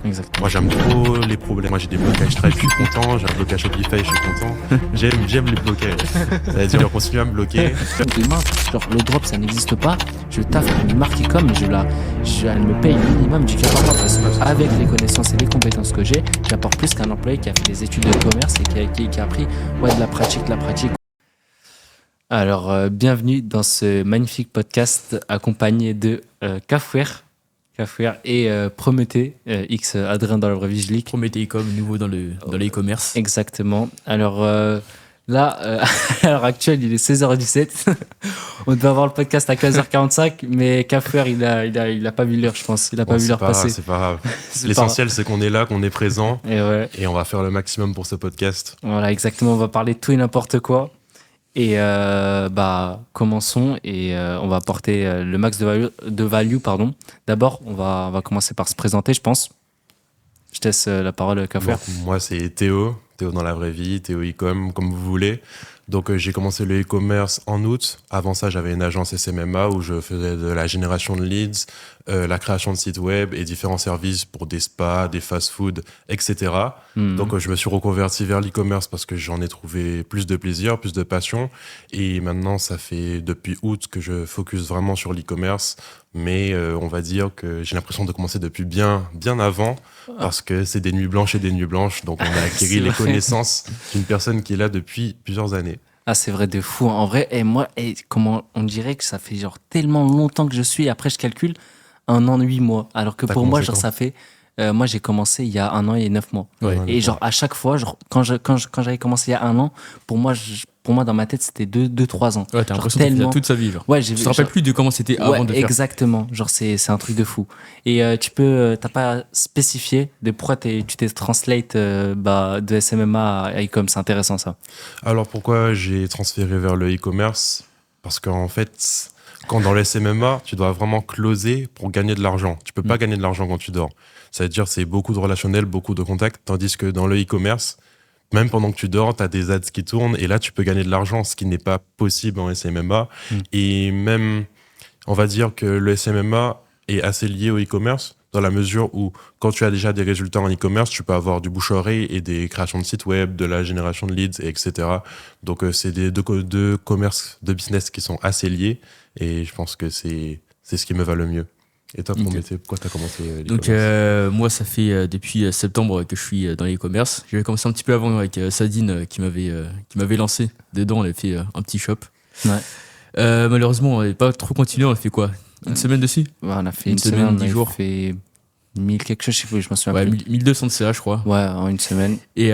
Exactement. Moi, j'aime trop les problèmes. Moi, j'ai des blocages Stripe, je suis content. J'ai un blocage Shopify, je suis content. J'aime les blocages. Ça veut dire, on continue à me bloquer. Demain, genre le drop, ça n'existe pas. Je taffe pour une marque e-com, elle me paye minimum du 4 mois parce qu'avec les connaissances et les compétences que j'ai, j'apporte plus qu'un employé qui a fait des études de commerce et qui a appris de la pratique. Alors, bienvenue dans ce magnifique podcast accompagné de Cafouer et Prométhée, X Adrien dans la vraie vie, je leak. Prométhée e-com, nouveau dans l'e-commerce. Exactement. Alors là, à l'heure actuelle, il est 16h17. On devait avoir le podcast à 15h45, mais Cafouer, il a pas vu l'heure, je pense. Il a pas vu l'heure passer. C'est pas grave. L'essentiel, c'est qu'on est là, qu'on est présent. Et on va faire le maximum pour ce podcast. Voilà, exactement. On va parler de tout et n'importe quoi. Et commençons et on va apporter le max de value. D'abord, on va commencer par se présenter, je pense. Je te laisse la parole, Cafouer. Moi, c'est Théo dans la vraie vie, Théo e-com, comme vous voulez. Donc, j'ai commencé le e-commerce en août. Avant ça, j'avais une agence SMMA où je faisais de la génération de leads, la création de sites web et différents services pour des spas, des fast-food, etc. Donc, je me suis reconverti vers l'e-commerce parce que j'en ai trouvé plus de plaisir, plus de passion. Et maintenant, ça fait depuis août que je focus vraiment sur l'e-commerce. Mais on va dire que j'ai l'impression de commencer depuis bien avant parce que c'est des nuits blanches et des nuits blanches. Donc, on a acquis les connaissances d'une personne qui est là depuis plusieurs années. Ah, c'est vrai de fou. En vrai, comment on dirait que ça fait genre tellement longtemps que je suis. Après, je calcule 1 an, 8 mois. Alors que pour moi, genre, ça fait. Moi, j'ai commencé il y a 1 an et 9 mois. Ouais. Et genre, à chaque fois, genre, quand j'avais commencé il y a 1 an, pour moi, dans ma tête, c'était 2-3 ans. Ouais, t'as l'impression qu'il a toute sa vie. Genre. Ouais, tu te rappelles plus de comment c'était avant de faire. Exactement. Genre, c'est un truc de fou. Et t'as pas spécifié de pourquoi tu t'es translate de SMMA à e-com. C'est intéressant, ça. Alors, pourquoi j'ai transféré vers le e-commerce ? Parce qu'en fait, quand dans le SMMA, tu dois vraiment closer pour gagner de l'argent. Tu peux pas gagner de l'argent quand tu dors. Ça veut dire c'est beaucoup de relationnel, beaucoup de contacts. Tandis que dans le e-commerce, même pendant que tu dors, tu as des ads qui tournent et là, tu peux gagner de l'argent, ce qui n'est pas possible en SMMA. Et même, on va dire que le SMMA est assez lié au e-commerce dans la mesure où, quand tu as déjà des résultats en e-commerce, tu peux avoir du bouche-oreille et des créations de sites web, de la génération de leads, etc. Donc, c'est des deux commerces, de business qui sont assez liés et je pense que c'est ce qui me va le mieux. Et toi, Prométhée, pourquoi tu as commencé l'e-commerce ? Donc, moi, ça fait depuis septembre que je suis dans l'e-commerce. J'avais commencé un petit peu avant avec Sadine qui m'avait lancé dedans. Elle avait fait un petit shop. Ouais. Malheureusement, on n'avait pas trop continué. On a fait quoi ? Une semaine dessus ? Ouais, on a fait une semaine, 10 jours. On a fait 1000 quelque chose, je sais plus, je m'en souviens Ouais, plus. 1200 de CA, je crois. Ouais, en une semaine. Et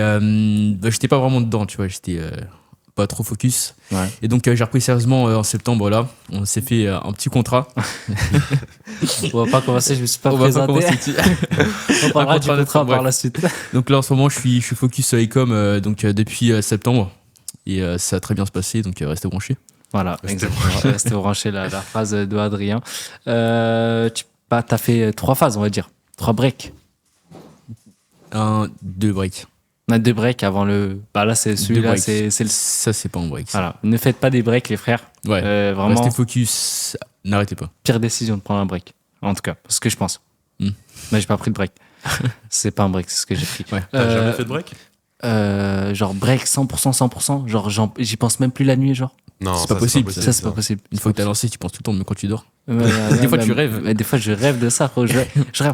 j'étais pas vraiment dedans, tu vois. J'étais pas trop focus. Ouais. Et donc, j'ai repris sérieusement en septembre, là. On s'est fait un petit contrat. On va pas commencer, je me suis pas présenté. On va pas commencer. On parlera du contrat par la suite. Donc là, en ce moment, je suis focus sur e-com depuis septembre. Et ça a très bien se passer, donc restez branchés. Voilà, exactement. Restez branchés, la phrase de Adrien. T'as fait 3 phases, on va dire. 3 breaks. 2 breaks. On a 2 breaks avant le. Là, c'est celui-là. Ça, c'est pas un break. Ça. Voilà. Ne faites pas des breaks, les frères. Ouais. Vraiment. Restez focus. N'arrêtez pas. Pire décision de prendre un break. En tout cas, c'est ce que je pense. Mais j'ai pas pris de break. C'est pas un break, c'est ce que j'ai pris. Ouais. T'as jamais fait de break ? Genre break 100%. Genre, j'y pense même plus la nuit, genre. Non, c'est pas possible. Ça, c'est pas possible. Une fois que t'as lancé, tu penses tout le temps, mais quand tu dors. Des fois, tu rêves. Des fois, je rêve de ça. Je rêve.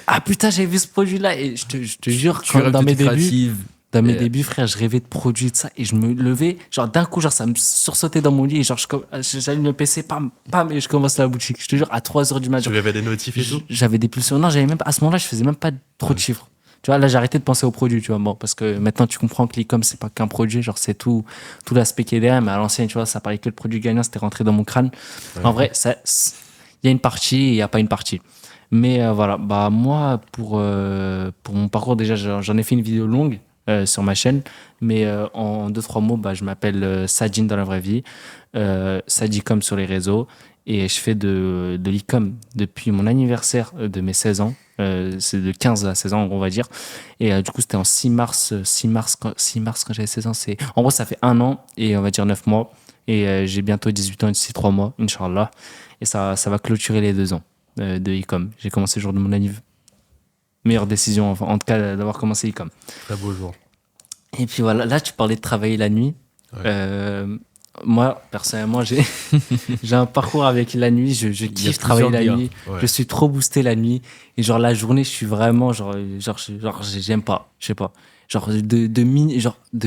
Ah putain, j'ai vu ce produit-là. Et je te jure, Tu rêves dans de mes tes créatives. Dans mes débuts, frère, je rêvais de produits de ça et je me levais, genre d'un coup, genre ça me sursautait dans mon lit et genre j'allume le PC, pam, et je commence la boutique. Je te jure, à 3h du matin. Tu avais des notifs et tout ? J'avais des pulsions. Non, j'avais même pas, à ce moment-là, je faisais même pas trop de chiffres. Tu vois, là, j'ai arrêté de penser aux produits, tu vois. Bon, parce que maintenant, tu comprends que l'e-com, c'est pas qu'un produit, genre, c'est tout l'aspect qui est derrière. Mais à l'ancienne, tu vois, ça parlait que le produit gagnant, c'était rentré dans mon crâne. Ouais. En vrai, il y a une partie et il n'y a pas une partie. Mais voilà, moi, pour mon parcours, déjà, j'en ai fait une vidéo longue sur ma chaîne. Mais en 2-3 mots, je m'appelle Sadine dans la vraie vie. Sadicom sur les réseaux. Et je fais de l'e-com depuis mon anniversaire de mes 16 ans. C'est de 15 à 16 ans, on va dire. Et du coup, c'était en 6 mars quand j'avais 16 ans. En gros, ça fait 1 an et on va dire 9 mois. Et j'ai bientôt 18 ans d'ici 3 mois, Inch'Allah. Et ça va clôturer les 2 ans de e-com. J'ai commencé le jour de mon anniversaire. Meilleure décision, enfin, en tout cas, d'avoir commencé e-com. Très beau jour. Et puis voilà, là, tu parlais de travailler la nuit. Ouais. Moi, personnellement, j'ai un parcours avec la nuit. Je Il y a kiffe travailler la plusieurs nuit. Ouais. Je suis trop boosté la nuit. Et genre, la journée, je suis vraiment, j'aime pas. Je sais pas. Genre, de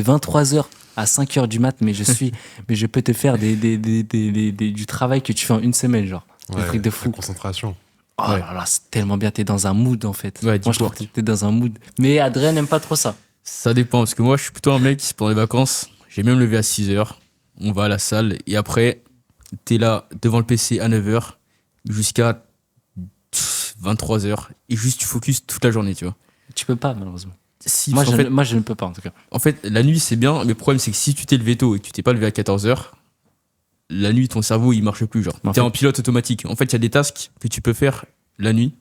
23h à 5h du mat, mais je peux te faire du travail que tu fais en une semaine, genre. Des trucs de fou. La concentration. Oh Ouais. là là, c'est tellement bien. T'es dans un mood, en fait. Ouais, Moi, je trouve que t'es dans un mood. Mais Adrien n'aime pas trop ça. Ça dépend, parce que moi, je suis plutôt un mec, pendant les vacances, j'ai même levé à 6h, on va à la salle, et après, t'es là, devant le PC à 9h, jusqu'à 23h, et juste tu focus toute la journée, tu vois. Tu peux pas, malheureusement. Si, Moi, parce qu'en moi, je ne peux pas, en tout cas. en fait, la nuit, c'est bien, mais le problème, c'est que si tu t'es levé tôt et que tu t'es pas levé à 14h, la nuit, ton cerveau, il marche plus, genre. En T'es fait- en pilote automatique. En fait, il y a des tasks que tu peux faire la nuit,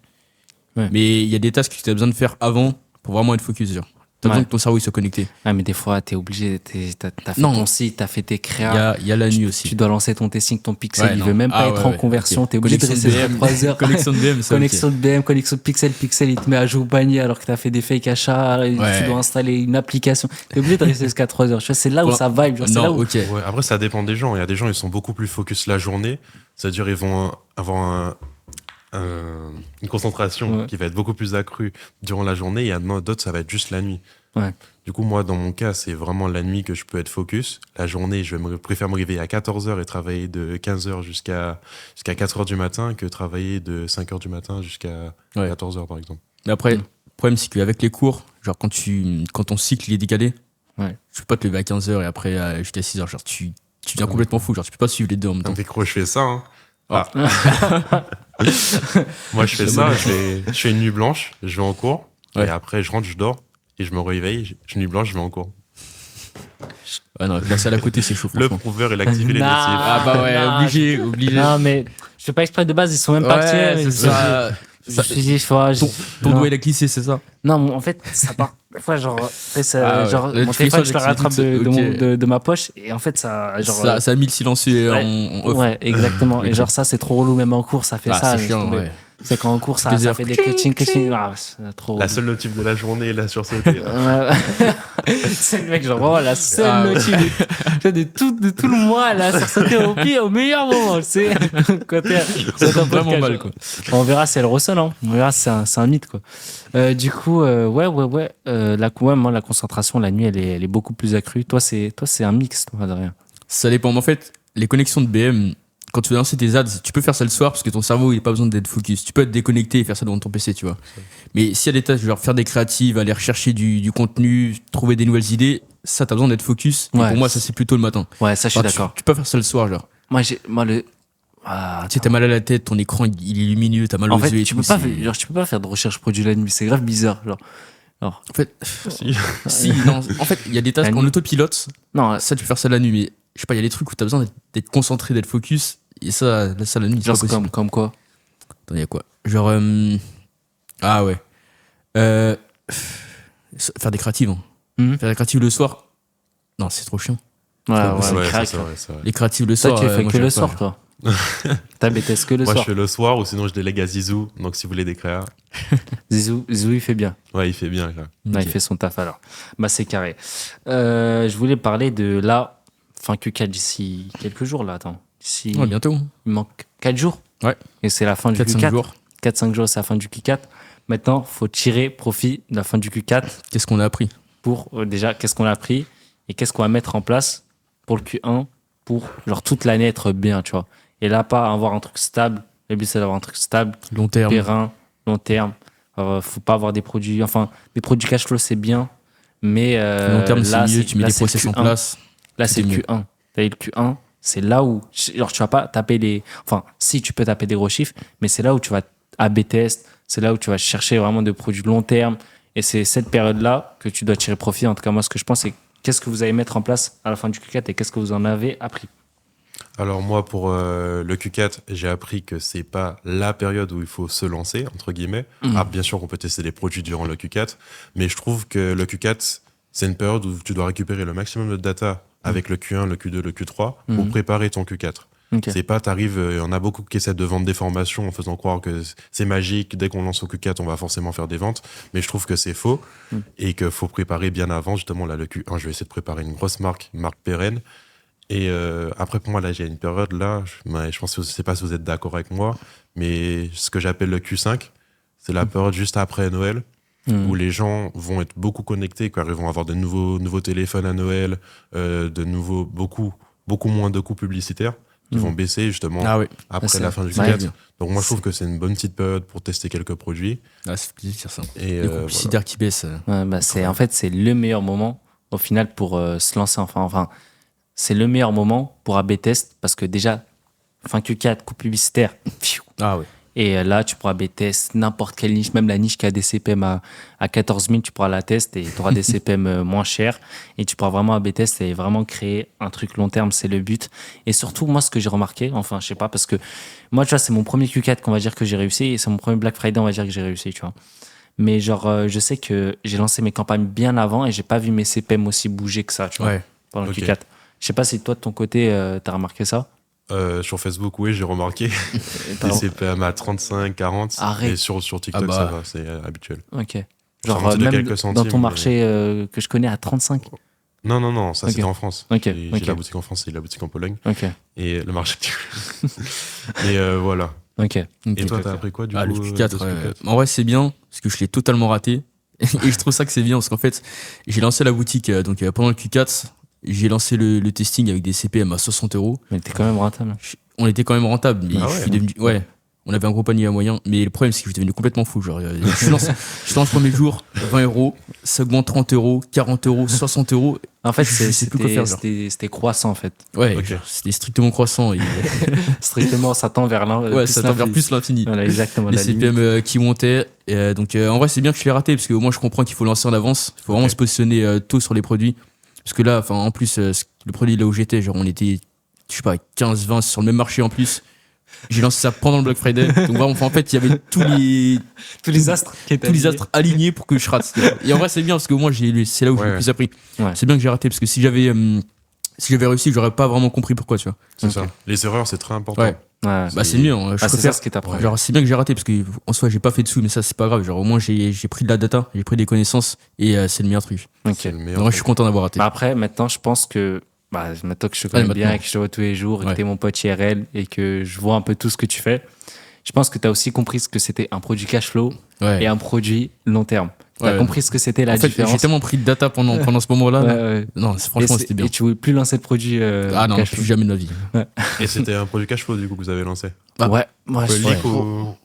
Ouais. mais il y a des tasks que tu as besoin de faire avant pour vraiment être focus, genre. T'as besoin Ouais. que ton cerveau, il soit connecté. Ah, mais des fois, t'es obligé, t'as fait Non. ton site, t'as fait tes Il y créas. a, il y a la nuit aussi. Tu dois lancer ton testing, ton pixel, Ouais, il non. veut même pas Ah, être ouais, en ouais, conversion, ok. t'es obligé de Connexion rester de BM. 3 heures. Connexion de BM, ça, ok. Connexion de BM, connexion de pixel, il te met à jouer au panier alors que t'as fait des fake achats, et Ouais. tu dois installer une application. T'es obligé de rester jusqu'à 3 heures. Tu vois, c'est là où Bon, ça vibe, genre, c'est là Non, où. ok. Ouais, après, ça dépend des gens. Il y a des gens, ils sont beaucoup plus focus la journée. C'est-à-dire, ils vont avoir une concentration Ouais. qui va être beaucoup plus accrue durant la journée. Et il y en a d'autres, ça va être juste la nuit. Ouais. Du coup, moi, dans mon cas, c'est vraiment la nuit que je peux être focus. La journée, préfère me réveiller à 14h et travailler de 15h jusqu'à 4h du matin que travailler de 5h du matin jusqu'à Ouais. 14h, par exemple. Mais après, le problème, c'est qu'avec les cours, genre quand ton cycle il est décalé, Ouais. tu peux pas te lever à 15h et après jusqu'à 6h. Genre, tu deviens complètement fou. Genre, tu peux pas suivre les deux en même temps. Avec quoi je fais ça, hein. Ah. Moi, je fais ça, je fais une nuit blanche, je vais en cours, Ouais. et après, je rentre, je dors, et je me réveille, je nuit blanche, je vais en cours. Ouais, non, la salle à côté, c'est chaud, Le franchement. prouveur et l'activé les Non. motifs. Ah bah ouais, Non, obligé. Non, mais je fais pas exprès de base, ils sont même partis. Ouais, mais c'est ça. Je me suis dit, je vois, Ton non. doigt, il a glissé, c'est ça? Non, en fait, ça part. Des fois, genre, après, ça, Ah ouais. genre Là, mon tu fais téléphone, ça je le avec rattrape ces trucs, de ma poche et en fait, ça, genre. Ça a mis le silencieux ouais, en off. ouais, exactement. Et Ok. genre, ça, c'est trop relou, même en cours, ça fait Ah, ça. c'est laisse chiant, tomber. ouais. C'est quand en cours, ça Plaisir. fait des catching. Ah, c'est trop La relou. seule notif de la journée, là, sur sauter. là. C'est le mec, genre, vraiment, la seule Ah ouais. notif de tout le mois, là, ça sautait au meilleur moment, tu sais. Quand Ça tombe vraiment mal, quoi. On verra si elle ressonne, hein. On verra si c'est un mythe, quoi. Du coup, ouais. Moi, la concentration, la nuit, elle est beaucoup plus accrue. Toi, c'est un mix, toi, Adrien. Ça dépend. Mais en fait, les connexions de BM, quand tu veux lancer tes ads, tu peux faire ça le soir parce que ton cerveau, il n'a pas besoin d'être focus. Tu peux être déconnecté et faire ça devant ton PC, tu vois. Mais s'il y a des tâches, genre faire des créatives, aller rechercher du contenu, trouver des nouvelles idées, ça, t'as besoin d'être focus. Et Ouais. pour moi, ça, c'est plutôt le matin. Ouais, ça, je suis Alors, d'accord. Tu peux faire ça le soir, genre. Moi, le. Ah, Tu sais, t'as mal à la tête, ton écran, il est lumineux, t'as mal en aux fait, yeux et tu tout, peux pas, c'est- genre, tu peux pas faire de recherche produit la nuit. C'est grave bizarre. Genre. En fait, Si. si, non. En fait, il y a des tâches La en nuit. autopilote. Non, Ça, tu peux faire ça la nuit, mais je sais pas, il y a des trucs où t'as besoin d'être concentré, d'être focus. Et ça, la nuit, c'est genre, pas possible. comme quoi. Attends, il y a quoi? Genre. Ah ouais. Faire des créatives. Hein. Mhm. Faire des créatives le soir. Non, c'est trop chiant. Ouais, Ouais, ouais, Ouais, ça, crack. c'est vrai, c'est vrai. Les créatives le Ça, soir. tu fais moi, que le j'aime pas. soir, toi. T'as BTS que le Moi, je soir. fais le soir, ou sinon, je délègue à Zizou. Donc, si vous voulez des créas, Zizou, il fait bien. ouais, il fait bien, là. Ouais, Ok. il fait son taf alors. Bah, c'est carré. Je voulais parler de la fin Q4 d'ici quelques jours, là. Attends. D'ici. Ouais, bientôt. Il manque 4 jours. Ouais. Et c'est la fin du 4-5 Q4. jours. 4-5 jours, c'est la fin du Q4. Maintenant, faut tirer profit de la fin du Q4 Qu'est-ce qu'on a appris? pour déjà qu'est-ce qu'on a appris et qu'est-ce qu'on va mettre en place pour le Q1 pour genre toute l'année être bien, tu vois. Et là, pas avoir un truc stable. Le but, c'est d'avoir un truc stable, Long terme. périn, long terme. Faut pas avoir des produits. Enfin, des produits cash flow, c'est bien. Mais Long terme, c'est là, mieux. Tu mets là, des c'est le process en Q1. place. Là, c'est le mieux. Q1. T'as eu le Q1, c'est là où. Genre, tu vas pas taper les. Enfin, si tu peux taper des gros chiffres, mais c'est là où tu vas A/B test, c'est là où tu vas chercher vraiment des produits long terme. Et c'est cette période-là que tu dois tirer profit. En tout cas, moi, ce que je pense, c'est qu'est-ce que vous allez mettre en place à la fin du Q4 et qu'est-ce que vous en avez appris. Alors moi, pour le Q4, j'ai appris que c'est pas la période où il faut se lancer, entre guillemets. Mhm. Ah, bien sûr qu'on peut tester des produits durant le Q4, mais je trouve que le Q4, c'est une période où tu dois récupérer le maximum de data avec le Q1, le Q2, le Q3 pour Mhm. préparer ton Q4. Ok. C'est pas, t'arrives, il y en a beaucoup qui essaient de vendre des formations en faisant croire que c'est magique, dès qu'on lance au Q4, on va forcément faire des ventes, mais je trouve que c'est faux et qu'il faut préparer bien avant. Justement, là, le Q1, je vais essayer de préparer une grosse marque pérenne. Et après, pour moi, là, j'ai une période, là, je pense que je sais pas si vous êtes d'accord avec moi, mais ce que j'appelle le Q5, c'est la période juste après Noël, où les gens vont être beaucoup connectés, car ils vont avoir de nouveaux téléphones à Noël, beaucoup moins de coûts publicitaires qui vont baisser justement Ah oui. après c'est- la fin du ouais. Q4. Donc moi, je trouve que c'est une bonne petite période pour tester quelques produits. Ah, c'est plaisir de dire ça. Et Les publicitaires qui baissent. Ouais, bah, en fait, c'est le meilleur moment au final pour se lancer. Enfin, c'est le meilleur moment pour AB test parce que déjà, fin Q4, coup publicitaire. Pfiou. Ah oui. Et là, tu pourras AB test n'importe quelle niche, même la niche qui a des CPM à 14 000, tu pourras la test et tu auras des CPM moins chers. Et tu pourras vraiment AB test et vraiment créer un truc long terme, c'est le but. Et surtout, moi, ce que j'ai remarqué, enfin, je sais pas, parce que moi, tu vois, c'est mon premier Q4 qu'on va dire que j'ai réussi et c'est mon premier Black Friday, on va dire que j'ai réussi, tu vois. Mais genre, je sais que j'ai lancé mes campagnes bien avant et j'ai pas vu mes CPM aussi bouger que ça, tu vois, Ouais. pendant le Ok. Q4. Je sais pas si toi, de ton côté, t'as remarqué ça. sur Facebook, oui, j'ai remarqué T'as- des CPM à 35, 40. Arrête. Et sur TikTok, Ah bah. ça va, c'est habituel. Ok. Ça Genre, remonte de même quelques dans centimes, ton mais- marché que je connais à 35. Non, ça Ok. c'était en France. Ok, J'ai ok. la boutique en France et la boutique en Pologne. Ok. Et le marché. Et voilà. Ok. Ok. Et toi, t'as appris quoi du Ah, coup le de Q4, ce Q4? en vrai, c'est bien parce que je l'ai totalement raté. Et je trouve ça que c'est bien parce qu'en fait, j'ai lancé la boutique pendant le Q4. J'ai lancé le testing avec des CPM à 60 €. Mais t'es quand même rentable. On était quand même rentable, mais Ah je ouais. suis devenu. Ouais, on avait un gros panier à moyen. Mais le problème, c'est que je suis devenu complètement fou. Genre, je lance le premier jour, 20 €, ça augmente 30 €, 40 €, 60 €. En fait, Je sais plus quoi faire, genre. c'était croissant, en fait. Ouais, Ok. genre, c'était strictement croissant. Et, Strictement, ça tend vers l'un. ouais, ça tend vers plus l'infini. Voilà, exactement. Les la limite. CPM qui montaient. Et, donc, en vrai, c'est bien que je l'ai raté parce que moi, je comprends qu'il faut lancer en avance. Il faut vraiment Ok. se positionner tôt sur les produits. Parce que là, en plus, le produit là où j'étais, genre, on était, je sais pas, 15, 20 sur le même marché en plus. J'ai lancé ça pendant le Black Friday. Donc, vraiment, en fait, il y avait tous les astres qui étaient tous les alignés. astres alignés pour que je rate. Et en vrai, c'est bien parce que moi, c'est là où j'ai Ouais. le plus appris. Ouais. C'est bien que j'ai raté parce que si j'avais réussi, j'aurais pas vraiment compris pourquoi, tu vois. C'est Ok. ça. Les erreurs, c'est très important. Ouais. Ouais. Bah, c'est mieux. Hein. Je Ah, c'est préfère. ça ce qui t'apprend. Genre, c'est bien que j'ai raté parce que en soi, j'ai pas fait de sous, mais ça, c'est pas grave. Genre, au moins, j'ai pris de la data, j'ai pris des connaissances et c'est le meilleur truc. Ok. C'est le meilleur. Donc, moi, je suis content d'avoir raté. Bah après, maintenant, je pense que maintenant que je te connais bien maintenant. et que je te vois tous les jours et Ouais. que t'es mon pote IRL et que je vois un peu tout ce que tu fais, je pense que tu as aussi compris ce que c'était un produit cash flow Ouais. et un produit long terme. Tu as Ouais. compris ce que c'était la En fait, différence. j'ai tellement pris de data pendant ce moment-là. Ouais, là. ouais. Non, franchement, c'était bien. Et tu voulais plus lancer de produit Ah non, cash plus flow. jamais de ma vie. Et c'était un produit cash flow du coup que vous avez lancé. Ah. Ouais, moi, Le je- leak ou-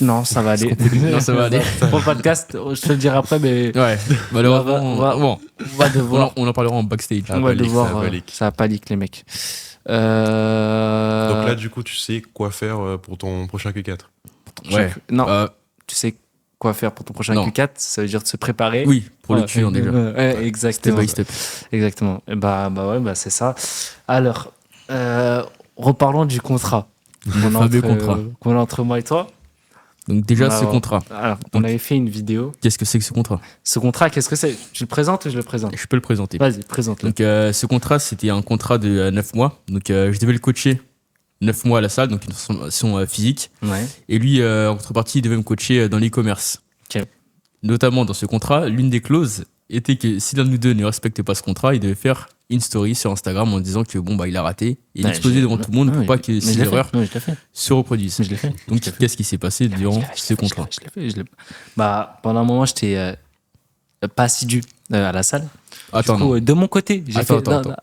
Non, ça va aller. Non, ça va aller. Pour le podcast, je te le dirai après, mais Ouais, malheureusement, On va- bon, on va devoir. on en parlera en backstage. Ah, On va pas leak, devoir. ça va pas leak. Ça va pas leak, les mecs. Donc là, du coup, tu sais quoi faire pour ton prochain Q4. Ouais. Non, Euh, tu sais quoi faire pour ton prochain Non. Q4, ça veut dire de se préparer. oui, pour le Ouais, Q1 déjà. ouais, Step exactement. by step. Exactement. Et bah ouais, bah c'est ça. Alors, reparlons du contrat. fameux contrat. Qu'on a entre moi et toi. Donc déjà, Bah, ce contrat. Alors, on avait fait une vidéo. Qu'est-ce que c'est que ce contrat? Ce contrat, qu'est-ce que c'est? Tu le présentes ou je le présente? Je peux le présenter. Vas-y, présente-le. Donc ce contrat, c'était un contrat de 9 mois. Donc je devais le coacher 9 mois à la salle, donc une formation physique. Ouais. Et lui, en contrepartie, il devait me coacher dans l'e-commerce. Ok. Notamment dans ce contrat, l'une des clauses était que si l'un de nous deux ne respecte pas ce contrat, il devait faire une story sur Instagram en disant que bon bah il a raté et Ouais, l'exposer j'ai- devant tout le monde Ouais, pour pas mais que je ces l'ai fait. erreurs Non, je l'ai fait. se reproduisent. Mais je l'ai fait. Donc Je l'ai fait. qu'est-ce qui s'est passé durant ce contrat? Je l'ai fait. Bah, pendant un moment, j'étais pas assidu à la salle. Attends, Du coup, non. de mon côté, j'ai Attends, fait. attends, non.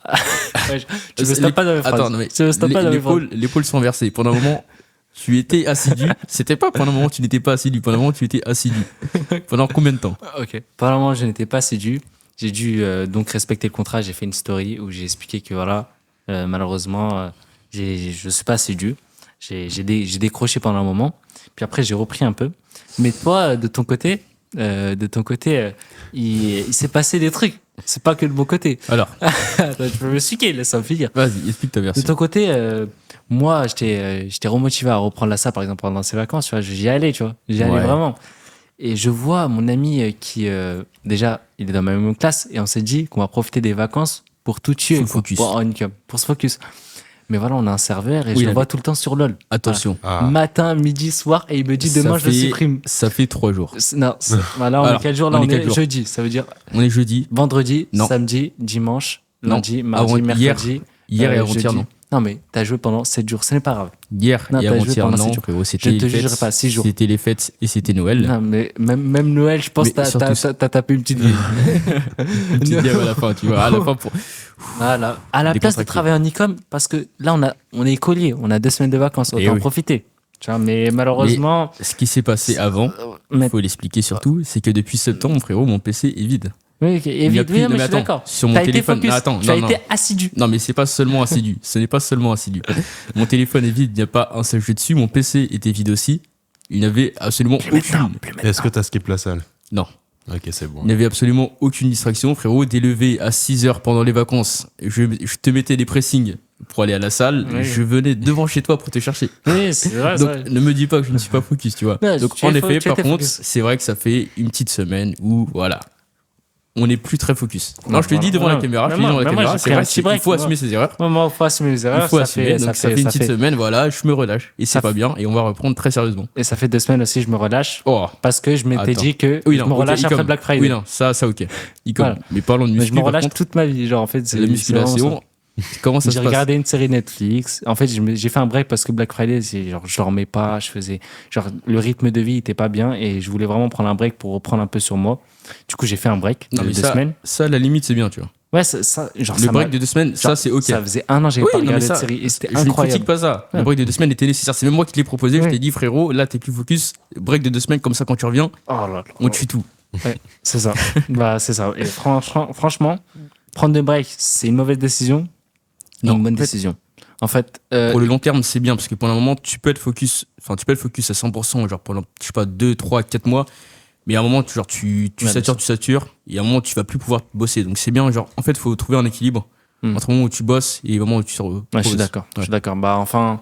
Ouais, tu me stoppes pas dans mes phrases. Attends, non, mais Tu me stoppes pas dans mes phrases. les pôles sont inversés. Pendant un moment, tu étais assidu. C'était pas pendant un moment, tu n'étais pas assidu. Pendant un moment, tu étais assidu. Pendant combien de temps? Ok. Pendant un moment, je n'étais pas assidu. J'ai dû donc respecter le contrat. J'ai fait une story où j'ai expliqué que voilà, malheureusement, je suis pas assidu. J'ai décroché pendant un moment. Puis après, j'ai repris un peu. Mais toi, de ton côté, il s'est passé des trucs. C'est pas que de mon côté. Alors, Attends, tu peux me expliquer, laisse-moi finir. vas-y, explique ta De version. ton côté, moi, j'étais remotivé à reprendre la salle, par exemple, pendant ces vacances. Tu vois, j'y allais, tu vois. J'y allais Ouais. vraiment. Et je vois mon ami qui, déjà, il est dans ma même classe et on s'est dit qu'on va profiter des vacances pour tout tuer. Full quoi, focus. Pour se focus. Mais voilà, on a un serveur et Oui, je le là, vois tout le temps sur LoL. Attention. Ah, Matin, midi, soir, et il me dit demain, je le supprime. Ça fait 3 jours. Non, voilà, on Alors, est quel jour là? on est On quel est jour jeudi. Ça veut dire On est jeudi. vendredi, Non. samedi, dimanche, Non. lundi, mardi, Avant- mercredi. Hier et avant-hier, jeudi. non. Non, mais t'as joué pendant 7 jours, ce n'est pas grave. Hier Non, et t'as joué avant-hier, pendant non, 6 jours. frérot. Je C'était te les jugerai fêtes. pas, 6 jours. C'était les fêtes et c'était Noël. Non, mais même Noël, je pense Mais que t'as surtout- tapé une petite vie. Une petite diable à la fin, tu vois. À la fin, pour. Voilà. À la place de Décontracté. travailler en e-com, parce que là, on est écolier, on a 2 semaines de vacances, Eh autant en oui. profiter. Tu vois, mais malheureusement, Ce qui s'est passé avant, mais- il faut l'expliquer surtout, c'est que depuis septembre, frérot, mon PC est vide. oui, ok, Il y a évite, plus oui, de- mais mais je suis attends, d'accord. sur mon T'as été téléphone. focus, Non, attends, tu as non, été non. assidu. Non, mais c'est pas seulement assidu. Ce n'est pas seulement assidu. Mon téléphone est vide, il n'y a pas un seul jeu dessus. Mon PC était vide aussi. Il n'y avait absolument aucune. est-ce que t'as skip la salle? Non. Ok, c'est bon. Il n'y avait absolument aucune distraction, frérot. Dès levé à 6h pendant les vacances, je te mettais des pressings pour aller à la salle. Oui. Je venais devant chez toi pour te chercher. Oui, c'est vrai. Donc, ne me dis pas que je ne suis pas focus, tu vois. Non, Donc, tu en es effet, tu par étais contre, focus. c'est vrai que ça fait une petite semaine où, voilà, on n'est plus très focus. Non, je te le dis devant la caméra, je te le dis devant la caméra, c'est vrai, il faut assumer ses erreurs. Moi, il faut assumer les Il erreurs. faut ça assumer, fait, donc ça fait une petite semaine, voilà, je me relâche. Et c'est Ça pas bien, et on va reprendre très sérieusement. Et ça fait 2 semaines aussi, je me relâche. Oh, Parce que je m'étais Attends. dit que oui, je non, me ok, relâche après e-com. Black Friday. Oui, non, ça, ok. E-com. Voilà. Mais parlons de Mais je muscu, me par relâche contre, toute ma vie. Genre, en fait, la musculation. Comment ça se J'ai passe? regardé une série Netflix. En fait, j'ai fait un break parce que Black Friday, genre, je dormais pas, genre, le rythme de vie était pas bien et je voulais vraiment prendre un break pour reprendre un peu sur moi. Du coup, j'ai fait un break Non, de mais 2 ça, semaines. ça, à la limite, c'est bien, tu vois. Ouais, genre, Le ça break m'a- de 2 semaines, ça, genre, c'est ok. Ça faisait 1 an, j'avais Oui, pas non, mais regardé ça, de série et c'était je ne critique incroyable. pas ça. Le Ouais. break de 2 semaines était nécessaire. C'est même moi qui te l'ai proposé. Je Ouais. t'ai dit, frérot, là, t'es plus focus. Break de 2 semaines, comme ça, quand tu reviens, Oh là là. on tue tout. Ouais, c'est ça. Bah, c'est ça. Et franchement, prendre des breaks, c'est une mauvaise décision. Non, Une bonne en fait, décision. En fait, Pour le long terme, c'est bien parce que pendant un moment, tu peux être focus à 100%, genre pendant, je sais pas, 2, 3, 4 mois. Mais à un moment, tu Ouais, satures, et à un moment, tu vas plus pouvoir bosser. Donc c'est bien, genre, en fait, il faut trouver un équilibre entre le moment où tu bosses et le moment où tu sors. ouais, je suis d'accord. Je suis d'accord. Bah, enfin,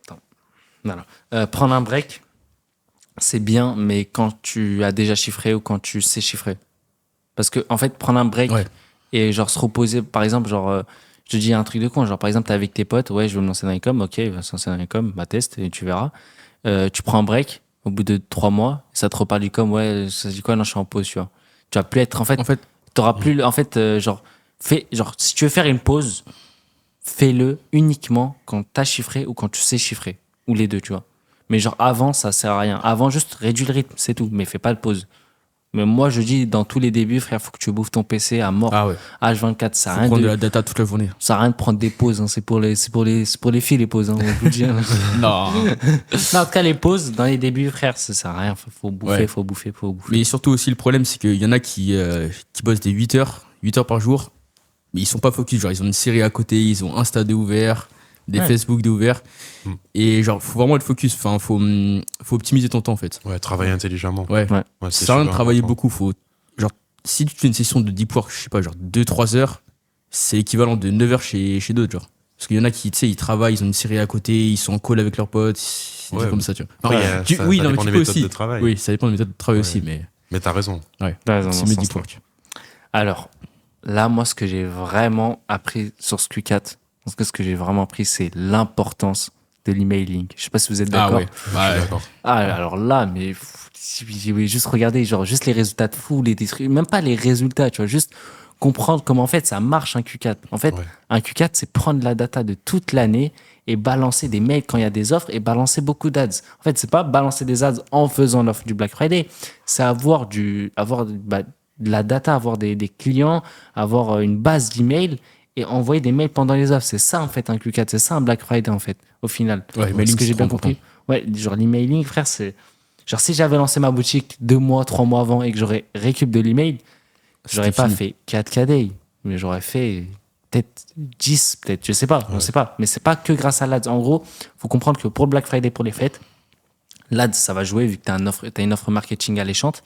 attends. Voilà. Prendre un break, c'est bien, mais quand tu as déjà chiffré ou quand tu sais chiffrer. Parce que, en fait, prendre un break Ouais. et genre se reposer, par exemple, genre, je te dis un truc de con, genre, par exemple, t'es avec tes potes, ouais, je veux me lancer dans les coms, ok, il va se lancer dans les coms, bah, teste et tu verras. Tu prends un break au bout de 3 mois, ça te reparle du com, ouais, ça se dit quoi, non, je suis en pause, tu vois. Tu vas plus être, en fait, En fait, t'auras plus, en fait, genre, si tu veux faire une pause, fais-le uniquement quand t'as chiffré ou quand tu sais chiffrer. Ou les deux, tu vois. Mais genre, avant, ça sert à rien. Avant, juste réduis le rythme, c'est tout. Mais fais pas de pause. Mais moi, je dis, dans tous les débuts, frère, faut que tu bouffes ton PC à mort. ah ouais, H24, ça sert à faut rien prendre de de, la data toute la journée. ça sert à rien de prendre des pauses. Hein. C'est pour les filles, les pauses. Hein, on vous le dit, hein. Non. Non, en tout cas, les pauses, dans les débuts, frère, ça sert à rien. Faut bouffer, Ouais. faut bouffer. Mais surtout aussi, le problème, c'est qu'il y en a qui bossent des 8 heures par jour, mais ils sont pas focus. Genre, ils ont une série à côté, ils ont Insta de ouvert, des Ouais. Facebook de ouvert. Et genre, faut vraiment être focus. Enfin, faut optimiser ton temps, en fait. Ouais, travailler intelligemment. Ouais. Ouais. Ouais, Ça sert à rien de super travailler important. beaucoup. Genre, si tu fais une session de deep work, je sais pas, genre 2-3 heures, c'est l'équivalent de 9 heures chez d'autres, genre. Parce qu'il y en a qui, tu sais, ils travaillent, ils ont une série à côté, ils sont en call avec leurs potes, c'est Ouais. comme ça, tu vois. Après, Alors, ça oui, non, mais dépend tu des peux méthodes aussi. de travail. Oui, ça dépend des méthodes de travail Ouais. aussi, mais Mais t'as raison. ouais, T'as raison, c'est dans mes ce deep sens-là. work. Alors, là, moi, ce que j'ai vraiment appris sur ce Q4, parce que ce que j'ai vraiment appris, c'est l'importance de l'emailing. Je sais pas si vous êtes Ah d'accord. ouais, Je suis d'accord. Ah, alors là, mais juste regarder, genre, juste les résultats de fou, des trucs, même pas les résultats, tu vois, juste comprendre comment, en fait, ça marche un Q4. En fait, Ouais. un Q4, c'est prendre la data de toute l'année et balancer des mails quand il y a des offres et balancer beaucoup d'ads. En fait, c'est pas balancer des ads en faisant l'offre du Black Friday, c'est avoir de la data, avoir des clients, avoir une base d'emails et envoyer des mails pendant les offres. C'est ça, en fait, un Q4. C'est ça, un Black Friday, en fait, au final. Ouais, Ce mailing, que c'est j'ai bien trop compris. Ouais, genre l'emailing, frère, c'est. Genre, si j'avais lancé ma boutique 2 mois, 3 mois avant et que j'aurais récup de l'email, j'aurais C'était pas fini. fait 4 KD, mais j'aurais fait peut-être 10, peut-être, je sais pas, on Ouais. sait pas. Mais c'est pas que grâce à l'ADS. En gros, faut comprendre que pour le Black Friday, pour les fêtes, l'ADS, ça va jouer vu que t'as une offre marketing alléchante.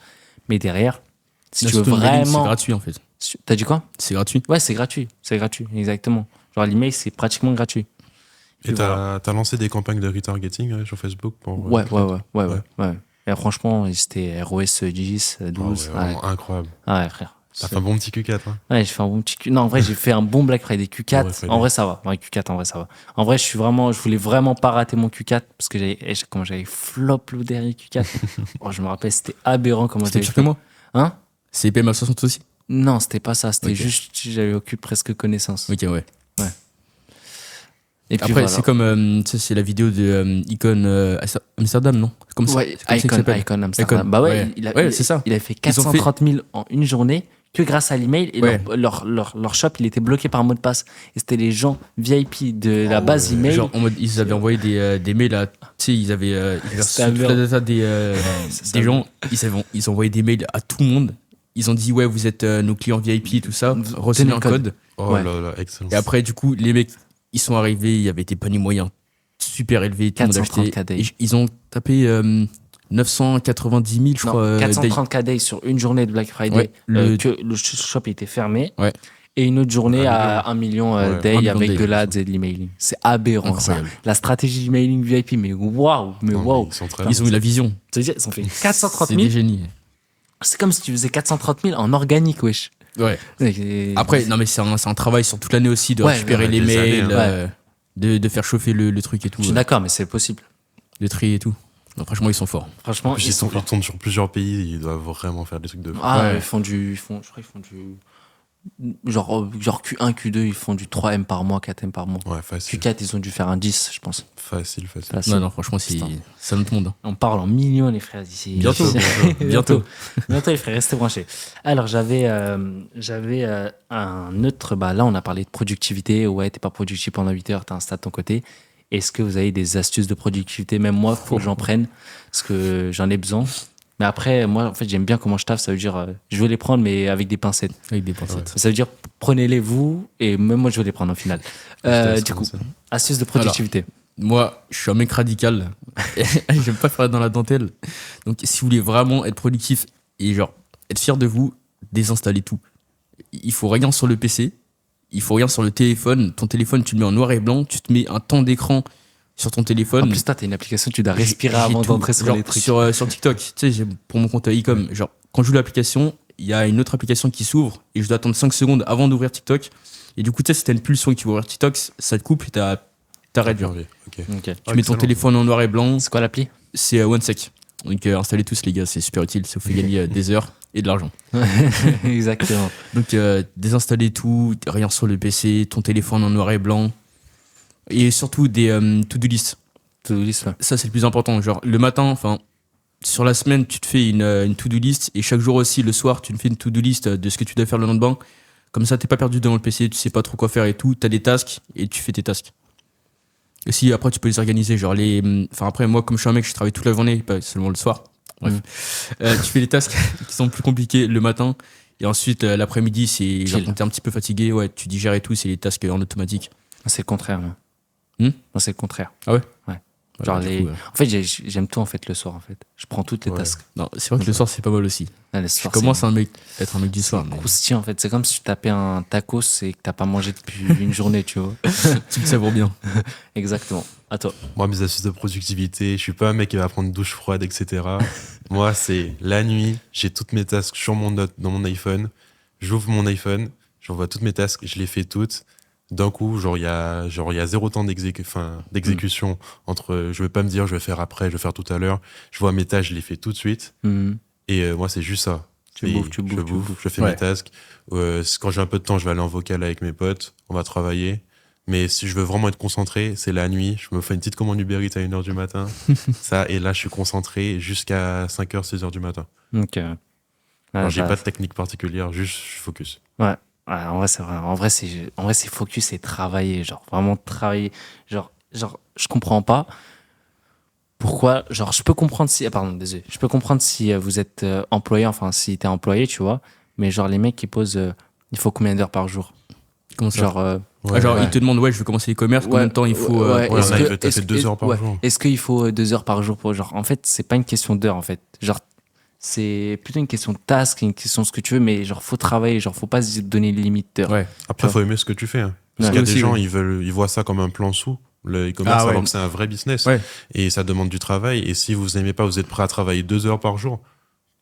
Mais derrière, si tu veux Surtout, le mailing, c'est vraiment. gratuit en fait. T'as dit quoi? C'est gratuit. Ouais, c'est gratuit. C'est gratuit, exactement. Genre, l'email, c'est pratiquement gratuit. Et voilà. t'as lancé des campagnes de retargeting sur Facebook pour. Ouais. Et franchement, c'était ROS 10, 12. Ah ouais, vraiment incroyable. Ouais, frère. T'as fait un bon petit Q4. Hein. Ouais, j'ai fait un bon petit Q. Non, en vrai, j'ai fait un bon Black Friday Q4. Black Friday. En vrai, ça va. Ouais, Q4, en vrai, ça va. En vrai, je voulais vraiment pas rater mon Q4 parce que comment j'avais flop le dernier Q4. Oh, je me rappelle, c'était aberrant comment C'était j'avais pire que flop. moi. Hein? C'est PMA 60 aussi. Non, c'était pas ça. C'était Ok. juste, j'avais aucune presque connaissance. Ok, ouais. Et puis Après, voilà. c'est comme, tu sais, c'est la vidéo de Icon Amsterdam, non? C'est comme ça. Ouais, c'est comme ça qu'il s'appelle. Icon Amsterdam. Icon, Bah ouais, ouais. Ouais, c'est ça. Il a fait Ils ont 430 000 en une journée que grâce à l'email et Ouais. leur shop, il était bloqué par un mot de passe. Et c'était les gens VIP de la base email. Genre, en mode, ils avaient envoyé des mails à. Tu sais, ils avaient reçu C'était toute la data des ça. gens. Ils ont envoyé des mails à tout le monde. Ils ont dit, ouais, vous êtes nos clients VIP et tout ça. Recevez Tenez un le code. code. Oh Ouais. là là, excellent. Et après, du coup, les mecs, ils sont arrivés. Il y avait des paniers moyens super élevés. Tout le monde 430 achetait. KD. Et ils ont tapé 990 000, je Non, crois. 430 KD sur une journée de Black Friday. Ouais, Que le shop était fermé. Ouais. Et une autre journée Un à 1 million Ouais. day 1 million avec day, de l'ADS et de l'emailing. C'est aberrant Incroyable. ça. La stratégie d'emailing VIP, mais waouh, mais Non, mais waouh. Ils sont très Ils ont eu la vision. C'est-à-dire, ils ont fait 430 C'est des 000. génies. C'est comme si tu faisais 430 000 en organique, wesh. Ouais. Et- Après, non, mais c'est un travail sur toute l'année aussi de Ouais, récupérer ouais, les des mails, années, hein. de faire chauffer le truc et tout. je suis d'accord, mais c'est possible. De trier et tout. Non, franchement, ils sont forts. Franchement, Ils tournent sur plusieurs pays, ils doivent vraiment faire des trucs de fou. Ah, Ouais. je crois qu'ils font du. Genre Q1, Q2, ils font du 3M par mois, 4M par mois. Ouais, facile. Q4, ils ont dû faire un 10, je pense. Facile. Facile. Non, non, franchement, c'est Putain. un autre monde. Hein. On parle en millions, les frères, d'ici. Bientôt. Bientôt. Bientôt, les frères, restez branchés. Alors, j'avais un autre. Bah, là, on a parlé de productivité. Ouais, t'es pas productif pendant 8 heures, t'as un stade de ton côté. Est-ce que vous avez des astuces de productivité? Même moi, faut que j'en prenne parce que j'en ai besoin. Mais après, moi, en fait, j'aime bien comment je taffe. Ça veut dire, je veux les prendre, mais avec des pincettes. Avec des pincettes. Ça veut dire, prenez-les vous, et même moi, je veux les prendre au final. Du coup, astuce de productivité. Moi, je suis un mec radical. J'aime pas faire dans la dentelle. Donc, si vous voulez vraiment être productif et genre être fier de vous, désinstallez tout. Il faut rien sur le PC. Il faut rien sur le téléphone. Ton téléphone, tu le mets en noir et blanc. Tu te mets un temps d'écran sur ton téléphone. En plus, toi, t'as une application, tu dois respirer J'ai avant tout. d'entrer sur Genre, les trucs. Sur TikTok, tu sais, pour mon compte Ecom, genre, quand je joue l'application, il y a une autre application qui s'ouvre et je dois attendre 5 secondes avant d'ouvrir TikTok. Et du coup, tu sais, si t'as une pulsion et que tu vas ouvrir TikTok, ça te coupe et t'arrêtes. Genre. Ok. Ok. Tu mets ton excellent. téléphone en noir et blanc, C'est quoi l'appli? c'est OneSec. Donc, installez tous, les gars, c'est super utile. Ça vous fait gagner des heures et de l'argent. Exactement. Donc, désinstallez tout, rien sur le PC, ton téléphone en noir et blanc. Et surtout des to-do list. To-do list, ouais. Ça, c'est le plus important. Genre, le matin, enfin, sur la semaine, tu te fais une to-do list. Et chaque jour aussi, le soir, tu te fais une to-do list de ce que tu dois faire le lendemain. Comme ça, t'es pas perdu devant le PC, tu sais pas trop quoi faire et tout. T'as des tasks et tu fais tes tasks. Et si après, tu peux les organiser. Genre, enfin, après, moi, comme je suis un mec, je travaille toute la journée, pas seulement le soir. Bref. Tu fais les tasks qui sont plus compliqués le matin. Et ensuite, l'après-midi, c'est genre, Chill. quand t'es un petit peu fatigué, ouais, tu digères et tout, c'est les tasks en automatique. C'est le contraire, moi. Hmm Non, c'est le contraire. Ah ouais? Ouais. Genre Ouais, du les... coup, En fait, j'aime tout en fait le soir en fait. Je prends toutes les Ouais. tasks. Non, c'est vrai que le soir, c'est pas mal aussi. Ah, le Je soir, commence c'est à être un mec du soir. Mais croustillant en fait. C'est comme si tu tapais un tacos et que t'as pas mangé depuis une journée, tu vois. tu le savures bien. Exactement. À toi. Moi, mes astuces de productivité, je suis pas un mec qui va prendre une douche froide, etc. Moi, c'est la nuit, j'ai toutes mes tasks sur mon note dans mon iPhone. J'ouvre mon iPhone, j'envoie toutes mes tasks, je les fais toutes. D'un coup, il y a zéro temps d'exécution entre je vais pas me dire je vais faire après, je vais faire tout à l'heure. Je vois mes tâches, je les fais tout de suite. Mhm. Et moi, c'est juste ça. Tu Et bouffes, je fais Ouais. mes tasks. Quand j'ai un peu de temps, je vais aller en vocal avec mes potes, on va travailler. Mais si je veux vraiment être concentré, c'est la nuit. Je me fais une petite commande Uber Eats à 1h du matin. Ça, et là, je suis concentré jusqu'à 5h, 6h du matin. Donc, Alors, j'ai pas de technique particulière, juste je suis focus. Ouais, en vrai, c'est vrai. En vrai, c'est focus et travailler. Genre, vraiment travailler. Genre, je comprends pas pourquoi. Genre, je peux comprendre si. Pardon, désolé. Je peux comprendre si vous êtes employé, enfin, si t'es employé, tu vois. Mais genre, les mecs qui posent. Il faut combien d'heures par jour? Comment ça? Genre. Ah, genre, ouais. ils te demandent, ouais, je veux commencer l'e-commerce, combien de temps il faut ouais, pour Ouais, est-ce on que- arrive, t'as est-ce fait 2 heures par ouais. jour. Est-ce qu'il faut 2 heures par jour pour genre en fait c'est pas une question d'heure en fait genre c'est plutôt une question de task une question de ce que tu veux mais genre faut travailler genre faut pas se donner une limite d'heure. Ouais. Après, il faut aimer ce que tu fais. Hein. Parce Ouais. qu'il y a Aussi, des gens, oui. ils voient ça comme un plan sous, le e-commerce, Ah ouais. alors que c'est un vrai business. Ouais. Et ça demande du travail. Et si vous aimez pas, vous êtes prêt à travailler 2 heures par jour,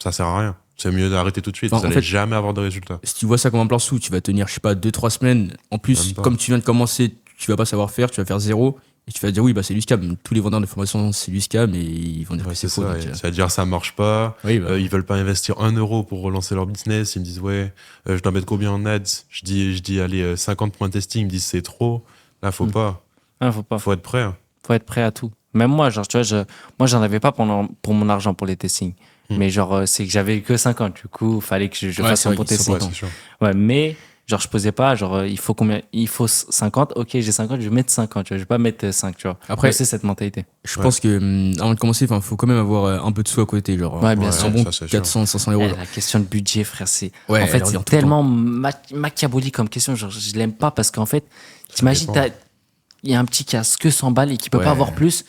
ça sert à rien. C'est mieux d'arrêter tout de suite. Enfin, Vous en allez fait- jamais avoir de résultats. Si tu vois ça comme un plan sous, tu vas tenir, je sais pas, 2-3 semaines. En plus, Même pas. comme tu viens de commencer, tu vas pas savoir faire, tu vas faire 0. Et tu vas dire, oui, bah, c'est du scam. Tous les vendeurs de formation, c'est du scam et ils vont dire Ouais, que c'est c'est faux. ça. donc, Ça veut dire ça marche pas. oui, bah, Ils veulent pas investir 1 € pour relancer leur business. Ils me disent, ouais, je dois mettre combien en ads? Je dis, allez, 50 points testing. Ils me disent, c'est trop. Là, faut pas. Ouais, faut pas. Faut être prêt. Faut être prêt à tout. Même moi, genre, tu vois, moi, j'en avais pas pour mon argent pour les testings. Mais genre, c'est que j'avais que 50. Du coup, fallait que je Ouais, fasse c'est un vrai bon qu'ils sont testing. Ouais, c'est sûr. Ouais, mais genre, je posais pas, genre, il faut combien? Il faut 50. Ok, j'ai 50, je vais mettre 50, tu vois. Je vais pas mettre 5, tu vois. Après, c'est cette mentalité. je pense que avant de commencer, il faut quand même avoir un peu de sous à côté. Genre, Ouais, bien Ouais, sûr. un bon ça, c'est sûr. 400-500 euros. Eh, la question de budget, frère, c'est. Ouais, en fait, elle revient c'est tout le tellement machiavélique comme question. Genre, je l'aime pas parce qu'en fait, t'imagines, dépend. il y a un petit qui a que 100 balles et qui peut Ouais. pas avoir plus.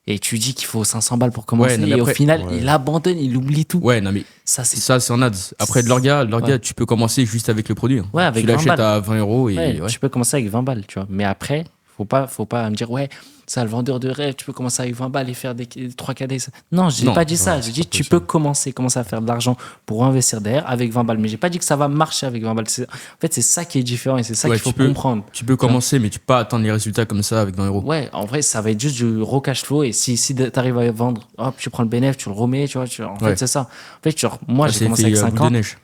Et tu dis qu'il faut 500 balles pour commencer. Ouais, non, mais et au après- final, Ouais. il abandonne, il oublie tout. Ouais, non, mais Ça, c'est. ça, c'est en ads. Après, de l'orga, Ouais. tu peux commencer juste avec le produit. Ouais, avec tu 20 l'achètes balles. à 20 euros et Ouais, ouais. tu peux commencer avec 20 balles, tu vois. Mais après, faut pas me dire, ouais, ça, le vendeur de rêve, tu peux commencer avec 20 balles et faire des 3 cadets. Non, j'ai Non, pas dit non, ça. c'est J'ai dit, pas tu possible. peux commencer à faire de l'argent pour investir derrière avec 20 balles. Mais j'ai pas dit que ça va marcher avec 20 balles. En fait, c'est ça qui est différent et c'est ça Ouais, qu'il faut tu peux- comprendre. Tu peux commencer, mais tu peux pas atteindre les résultats comme ça avec 20 euros. Ouais, en vrai, ça va être juste du raw cash flow. Et si t'arrives à vendre, hop, tu prends le bénéfice, tu le remets, tu vois. En fait, Ouais. c'est ça. En fait, genre, moi, Ça, j'ai c'est commencé fait, avec boule de 50. neige.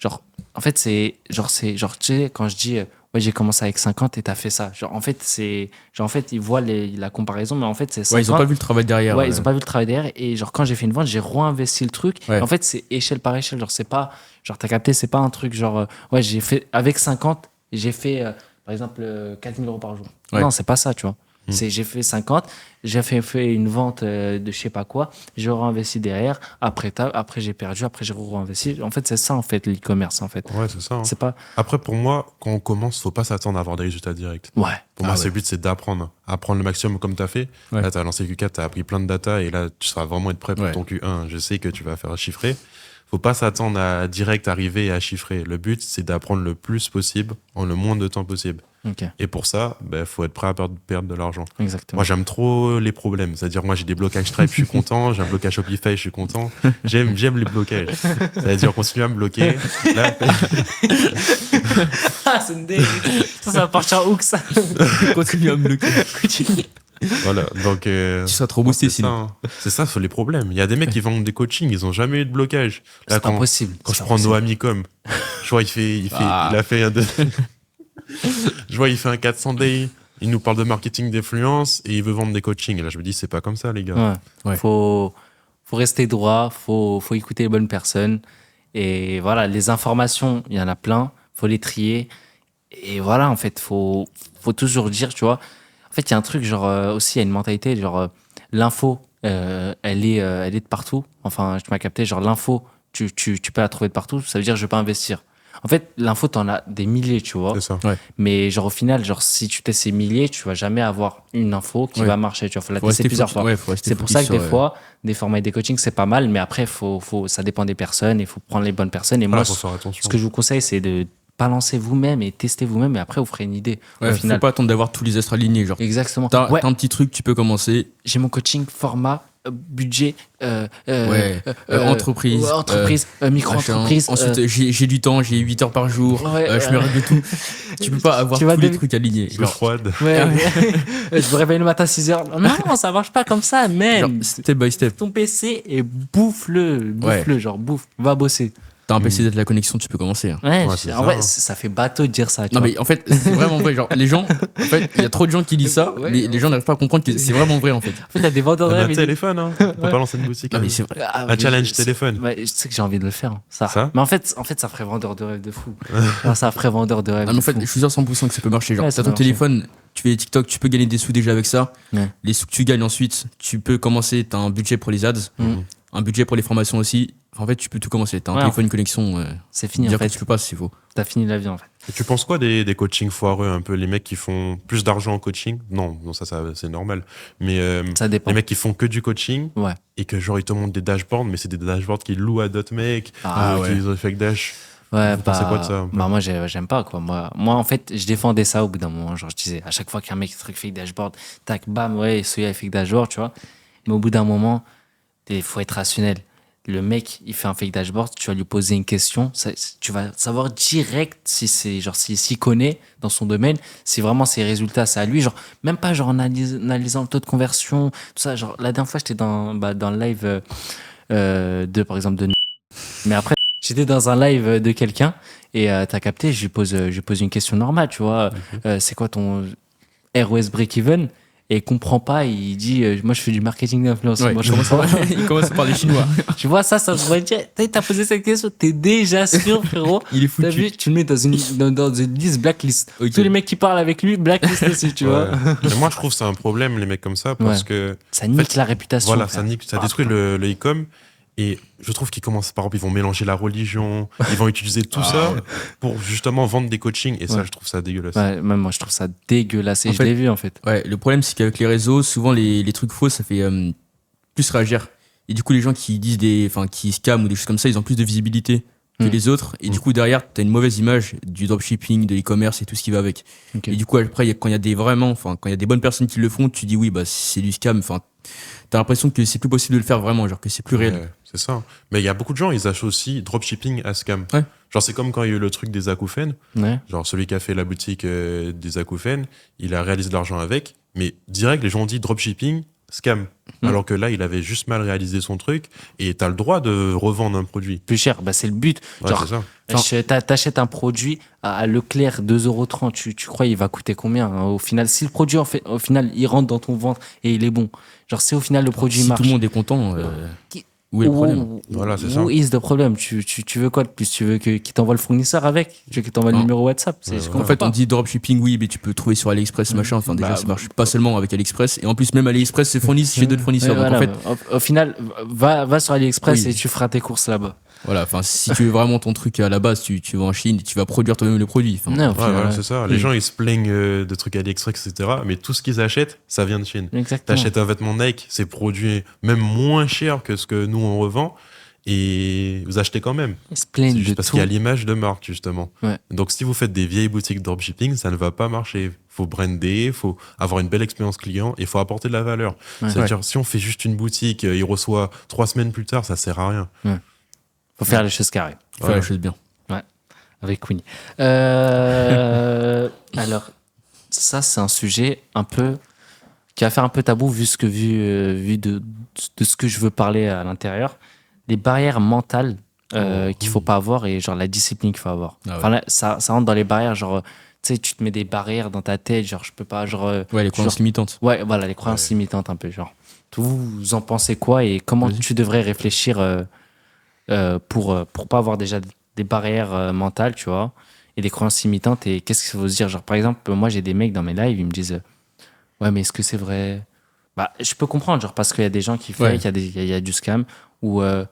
Genre, en fait, tu sais, quand je dis, ouais, j'ai commencé avec 50 et t'as fait ça. Genre, en fait, ils voient la comparaison, mais en fait, c'est 50. Ouais, ils ont pas vu le travail derrière. Ouais, ils ont pas vu le travail derrière. Et genre, quand j'ai fait une vente, j'ai réinvesti le truc. Ouais. Et en fait, c'est échelle par échelle. Genre, c'est pas, genre, t'as capté, c'est pas un truc genre, ouais, j'ai fait, avec 50, j'ai fait, par exemple, 4 000 euros par jour. Ouais. Non, c'est pas ça, tu vois. J'ai fait 50, j'ai fait une vente de je sais pas quoi, j'ai réinvesti derrière, après j'ai perdu, après j'ai réinvesti. En fait, c'est ça, en fait, l'e-commerce, en fait. Ouais, c'est ça. Hein. C'est pas. Après, pour moi, quand on commence, faut pas s'attendre à avoir des résultats directs. Ouais. Pour Ah moi, ouais. c'est le but, c'est d'apprendre. Apprendre le maximum comme tu as fait. Ouais. Là, tu as lancé Q4, tu as appris plein de data et là, tu seras vraiment être prêt pour Ouais. ton Q1. Je sais que tu vas faire chiffrer. Faut pas s'attendre à direct arriver et à chiffrer. Le but, c'est d'apprendre le plus possible en le moins de temps possible. Ok, Et pour ça, faut être prêt à perdre de l'argent. exactement. Moi, j'aime trop les problèmes. C'est-à-dire, moi, j'ai des blocages Stripe, je suis content. J'ai un blocage Shopify, je suis content. J'aime les blocages. C'est-à-dire, continue à me bloquer. Là, Ah, c'est une dingue. Ça va partir où que ça? Continue à me bloquer. voilà. Donc, Tu seras trop boosté c'est ça, sinon. hein. C'est ça, sur les problèmes. Il y a des mecs qui vendent des coachings, ils ont jamais eu de blocage. Là, C'est pas possible. quand C'est je pas prends possible. Noamicom, je vois, il a fait un je vois, il fait un 400 day. Il nous parle de marketing d'influence et il veut vendre des coachings. Et là, je me dis, c'est pas comme ça, les gars. Ouais. Ouais. Faut rester droit, faut écouter les bonnes personnes. Et voilà, les informations, il y en a plein, faut les trier. Et voilà, en fait, faut toujours dire, tu vois. En fait, il y a un truc, genre, aussi, il y a une mentalité, genre, l'info, elle est de partout. Enfin, tu m'as capté, genre, l'info, tu peux la trouver de partout. Ça veut dire, je vais pas investir. En fait, l'info, t'en as des milliers, tu vois. C'est ça. Mais genre, au final, genre, si tu testes ces milliers, tu vas jamais avoir une info qui Ouais. va marcher. Tu vois, faut la Faut tester rester plusieurs focus- fois. ouais, faut rester C'est pour focus ça que des sur, fois, des formats et des coachings, c'est pas mal, mais après, ça dépend des personnes, il faut prendre les bonnes personnes. Et Voilà, moi, faut faire attention. ce que je vous conseille, c'est de balancer vous-même et tester vous-même, et après, vous ferez une idée. Ouais, au faut final. pas attendre d'avoir tous les astres alignés. Genre, Exactement. t'as Ouais, t'as un petit truc, tu peux commencer. j'ai mon coaching format, budget, Entreprise. micro-entreprise. Machin. Ensuite, j'ai du temps, j'ai 8 heures par jour. Ouais, Je me règle tout. Tu peux pas avoir Tu vas tous les dev- trucs alignés. Je froide. Ouais, je me réveille le matin à 6h. Non, ça marche pas comme ça, Genre, même. step by step. Ton PC et bouffe-le, genre bouffe, va bosser. T'as un PC d'être la connexion, tu peux commencer. Hein. Ouais, Ouais, c'est en ça, vrai, hein. ça fait bateau de dire ça. Tu Non, vois. mais en fait, c'est vraiment vrai. Genre, les gens, en fait, il y a trop de gens qui disent ça. Ouais. Les gens n'arrivent pas à comprendre que c'est vraiment vrai, en fait. En fait, t'as des vendeurs de Un rêves. téléphone, hein. On peut Ouais. pas lancer une boutique. Non, hein. mais c'est vrai. Ah, Un mais challenge je- téléphone. Ouais, je sais que j'ai envie de le faire. Hein, ça. Ça Mais en fait, ça ferait vendeur de rêve de fou. Non, ça ferait vendeur de rêve. Ah, mais en de fait, fou. je suis sûr 100% que ça peut marcher. Genre, Ouais, ça t'as peut ton téléphone, tu fais des TikTok, tu peux gagner des sous déjà avec ça. Ouais. Les sous que tu gagnes ensuite, tu peux commencer. T'as un budget pour les ads, Mhm. un budget pour les formations aussi. En fait, tu peux tout commencer. T'as un Ouais, téléphone, une connexion. C'est fini, en Dire fait. que tu peux pas, c'est faux. T'as fini la vie, en fait. Et tu penses quoi des coachings foireux, un peu les mecs qui font plus d'argent en coaching? Non, ça c'est normal. Mais Ça dépend. les mecs qui font que du coaching Ouais. et que genre ils te montrent des dashboards, mais c'est des dashboards qu'ils louent à d'autres mecs, Ah, ouais. qu'ils ont fait que dash. Ouais, Vous pensez quoi de ça, un peu bah moi j'aime pas quoi. Moi en fait je défendais ça au bout d'un moment. Genre je disais à chaque fois qu'un mec truc fait dashboard, tac bam ouais celui-là il fait que dashboard tu vois. Mais au bout d'un moment il faut être rationnel. le mec, il fait un fake dashboard, tu vas lui poser une question, tu vas savoir direct si c'est genre s'il connaît dans son domaine, si vraiment ses résultats c'est à lui, genre même pas genre en analysant le taux de conversion, tout ça. Genre la dernière fois j'étais dans le live de par exemple de, mais après j'étais dans un live de quelqu'un et t'as capté, je lui pose une question normale, tu vois, c'est quoi ton ROS break-even? Et il comprend pas, il dit moi je fais du marketing d'influence. Ouais, Moi, je comprends pas. il commence à parler chinois. Tu vois, ça pourrait dire, t'as posé cette question, t'es déjà sûr, frérot. Il est foutu. T'as vu, tu le mets dans une liste blacklist. Ok. Tous les mecs qui parlent avec lui, blacklist aussi, tu vois. Mais moi, je trouve que c'est un problème, les mecs comme ça, parce que Ça nique la réputation. voilà, frère. ça détruit le e-com. Et je trouve qu'ils commencent par exemple, ils vont mélanger la religion, ils vont utiliser tout ça pour justement vendre des coachings. Et ça, Ouais. je trouve ça dégueulasse. Ouais, même moi, je trouve ça dégueulasse. Et En je fait- l'ai vu, en fait. Ouais, le problème, c'est qu'avec les réseaux, souvent les trucs faux, ça fait plus réagir. Et du coup, les gens qui disent qui scamment ou des choses comme ça, ils ont plus de visibilité que les autres. Et du coup, derrière, t'as une mauvaise image du dropshipping, de l'e-commerce et tout ce qui va avec. Ok. Et du coup, après, quand il y a des bonnes personnes qui le font, tu dis oui, bah, c'est du scam. Enfin, t'as l'impression que c'est plus possible de le faire vraiment, genre que c'est plus réel. Ouais, c'est ça. Mais il y a beaucoup de gens, ils associent dropshipping à scam. Ouais. Genre, c'est comme quand il y a eu le truc des acouphènes. Ouais. Genre, celui qui a fait la boutique des acouphènes, il a réalisé de l'argent avec. Mais direct, les gens ont dit dropshipping, scam. Alors que là, il avait juste mal réalisé son truc. Et t'as le droit de revendre un produit. Plus cher, bah, c'est le but. Ouais, Genre, c'est ça. t'achètes un produit à Leclerc 2,30 €. Tu crois il va coûter combien hein, au final? Si le produit, au final, il rentre dans ton ventre et il est bon. Genre, si au final le produit Si marche. tout le monde est content, Qui- où est le problème? Voilà, c'est ça. Où is the problem? Tu veux quoi de plus? Tu veux qu'il t'envoie le fournisseur avec? Tu veux qu'il t'envoie le Non. numéro WhatsApp? Je En comprends fait, pas. on dit dropshipping, oui, mais tu peux trouver sur AliExpress, machin. Enfin, déjà, ça marche pas seulement avec AliExpress. Et en plus, même AliExpress se fournissent chez d'autres fournisseurs. Ouais, Donc, voilà, en fait, au final, va sur AliExpress Oui. et tu feras tes courses là-bas. voilà. Enfin, si tu veux vraiment ton truc à la base, tu vas en Chine et tu vas produire toi-même le produit. Enfin, Non, au Ouais, final, voilà, ouais. c'est ça. Les gens, ils se plaignent de trucs AliExpress, etc. Mais tout ce qu'ils achètent, ça vient de Chine. Exactement. T'achètes un vêtement Nike, c'est produit même moins cher que ce que nous, on revend. Et vous achetez quand même. Ils se C'est plaignent juste de parce tout. qu'il y a l'image de marque, justement. Ouais. Donc, si vous faites des vieilles boutiques dropshipping, ça ne va pas marcher. Faut brander, faut avoir une belle expérience client et faut apporter de la valeur. Ouais. C'est-à-dire, si on fait juste une boutique, il reçoit 3 semaines plus tard, ça sert à rien. Faut faire les choses carrées. faut faire la chose bien. Avec Winnie. Alors, ça, c'est un sujet un peu qui va faire un peu tabou vu de ce que je veux parler à l'intérieur. Les barrières mentales qu'il faut pas avoir et genre la discipline qu'il faut avoir. Ah ouais. Enfin, là, ça rentre dans les barrières, genre, tu sais, tu te mets des barrières dans ta tête, genre, je peux pas, genre. Ouais, les croyances genre- limitantes. Ouais, voilà, les croyances limitantes un peu, genre. Vous en pensez quoi et comment Vas-y. tu devrais réfléchir pour pas avoir déjà des barrières mentales, tu vois, et des croyances limitantes et qu'est-ce qu'il faut se dire? Genre, par exemple, moi, j'ai des mecs dans mes lives, ils me disent ouais, mais est-ce que c'est vrai? Bah, je peux comprendre, genre, parce qu'il y a des gens qui font, Ouais. il y a du scam ou ouais,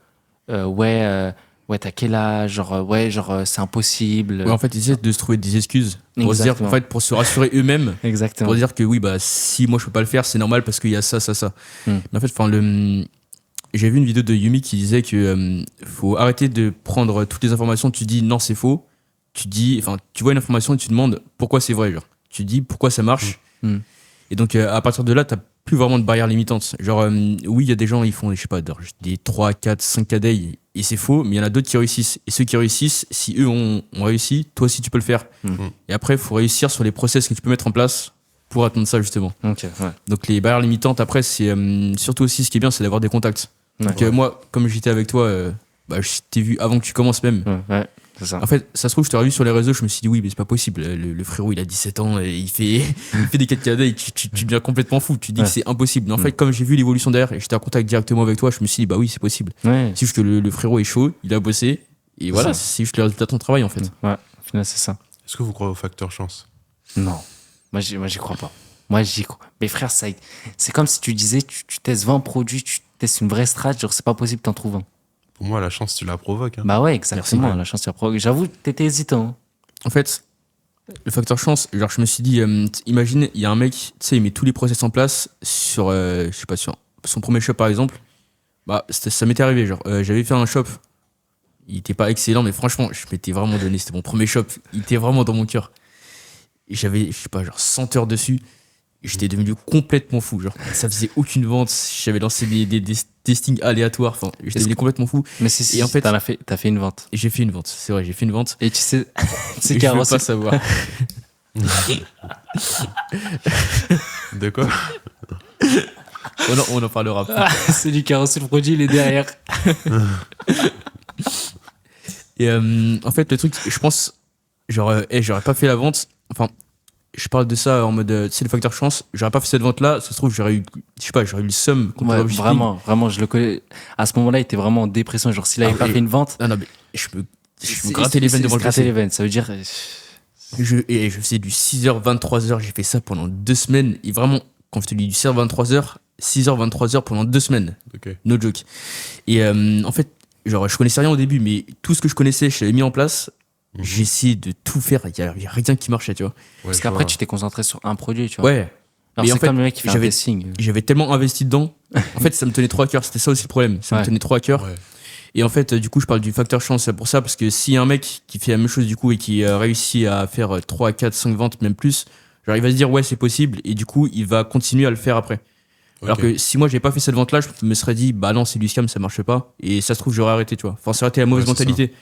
t'as quel âge? Genre, c'est impossible. Ouais, en fait, ils essaient de se trouver des excuses pour se dire, Exactement. en fait, pour se rassurer eux-mêmes. Exactement. Pour dire que oui, bah, si moi je peux pas le faire, c'est normal parce qu'il y a ça. Mais en fait, j'ai vu une vidéo de Yumi qui disait que faut arrêter de prendre toutes les informations. Tu dis non, c'est faux. Tu vois une information et tu demandes pourquoi c'est vrai. Genre, tu dis pourquoi ça marche. Et donc, à partir de là, t'as plus vraiment de barrières limitantes. Genre, oui, il y a des gens, ils font, je sais pas, des 3, 4, 5 KD et c'est faux, mais il y en a d'autres qui réussissent. Et ceux qui réussissent, si eux ont réussi, toi aussi tu peux le faire. Et après, il faut réussir sur les process que tu peux mettre en place pour atteindre ça, justement. Ok, ouais. Donc, les barrières limitantes, après, c'est surtout aussi ce qui est bien, c'est d'avoir des contacts. Donc, moi, comme j'étais avec toi, je t'ai vu avant que tu commences même. Ouais, c'est ça. En fait, ça se trouve, je t'ai revu sur les réseaux, je me suis dit, oui, mais c'est pas possible. Le frérot, il a 17 ans, et il fait des 4KD, et tu deviens complètement fou. Tu dis que c'est impossible. Mais en fait, comme j'ai vu l'évolution derrière et j'étais en contact directement avec toi, je me suis dit, bah oui, c'est possible. Ouais, C'est juste que le frérot est chaud, il a bossé, et voilà, ça. c'est juste le résultat de ton travail, en fait. ouais, au final, c'est ça. Est-ce que vous croyez au facteur chance? Non, moi, j'y crois pas. Moi, j'y crois. Mais frère, c'est comme si tu disais, tu testes 20 produits, tu testes une vraie strat, genre, c'est pas possible, t'en trouves un. Pour moi, la chance, tu la provoques. Hein. Bah ouais, exactement, Merci. la chance, tu la provoques. J'avoue, t'étais hésitant. Hein. En fait, le facteur chance, genre, je me suis dit, imagine, il y a un mec, tu sais, il met tous les process en place sur, je sais pas, sur son premier shop, par exemple. Bah, ça m'était arrivé, genre, j'avais fait un shop. Il était pas excellent, mais franchement, je m'étais vraiment donné. C'était mon premier shop. Il était vraiment dans mon cœur. Et j'avais, je sais pas, genre 100 heures dessus. j'étais devenu complètement fou. Genre, ça faisait aucune vente. J'avais lancé des testings aléatoires. Enfin, j'étais devenu complètement fou. Mais si, Et en fait- t'as fait une vente. Et j'ai fait une vente. C'est vrai, j'ai fait une vente. Et tu sais, c'est Et je veux carrossé. pas savoir. De quoi? On en parlera plus. C'est du carrossé, le produit, il est derrière. Et en fait, le truc, je pense, genre, j'aurais pas fait la vente. Enfin, je parle de ça en mode, c'est le facteur chance. J'aurais pas fait cette vente-là. Ça se trouve, j'aurais eu, je sais pas, j'aurais eu le seum contre Ouais, l'objectif. vraiment, je le connais. À ce moment-là, il était vraiment en dépression. Genre, s'il avait Ah, pas et- fait une vente, Non, mais je me grattais les veines devant le grattais les PC. veines. Ça veut dire. Et je faisais du 6h, 23h. J'ai fait ça pendant 2 semaines. Et vraiment, quand je te dis du 6h, 23h, 6h, 23h pendant 2 semaines. Ok. No joke. Et en fait, genre, je connaissais rien au début, mais tout ce que je connaissais, je l'avais mis en place. Mhm. J'ai essayé de tout faire. Il y a rien qui marchait, tu vois. Parce je qu'après, vois. tu t'es concentré sur un produit, tu vois. Ouais. Alors, mais en c'est fait, comme le mec qui fait un j'avais- testing. J'avais tellement investi dedans. En fait, ça me tenait trop à cœur. C'était ça aussi le problème. Ça me Ouais. tenait trop à cœur. Ouais. Et en fait, du coup, je parle du facteur chance. C'est pour ça, parce que s'il y a un mec qui fait la même chose, du coup, et qui réussit à faire 3, 4, 5 ventes, même plus, genre, il va se dire, ouais, c'est possible. Et du coup, il va continuer à le faire après. Alors Ok. que si moi, j'avais pas fait cette vente-là, je me serais dit, bah non, c'est du scam, ça marche pas. Et ça se trouve, j'aurais arrêté, tu vois. Enfin, ça aurait été la mauvaise Ouais, c'est mentalité.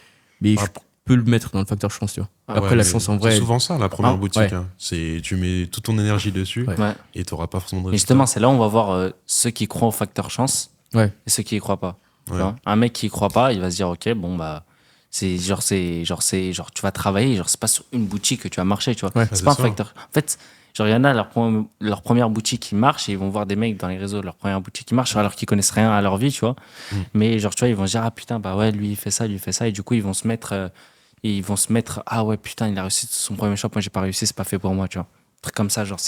Mais Ah, je peux le mettre dans le facteur chance, tu vois. Ah, Après, Ouais, la mais chance, en c'est vrai. souvent ça, la première Ah, boutique. ouais. Hein. C'est, tu mets toute ton énergie dessus Ouais. Ouais. et t'auras pas forcément de Et résultat. justement, c'est là où on va voir ceux qui croient au facteur chance Ouais. et ceux qui y croient pas. Tu Ouais. vois. Un mec qui y croit pas, il va se dire, ok, bon, bah, c'est genre, tu vas travailler, genre, c'est pas sur une boutique que tu vas marcher, tu vois. Ouais. C'est C'est pas un ça. facteur. En fait, genre, il y en a, leur première boutique qui marche et ils vont voir des mecs dans les réseaux, leur première boutique qui marche, alors qu'ils connaissent rien à leur vie, tu vois. Mm. Mais genre, tu vois, ils vont se dire, ah putain, bah ouais, lui, il fait ça, lui, il fait ça. Et du coup, ils vont se mettre, ah ouais, putain, il a réussi son premier shop, moi, j'ai pas réussi, c'est pas fait pour moi, tu vois. Un truc comme ça, genre,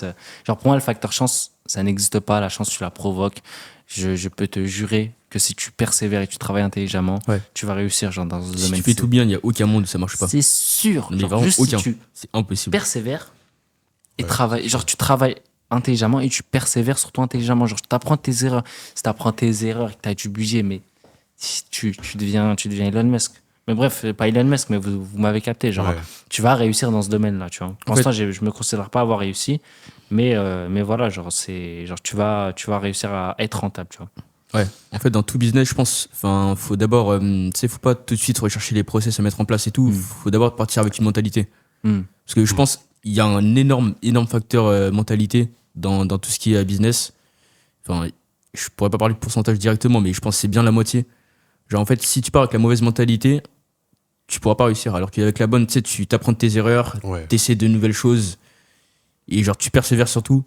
genre, pour moi, le facteur chance, ça n'existe pas. La chance, tu la provoques. Je peux te jurer que si tu persévères et tu travailles intelligemment, Ouais. tu vas réussir, genre, dans ce Si domaine. tu fais tout bien, il n'y a aucun monde où ça marche pas. C'est sûr. Mais Genre, vraiment juste aucun. si tu C'est impossible. persévères et Ouais. travailles, genre, tu travailles intelligemment et tu persévères surtout intelligemment. Genre, tu apprends tes erreurs. Si tu apprends tes erreurs et que tu as du budget, mais si tu deviens Elon Musk. Mais bref, pas Elon Musk, mais vous m'avez capté. Genre, Ouais. tu vas réussir dans ce domaine-là, tu vois. Pour En fait- l'instant, je me considère pas avoir réussi, mais voilà, genre, tu vas réussir à être rentable, tu vois. Ouais, en fait, dans tout business, je pense, enfin, faut d'abord, tu sais, faut pas tout de suite rechercher les process à mettre en place et tout. Mm. Faut d'abord partir avec une mentalité. Hmm. Parce que je pense, il y a un énorme facteur mentalité dans tout ce qui est business. Enfin, je pourrais pas parler de pourcentage directement, mais je pense que c'est bien la moitié. Genre, en fait, si tu pars avec la mauvaise mentalité, tu pourras pas réussir. Alors qu'avec la bonne, tu sais, tu t'apprends de tes erreurs, Ouais. t'essaies de nouvelles choses, et genre, tu persévères surtout,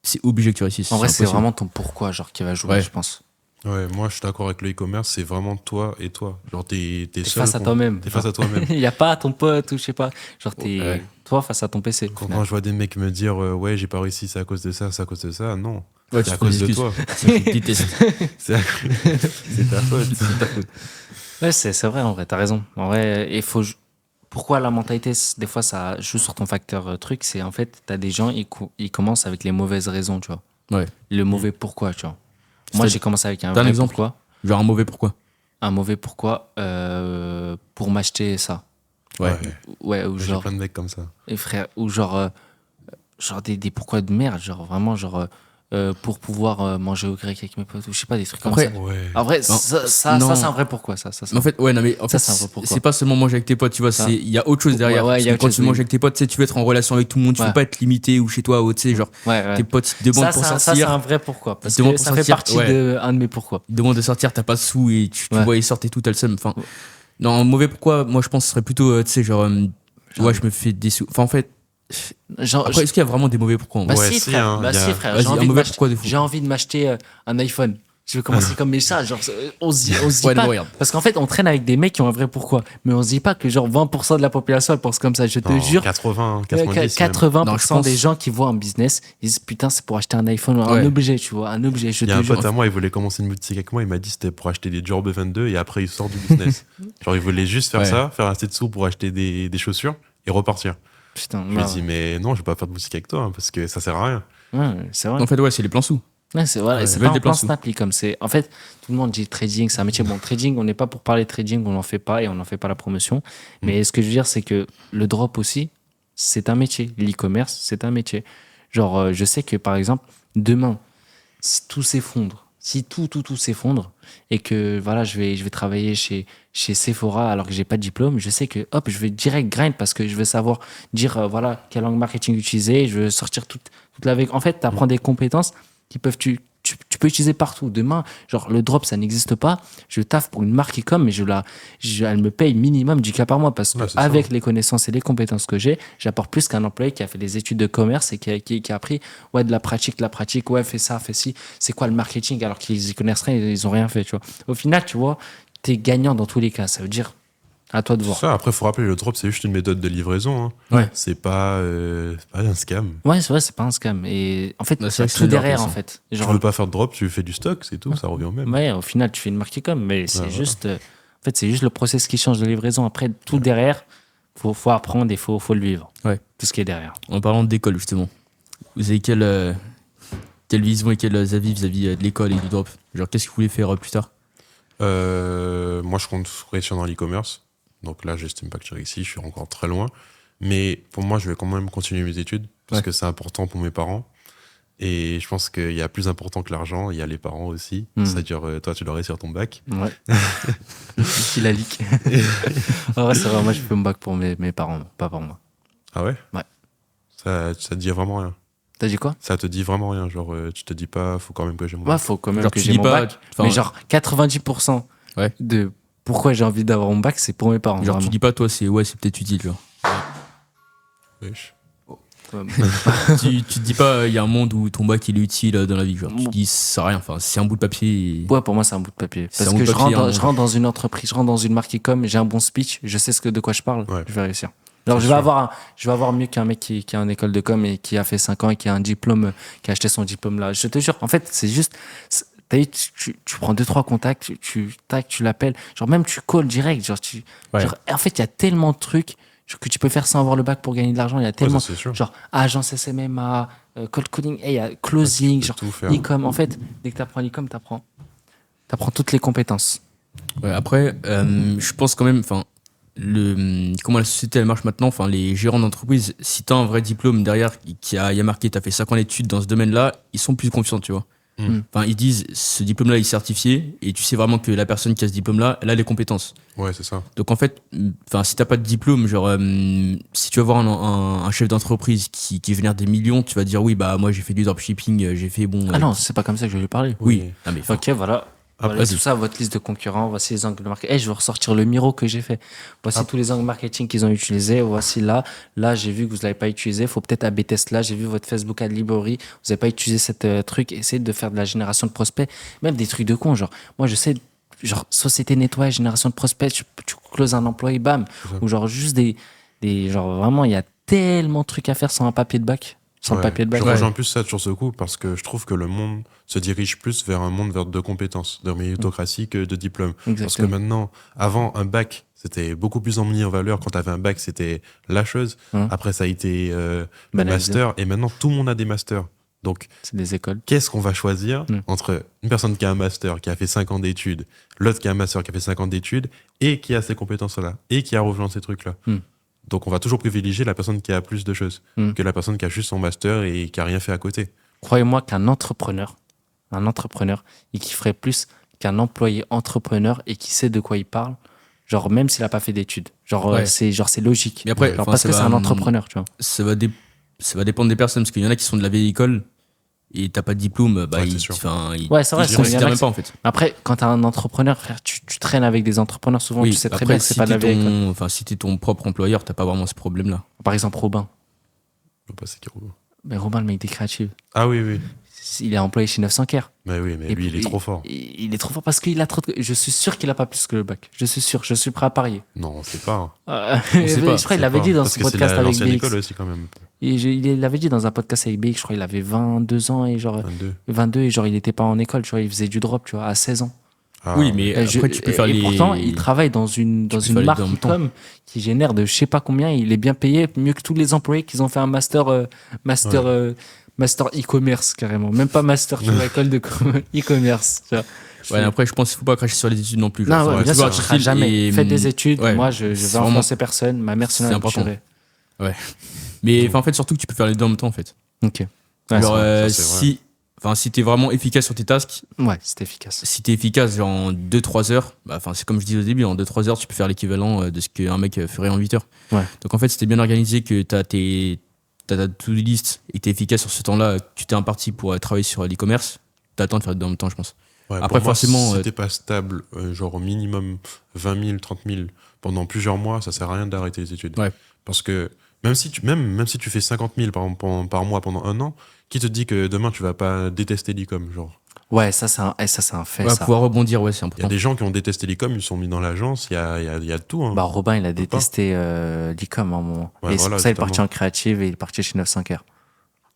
c'est obligé que tu réussisses. En vrai, c'est impossible. vraiment ton pourquoi, genre, qui va jouer, Ouais. je pense. Ouais, moi je suis d'accord avec le e-commerce, c'est vraiment toi et toi. Genre t'es T'es seul. face à toi-même. T'es face à toi-même. Il n'y a pas ton pote ou je sais pas. Genre, t'es Ouais. toi face à ton PC. au final. Quand je vois des mecs me dire ouais, j'ai pas réussi, c'est à cause de ça, c'est à cause de ça, non. Ouais, C'est tu à prends des cause de excuses. toi. Ça, je déteste. C'est c'est ta faute. C'est ta faute. Ouais, c'est vrai, en vrai, t'as raison. En vrai, il faut. Pourquoi la mentalité, des fois, ça joue sur ton facteur truc, c'est en fait, t'as des gens, ils commencent avec les mauvaises raisons, tu vois. Ouais. Le mauvais pourquoi, tu vois. Moi, C'est- j'ai commencé avec un T'as un vrai exemple pourquoi. Genre un mauvais pourquoi. Un mauvais pourquoi pour m'acheter ça. Ouais. Ouais, ou J'ai genre. plein de mecs comme ça. Et frère, ou genre des pourquoi de merde, genre vraiment, genre pour pouvoir manger au grec avec mes potes, ou je sais pas, des trucs Après, comme ça. Ouais. En vrai, Non. ça Non. c'est un vrai pourquoi, ça. Mais en fait, ouais, non, mais en Ça, fait, c'est un vrai pourquoi. c'est pas seulement manger avec tes potes, tu vois, Ça. il y a autre chose derrière. Ouais, il y a Parce que autre quand chose, tu oui. manges avec tes potes, tu sais, tu veux être en relation avec tout le monde, tu Ouais. veux pas être limité ou chez toi, ou tu sais, genre, Ouais. tes potes ils te demandent pour Ça, c'est sortir, un vrai pourquoi. Parce Ils te demandent que pour ça fait sortir, partie ouais. de un de mes pourquoi. ils te demandent de sortir, t'as pas de sous et tu Ouais. vois, ils sortent et tout, t'as le seum. Enfin, non, un mauvais pourquoi, moi je pense que ce serait plutôt, tu sais, genre, ouais, je me fais des sous. Enfin, en fait, Genre, après, est-ce qu'il y a vraiment des mauvais pourquoi en bah vrai Ouais, si, si, frère. hein, Bah y a- si, frère. Vas-y, J'ai un envie de mauvais m'acheter- pourquoi de fou. j'ai envie de m'acheter un iPhone. Je vais commencer comme ça, genre, on se dit Ouais, pas. non, regarde. Parce qu'en fait, on traîne avec des mecs qui ont un vrai pourquoi. Mais on se dit pas que genre 20% de la population elle pense comme ça. Je te Non, jure, 80, 90. même. 80% Non, je pense- des gens qui voient un business, ils disent putain, c'est pour acheter un iPhone, un Ouais. objet, tu vois, un objet. Je Il y a te un jure. pote à moi, il voulait commencer une boutique avec moi, il m'a dit c'était pour acheter des Job 22 et après il sort du business. Genre il voulait juste faire Ouais. ça, faire assez de sous pour acheter des chaussures et repartir. Putain, Je lui ai dit mais non, je vais pas faire de boutique avec toi hein, parce que ça sert à rien. ouais, c'est vrai. En fait, ouais, c'est les plans sous. Ouais, c'est voilà, Ouais, c'est ils pas veulent un des plan plans sous. Snap, comme c'est. En fait, tout le monde dit trading, c'est un métier. Bon, trading, on n'est pas pour parler de trading, on n'en fait pas et on n'en fait pas la promotion. Mais ce que je veux dire, c'est que le drop aussi, c'est un métier. L'e-commerce, c'est un métier. Genre, je sais que par exemple, demain, si tout s'effondre, si tout s'effondre, et que voilà, je vais travailler chez Sephora alors que j'ai pas de diplôme, je sais que hop, je vais direct grind parce que je veux savoir dire voilà, quelle langue marketing utiliser, je veux sortir toute la veille. En fait, tu apprends des compétences qui peuvent tu peux utiliser partout. Demain, genre le drop, ça n'existe pas. Je taffe pour une marque e-com, mais elle me paye minimum 10K par mois parce que Ouais, c'est avec ça. les connaissances et les compétences que j'ai, j'apporte plus qu'un employé qui a fait des études de commerce et qui a appris de la pratique, ouais, fais ça, fais ci. C'est quoi le marketing alors qu'ils y connaissent rien, ils ont rien fait, tu vois. Au final, tu vois, t'es gagnant dans tous les cas. Ça veut dire à toi de voir. Ça, après, faut rappeler, le drop, c'est juste une méthode de livraison. Hein. Ouais. C'est pas un scam. Ouais, c'est vrai, c'est pas un scam. Et en fait, Ouais, il c'est y a vrai que tout c'est derrière, dur, en ça. fait. Tu Genre, veux pas faire de drop, tu fais du stock, c'est tout, ça revient au même. ouais, au final, tu fais une marque e-com, mais c'est Ouais, juste, en fait, c'est juste le process qui change de livraison. Après, tout derrière, faut apprendre et faut le vivre. Ouais. Tout ce qui est derrière. En parlant d'école, justement, vous avez quelle vision et quels avis vis-à-vis de l'école et du drop? Genre, qu'est-ce que vous voulez faire plus tard? Moi, je compte réussir dans l'e-commerce. Donc là, j'estime pas que je réussis, je suis encore très loin. Mais pour moi, je vais quand même continuer mes études parce Ouais. que c'est important pour mes parents. Et je pense qu'il y a plus important que l'argent, il y a les parents aussi. Mm. C'est-à-dire, toi, tu dois réussir ton bac. Ouais. Il a leak. En vrai, c'est vrai, moi, je fais mon bac pour mes parents, pas pour moi. Ah ouais? Ouais. Ça te dit vraiment rien. T'as dit quoi? Ça te dit vraiment rien. Genre, tu te dis pas, faut quand même que j'ai mon Ouais, bac. faut quand même Genre, que tu j'ai dis mon pas- bac. enfin, Mais genre, 90% Ouais. de pourquoi j'ai envie d'avoir mon bac, c'est pour mes parents. Genre, tu vraiment. dis pas, toi, c'est peut-être utile, genre. Wesh. tu te dis pas, il y a un monde où ton bac il est utile dans la vie. Genre, tu te dis, ça sert à rien. Enfin, c'est un bout de papier. Et... Ouais, pour moi, c'est un bout de papier. C'est Parce un que bout de papier, je rentre dans une entreprise, je rentre dans une marque e-com, j'ai un bon speech, je sais de quoi je parle, Ouais. je vais réussir. Alors, C'est je vais sûr. avoir mieux qu'un mec qui est en école de com et qui a fait 5 ans et qui a un diplôme, qui a acheté son diplôme là. Je te jure, en fait, c'est juste, t'as vu, tu prends 2-3 contacts, tu l'appelles, genre même tu calls direct, Ouais. genre, en fait, il y a tellement de trucs genre, que tu peux faire sans avoir le bac pour gagner de l'argent, il y a Ouais, tellement, ça, c'est sûr. genre, agence SMMA, cold calling, il y a closing, Tu peux genre, tout faire. e-com. En fait, dès que t'apprends l'e-com, t'apprends toutes les compétences. Ouais, après, je pense quand même, enfin, comment la société elle marche maintenant, enfin, les gérants d'entreprise, si t'as un vrai diplôme derrière il y a marqué, t'as fait 5 ans d'études dans ce domaine-là, ils sont plus confiants, tu vois. Mm. Enfin, ils disent, ce diplôme-là il est certifié et tu sais vraiment que la personne qui a ce diplôme-là, elle a les compétences. Ouais, c'est ça. Donc en fait, enfin, si t'as pas de diplôme, genre, si tu vas voir un chef d'entreprise qui génère des millions, tu vas dire oui, bah moi j'ai fait du dropshipping, j'ai fait bon. Ah non, c'est pas comme ça que je vais lui parler. Oui. Ah, mais, enfin, Ok, voilà. Voilà, vas-y. tout ça, votre liste de concurrents, voici les angles marketing. Je vais ressortir le Miro que j'ai fait. Voici tous les angles marketing qu'ils ont utilisés. Voici là, j'ai vu que vous l'avez pas utilisé. Faut peut-être AB test là. J'ai vu votre Facebook Ad Library. Vous n'avez pas utilisé cette truc. Essayez de faire de la génération de prospects. Même des trucs de con. Genre, moi, je sais, genre, société nettoyage, génération de prospects, tu closes un employé, bam. ça. Ou genre, juste genre, vraiment, il y a tellement de trucs à faire sans un papier de bac. Sans le Ouais. papier de bac. Je rejoins plus ça sur ce coup parce que je trouve que le monde se dirige plus vers un monde de compétences, de méritocratie que de diplômes. Parce que Exactement. maintenant, avant, un bac, c'était beaucoup plus emmené en valeur. Quand tu avais un bac, c'était la chose. Hum. Après, ça a été le Banalisé. master. Et maintenant, tout le monde a des masters. Donc, C'est des écoles. qu'est-ce qu'on va choisir Hum. entre une personne qui a un master, qui a fait 5 ans d'études, l'autre qui a un master, qui a fait 5 ans d'études, et qui a ces compétences-là, et qui a rejoint ces trucs-là. Hum. Donc, on va toujours privilégier la personne qui a plus de choses que la personne qui a juste son master et qui a rien fait à côté. Croyez-moi qu'un entrepreneur, il kifferait plus qu'un employé entrepreneur et qui sait de quoi il parle. Genre, même s'il n'a pas fait d'études. Genre, Ouais. c'est logique. Mais après, Genre, enfin, parce ça que c'est va, un entrepreneur, tu vois. ça va dépendre des personnes parce qu'il y en a qui sont de la vieille école et t'as pas de diplôme, bah Ouais, ils c'est sûr. Ouais, c'est vrai, ils c'est- considèrent il y en a même qui- pas en fait. Après, quand t'es un entrepreneur, frère, tu traînes avec des entrepreneurs, souvent, tu sais très après, bien que c'est si pas de la t'es vieille école. enfin, si t'es ton propre employeur, t'as pas vraiment ce problème-là. Par exemple, Robin. Je sais pas, c'est qui, Robin. Mais Robin, le mec des créatives, Ah oui, oui. il est employé chez 900 Care. Mais oui, mais Et lui, il est puis, trop fort. Il est trop fort parce qu'il a trop de... Je suis sûr qu'il a pas plus que le bac. Je suis sûr, je suis prêt à parier. Non, c'est pas. sait pas, Je crois qu'il l'avait dit dans Parce ce que c'est podcast avec l'ancienne BX. école aussi, quand même. Il l'avait dit dans un podcast avec BX, je crois qu'il avait 22 ans et genre 22. et genre il était pas en école, tu vois, il faisait du drop, tu vois, à 16 ans. Ah, Oui, mais Et après tu peux faire et les. pourtant, il travaille dans une peux faire les marque deux en même temps. e-com qui génère de je sais pas combien, il est bien payé, mieux que tous les employés qui ont fait un master e-commerce carrément, même pas master, tu vois, école de e-commerce, tu vois. Ouais, après je pense qu'il faut pas cracher sur les études non plus. Non, genre, ouais, faut bien toujours sûr, être je ferai utile jamais. et, Faites des études, ouais, moi je c'est vais vraiment- influencer personne, ma mère sinon c'est elle important. me tuerait. Mais enfin, en fait surtout que tu peux faire les deux en même temps en fait. Ok. Ouais, Genre, ça, c'est si t'es vraiment efficace sur tes tasks, ouais, c'est efficace. si t'es efficace genre en 2-3 heures, c'est comme je disais au début, en 2-3 heures, tu peux faire l'équivalent de ce qu'un mec ferait en 8 heures. Ouais. Donc en fait, si t'es bien organisé, que t'as ta to-do list et que t'es efficace sur ce temps-là, que tu t'es imparti pour travailler sur l'e-commerce, t'as le temps de faire dans le même temps, je pense. Ouais, Après, pour moi, forcément, si t'es pas stable, genre au minimum 20 000, 30 000 pendant plusieurs mois, ça sert à rien d'arrêter les études. Ouais. Parce que même si tu fais 50 000 par mois pendant un an, qui te dit que demain tu vas pas détester l'e-com, genre? Ouais, ça, c'est un fait, Ouais, ça. pouvoir rebondir, c'est Il y a important. des gens qui ont détesté l'e-com, ils sont mis dans l'agence, il y a de tout. Hein. Bah, Robin, il a peut détesté l'e-com à un moment. Ouais, Et c'est voilà, pour ça qu'il est justement. parti en créative et il est parti chez 905R.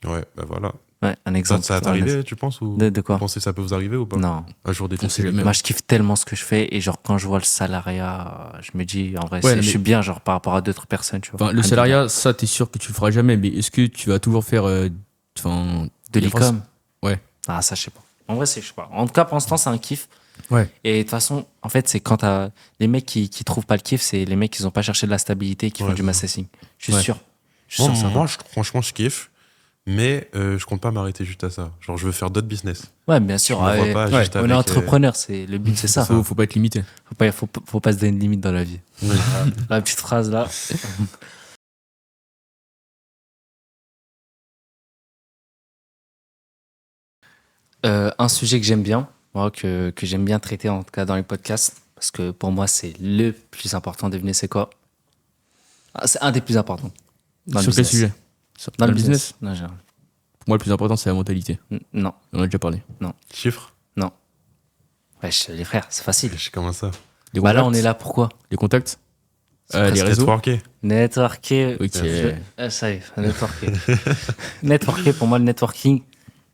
Ouais, bah voilà. Ouais, un exemple. Ça t'est arrivé, tu penses ou De quoi? Vous pensez que ça peut vous arriver ou pas? Non. Un jour On sait détester jamais. Moi, je kiffe tellement ce que je fais et genre, quand je vois le salariat, je me dis, en vrai, Ouais, je mais- suis bien, genre, par rapport à d'autres personnes, tu vois. Enfin, le salariat, ça, t'es sûr que tu le feras jamais, mais est-ce que tu vas toujours faire. De les l'e-com. Ouais. Ah, ça, je sais pas. En vrai, je sais pas. En tout cas, pour l'instant, c'est un kiff. Ouais. Et de toute façon, en fait, c'est quand t'as les mecs qui trouvent pas le kiff, c'est les mecs qui ont pas cherché de la stabilité et qui font Ouais, du c'est mass assing. Je suis Ouais. sûr. Je suis sûr, ça. Moi, franchement, je kiffe, mais je compte pas m'arrêter juste à ça. Genre, je veux faire d'autres business. Ouais, bien sûr. Je me vois ouais. pas ouais. juste On avec, est entrepreneur, le but, c'est ça. Faut pas être limité. Faut pas se donner de limite dans la vie. La petite phrase là. Un sujet que j'aime bien, moi, que j'aime bien traiter en tout cas dans les podcasts, parce que pour moi c'est le plus important. Devinez c'est quoi? C'est un des plus importants. Dans Sur le quel business. sujet Dans le business business. Non, Pour moi, le plus important, c'est la mentalité. non. On en a déjà parlé. Chiffres. Wesh, les frères, c'est facile. Je sais comment ça. Les Bah là, contacts, on est là pourquoi? Les contacts, C'est les presque réseaux. networké. Networker. Ok. Ça y est, networker. Networker, pour moi, le networking,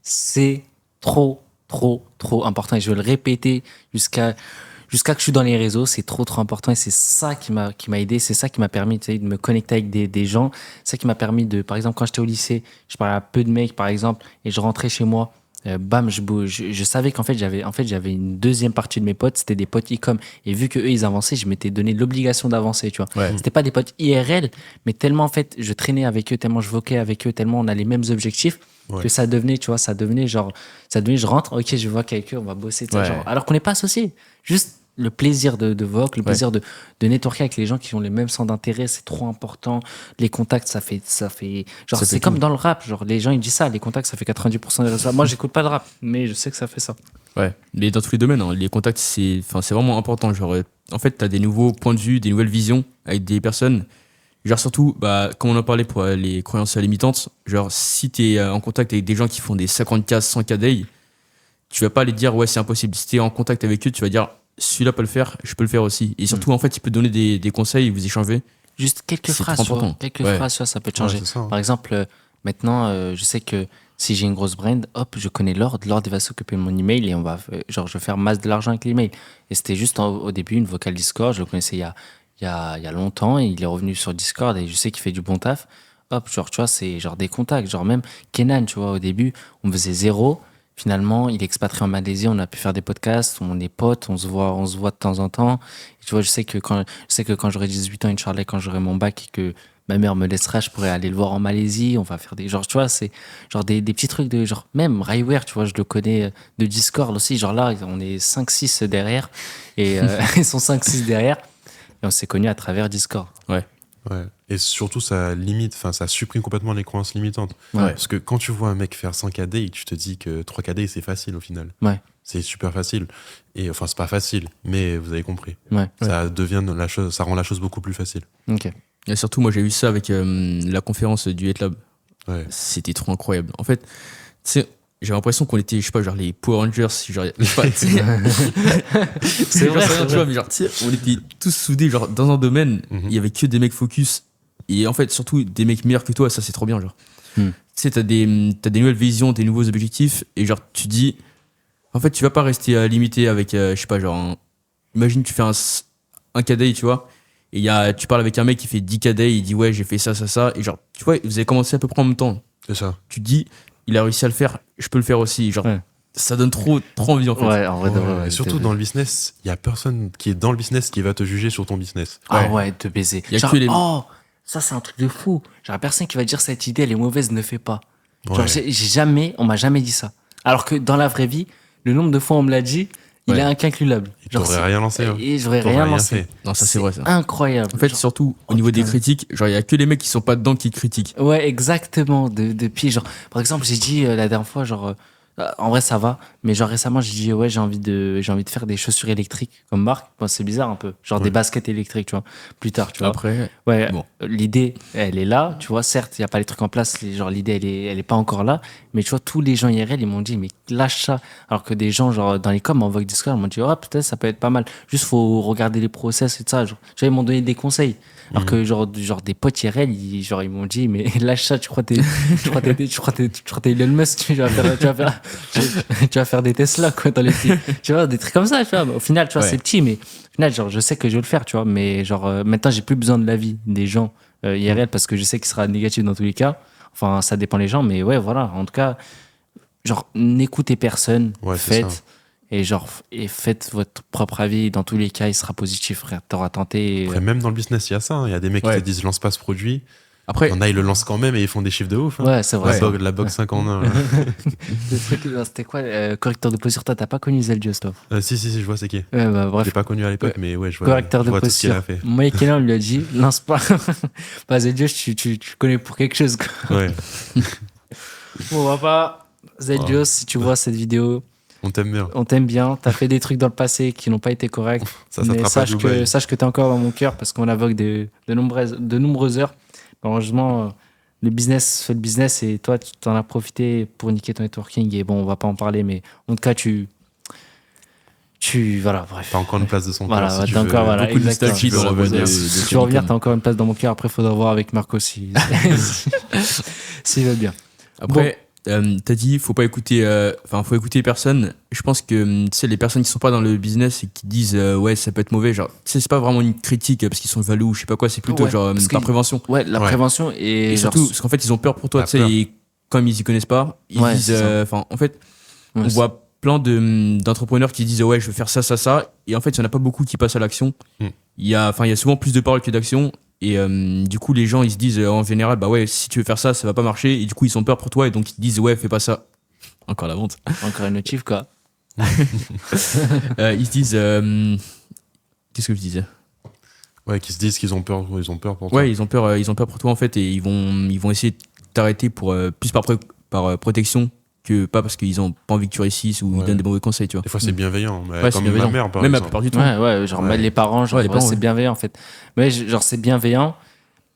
c'est trop important. Et je vais le répéter jusqu'à que je suis dans les réseaux. C'est trop important. Et c'est ça qui m'a aidé. C'est ça qui m'a permis, tu sais, de me connecter avec des gens. C'est ça qui m'a permis par exemple, quand j'étais au lycée, je parlais à peu de mecs, par exemple, et je rentrais chez moi. Bam, je savais qu'en fait j'avais une deuxième partie de mes potes, c'était des potes e-com, et vu que eux ils avançaient, je m'étais donné l'obligation d'avancer, tu vois. Ouais. C'était pas des potes IRL, mais tellement en fait je traînais avec eux, tellement je voquais avec eux, tellement on a les mêmes objectifs, Ouais. que ça devenait, tu vois, ça devenait je rentre, ok, je vois qu'avec eux on va bosser, tu sais, Ouais. genre, alors qu'on n'est pas associés, juste le plaisir de voc, le plaisir de networker avec les gens qui ont les mêmes centres d'intérêt, c'est trop important. Les contacts, ça fait, genre, Ça fait c'est comme tout. dans le rap, genre, les gens, ils disent ça, les contacts, ça fait 90% des résultats. Moi, j'écoute pas de rap, mais je sais que ça fait ça. Ouais, mais dans tous les domaines, hein, les contacts, c'est vraiment important. Genre, en fait, t'as des nouveaux points de vue, des nouvelles visions avec des personnes. Genre, surtout, comme on en parlait pour les croyances limitantes, genre, si t'es en contact avec des gens qui font des 50K, 100K day, tu vas pas aller dire, ouais, c'est impossible. Si t'es en contact avec eux, tu vas dire, celui-là peut le faire, je peux le faire aussi. Et surtout, en fait, il peut donner des conseils, vous échangez. Juste quelques C'est phrases, trop tu vois. important. Quelques Ouais. phrases, tu vois, ça peut te Ouais, changer. c'est ça, hein. Par exemple, maintenant, je sais que si j'ai une grosse brand, hop, je connais Lord, il va s'occuper de mon email et je vais faire masse de l'argent avec l'email. Et c'était juste au début une vocale Discord, je le connaissais il y a longtemps et il est revenu sur Discord et je sais qu'il fait du bon taf. Hop, genre, tu vois, c'est genre des contacts. Genre même Kenan, tu vois, au début, on faisait 0. Finalement, il est expatrié en Malaisie, on a pu faire des podcasts, on est potes, on se voit de temps en temps. Et tu vois, je sais que quand j'aurai 18 ans, Inch'Allah, quand j'aurai mon bac et que ma mère me laissera, je pourrais aller le voir en Malaisie, on va faire genre, tu vois, c'est genre des petits trucs de genre, même Raiware, tu vois, je le connais de Discord aussi, genre là, on est 5-6 derrière, et ils sont 5-6 derrière, et on s'est connus à travers Discord. Ouais. Et surtout, ça limite, enfin, ça supprime complètement les croyances limitantes. Ouais. Parce que quand tu vois un mec faire 100 KD, tu te dis que 3 KD, c'est facile au final. Ouais. C'est super facile. Et enfin, c'est pas facile, mais vous avez compris. Ouais. Ça rend la chose beaucoup plus facile. Ok. Et surtout, moi, j'ai vu ça avec la conférence du HitLab. Ouais. C'était trop incroyable. En fait, tu sais, j'ai l'impression qu'on était, je sais pas, genre les Power Rangers, genre, je sais pas, tu sais. C'est vrai, J'en sais rien, c'est tu vrai. vois, mais genre, tu sais, on était tous soudés, genre, dans un domaine, il y avait que des mecs focus. Et en fait, surtout, des mecs meilleurs que toi, ça, c'est trop bien, genre. Hmm. Tu sais, t'as des nouvelles visions, des nouveaux objectifs, et genre, tu dis, en fait, tu vas pas rester limité avec, je sais pas, genre, imagine, tu fais un KDI, tu vois, et tu parles avec un mec qui fait 10 KDI, il dit, ouais, j'ai fait ça, et genre, tu vois, vous avez commencé à peu près en même temps. C'est ça. Tu te dis, il a réussi à le faire, je peux le faire aussi. Genre, Ouais. ça donne trop envie en fait. Ouais, en vrai, de vrai, Et ouais, surtout dans le business, il y a personne qui est dans le business qui va te juger sur ton business. Ah ouais, de baiser. Y a Genre, que les- oh, ça c'est un truc de fou. Genre, personne qui va dire cette idée, elle est mauvaise, ne fais pas. Genre, Ouais. on m'a jamais dit ça. Alors que dans la vraie vie, le nombre de fois on me l'a dit, il Ouais. est incalculable. Il t'aurait rien lancé. Hein. Et j'aurais T'aurais rien rien lancé. fait. Non, ça c'est vrai ça. Incroyable. En fait, Genre, surtout au oh, niveau des putain. critiques, genre il y a que les mecs qui sont pas dedans qui critiquent. Ouais, exactement. Depuis, genre, par exemple, j'ai dit la dernière fois, genre, en vrai, ça va, mais genre récemment, j'ai dit, ouais, j'ai envie de faire des chaussures électriques comme marque. Bon, c'est bizarre un peu. Genre Ouais. des baskets électriques, tu vois, plus tard, tu vois. Après, Ouais, bon. l'idée, elle est là, tu vois. Certes, il n'y a pas les trucs en place, genre l'idée, elle est pas encore là, mais tu vois, tous les gens IRL, ils m'ont dit, mais lâche ça. Alors que des gens, genre, dans les coms, en Vogue Discord, m'ont dit, oh, peut-être ça peut être pas mal. Juste, faut regarder les process et tout ça. Genre, tu vois, ils m'ont donné des conseils. Alors que, genre des potes IRL, ils m'ont dit, mais lâche ça, tu crois que t'es Elon Musk, tu vas faire des Tesla, quoi, dans les films. Tu vois, des trucs comme ça, tu vois. Au final, tu vois, Ouais. c'est petit, mais au final, genre, je sais que je vais le faire, tu vois. Mais genre, maintenant, j'ai plus besoin de l'avis des gens IRL parce que je sais qu'il sera négatif dans tous les cas. Enfin, ça dépend les gens, mais ouais, voilà. En tout cas, genre, n'écoutez personne, Ouais, c'est ça. faites. Et faites votre propre avis. Dans tous les cas, il sera positif, frère. T'auras tenté. Après, même dans le business, il y a ça. Hein. Il y a des mecs Ouais. qui te disent lance pas ce produit. après Il y en a, ils le lancent quand même et ils font des chiffres de ouf. Hein. Ouais, c'est vrai. La box 5 en 1. Le truc, c'était quoi correcteur de posture, toi, t'as pas connu Zeldios, toi. Si, je vois c'est qui. Ouais, bah, Je bref. l'ai pas connu à l'époque, mais ouais, je vois, Correcteur je de vois tout ce qu'il posture. a fait. Moi et Kenan, on lui a dit, lance pas. Pas Zeldios, tu connais pour quelque chose, quoi. Ouais, Bon, on va pas. Zeldios, si tu vois cette vidéo, on t'aime bien. on t'aime bien. T'as fait des trucs dans le passé qui n'ont pas été corrects. Ça mais t'attrape à Dubaï. sache que t'es encore dans mon cœur parce qu'on invoque de nombreuses heures. Malheureusement, le business fait le business et toi, tu t'en as profité pour niquer ton networking. Et bon, on va pas en parler, mais en tout cas, voilà, bref. T'as encore une place de son Voilà, cœur. ouais, Si tu t'as veux. encore, voilà, beaucoup de exactement. nostalgie dans la voix de- Si tu veux revenir, t'as encore une place dans mon cœur. Après, il faudra voir avec Marco s'il va bien. Après, t'as dit, faut pas écouter, faut écouter personne. Je pense que, tu sais, les personnes qui sont pas dans le business et qui disent, ouais, ça peut être mauvais, genre, tu sais, c'est pas vraiment une critique parce qu'ils sont valous ou je sais pas quoi, c'est plutôt Ouais, genre, parce par que- prévention. Ouais, la Ouais. prévention Et genre, surtout, parce qu'en fait, ils ont peur pour toi, La tu sais, peur. et comme ils y connaissent pas, ils Ouais, disent, c'est ça. en fait, ouais, on voit plein d'entrepreneurs qui disent, ouais, je veux faire ça, ça, ça, et en fait, il y en a pas beaucoup qui passent à l'action. Mm. Il y a souvent plus de paroles que d'action. Et du coup, les gens, ils se disent en général, bah ouais, si tu veux faire ça, ça va pas marcher. Et du coup, ils ont peur pour toi et donc ils te disent, ouais, fais pas ça. Encore la vente. encore une notif, quoi. Ils se disent, qu'est-ce que je disais? Ouais, qui se disent qu'ils ont peur pour toi. Ouais, ils ont peur pour toi en fait et ils vont essayer de t'arrêter pour plus par protection que pas parce qu'ils ont pas envie que tu réussisses ou ils Ouais. donnent des mauvais conseils, tu vois. Des fois, c'est bienveillant. Mais Ouais, c'est comme ma bienveillant. mère, par Même la exemple. plupart du temps. Ouais, genre Ouais. les parents, genre Ouais, les ouais, parents, c'est ouais. bienveillant en fait. Mais genre c'est bienveillant,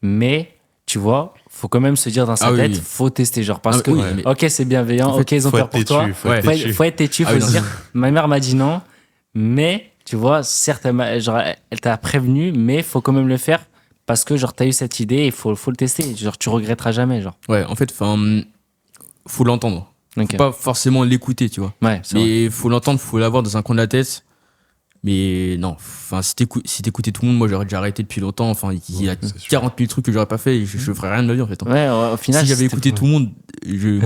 mais tu vois, faut quand même se dire dans sa Ah oui, tête, oui. faut tester, genre parce Ah, que oui, ouais. mais- ok c'est bienveillant, En fait, ok ils ont Faut peur être pour toi, têtu, faut Ouais. être faut têtu. être têtu, Ah faut oui, se non, dire. Ma mère m'a dit non, mais tu vois, certes elle t'a prévenu, mais faut quand même le faire parce que genre t'as eu cette idée, il faut le tester, genre tu regretteras jamais, genre. Ouais, en fait, faut l'entendre. Ok. Faut pas forcément l'écouter, tu vois. Ouais, c'est vrai. Mais faut l'entendre, faut l'avoir dans un coin de la tête. Mais non, si t'écoutais tout le monde, moi j'aurais déjà arrêté depuis longtemps. Enfin, il y a Ouais, c'est sûr. 40 000 trucs que j'aurais pas fait et je ferais rien de ma vie en fait. Ouais, au final Si j'avais c'était- écouté tout le monde, je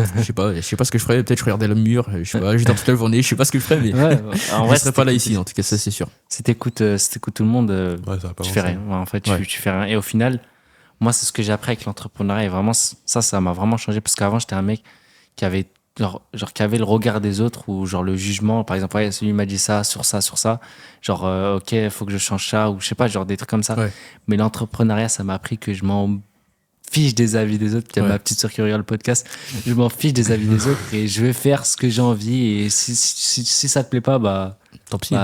sais pas ce que je ferais. Peut-être je regardais le mur, je sais pas, je dors toute la journée, je sais pas ce que je ferais, mais Ouais, en vrai je serais pas là ici en tout cas, ça c'est sûr. Si t'écoutes tout le monde, Ouais, ça va pas tu fais avancer. rien. Ouais, en fait, Ouais. tu fais rien. Et au final, moi, c'est ce que j'ai appris avec l'entrepreneuriat. Et vraiment, ça m'a vraiment changé. Parce qu'avant, j'étais un mec qui avait, genre, qui avait le regard des autres ou genre le jugement. Par exemple, ouais, celui m'a dit ça, sur ça, sur ça. Genre, ok, il faut que je change ça. Ou je sais pas, genre des trucs comme ça. Ouais. Mais l'entrepreneuriat, ça m'a appris que je m'en fiche des avis des autres. Il y a Ouais. ma petite sœur qui regarde le podcast. Je m'en fiche des avis des autres et je vais faire ce que j'ai envie. Et si ça te plaît pas, bah tant pis.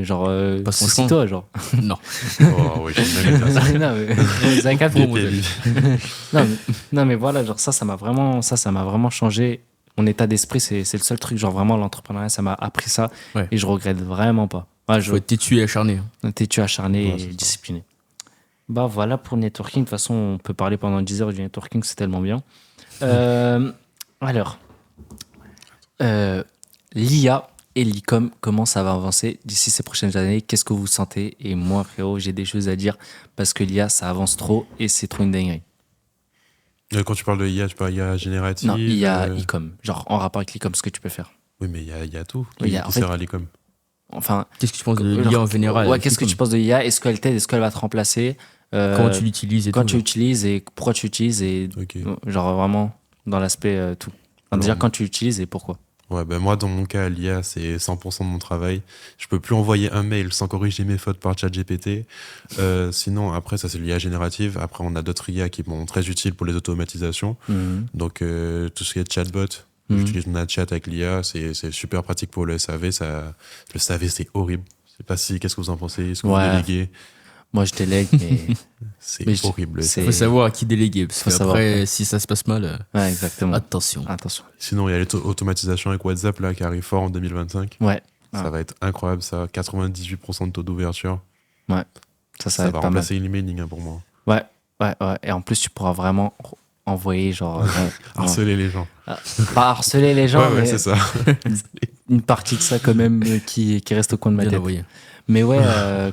Genre, Passe ton c'est chemin. toi, genre. Non. Oh, oui, j'ai même été à ça. non, mais, vous avez capté. Vite, vite. Non, mais voilà, genre ça m'a vraiment changé. Mon état d'esprit, c'est le seul truc, genre vraiment l'entrepreneuriat, ça m'a appris ça Ouais. et je regrette vraiment pas. Ouais, Faut être têtu et acharné. t'es-tu acharné Ouais, c'est et ça. discipliné. Bah voilà pour le networking. De toute façon, on peut parler pendant 10 heures du networking, c'est tellement bien. Alors, l'IA et l'e-com, comment ça va avancer d'ici ces prochaines années? Qu'est-ce que vous sentez? Et moi, frérot, j'ai des choses à dire parce que l'IA, ça avance trop et c'est trop une dinguerie. Quand tu parles de IA, tu parles IA générative. Non, IA, e-com, genre en rapport avec l'e-com, ce que tu peux faire. Oui, mais il y a tout Oui, qui, il y a- qui en fait- sert à l'e-com. Enfin, Qu'est-ce que tu penses de genre, l'IA en général? ouais, qu'est-ce que tu penses de l'IA? Est-ce qu'elle t'aide? Est-ce qu'elle va te remplacer? Comment tu l'utilises et quand tout. tu l'utilises et pourquoi tu l'utilises et Ok. genre vraiment. dans l'aspect tout. Enfin, déjà, Alors, quand tu l'utilises et pourquoi. Ouais, ben moi, dans mon cas, l'IA, c'est 100% de mon travail. Je peux plus envoyer un mail sans corriger mes fautes par ChatGPT. Sinon, après, ça, c'est l'IA générative. Après, on a d'autres IA qui sont très utiles pour les automatisations. Mhm. Donc, tout ce qui est chatbot, Mhm. j'utilise NatChat avec l'IA. C'est super pratique pour le SAV. Le SAV, c'est horrible. Je sais pas si, qu'est-ce que vous en pensez? Est-ce que vous Ouais. déléguez? Moi, je délègue, mais. C'est Mais horrible. c'est- Il faut savoir à qui déléguer. Parce Faut savoir, qu'après, ouais. si ça se passe mal, Ouais, exactement. attention. Attention. Sinon, il y a l'automatisation avec WhatsApp là, qui arrive fort en 2025. Ouais. Ça Ah. va être incroyable, ça. 98% de taux d'ouverture. Ça Ça va être va pas mal. remplacer l'emailing hein, pour moi. Ouais. Et en plus, tu pourras vraiment envoyer, genre. non, Harceler les gens. pas harceler les gens, ouais, mais c'est ça. une partie de ça, quand même, qui reste au coin de ma Bien tête. envoyé. Mais ouais,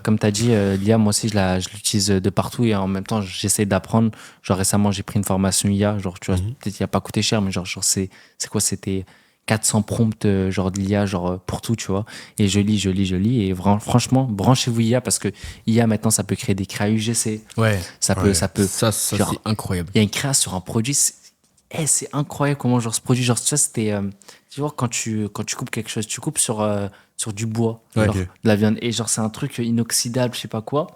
comme tu as dit, l'IA, moi aussi, je l'utilise de partout et en même temps, j'essaie d'apprendre. Genre récemment, j'ai pris une formation IA. Genre, tu vois, Mhm. peut-être il n'a pas coûté cher, mais genre c'est quoi? C'était 400 prompts, genre de l'IA, genre pour tout, tu vois. Et je lis. Et franchement, branchez-vous IA parce que IA, maintenant, ça peut créer des créas UGC. Ouais. Ça Ouais. peut. Ça Genre, c'est incroyable. Il y a une créa sur un produit. C'est incroyable comment genre ce produit, genre tu vois, c'était tu vois quand tu coupes quelque chose, tu coupes sur du bois, Ouais. genre, Ok. de la viande et genre c'est un truc inoxydable, je sais pas quoi,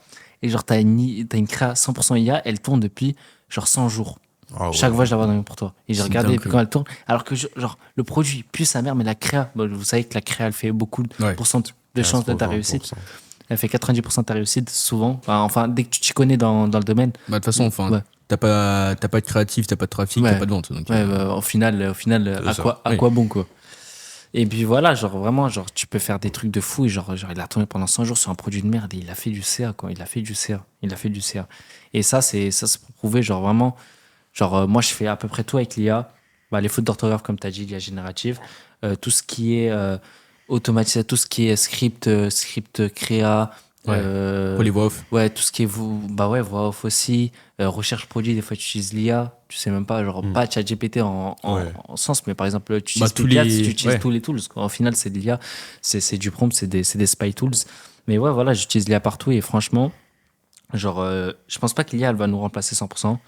et genre t'as une créa 100% IA, elle tourne depuis genre 100 jours. Ah ouais. Chaque fois je la vois dans pour toi et j'ai C'est regardé dingue, depuis quand elle tourne, alors que genre le produit pue sa mère, mais la créa, bon, vous savez que la créa elle fait beaucoup Ouais. de chances de ta 15%. réussite, elle fait 90% de ta réussite souvent, enfin dès que tu t'y connais dans le domaine. Bah, de toute façon, enfin, Ouais. t'as pas de créatif, t'as pas de trafic, Ouais. t'as pas de vente. Donc, Ouais, bah, au final, C'est à ça. quoi Oui. bon, quoi. Et puis voilà, genre vraiment, genre tu peux faire des trucs de fou. Et genre il a tourné pendant 100 jours sur un produit de merde et il a fait du CA, quoi. Il a fait du CA. Et ça, c'est pour prouver, genre vraiment, genre moi, je fais à peu près tout avec l'IA. Bah, les fautes d'orthographe, comme tu as dit, l'IA générative. Tout ce qui est automatisé, tout ce qui est script créa. Ouais. Pour les voix off. Ouais, tout ce qui est voix off aussi, recherche produit, des fois tu utilises l'IA, tu sais même pas, genre pas ChatGPT Ouais. en sens, mais par exemple tu Bah, utilises tous Picard, les- tu utilises ouais. tous les tools. Au final, c'est de l'IA, c'est du prompt, c'est des spy tools. Mais ouais, voilà, j'utilise l'IA partout et franchement, genre, je pense pas que l'IA elle va nous remplacer 100%,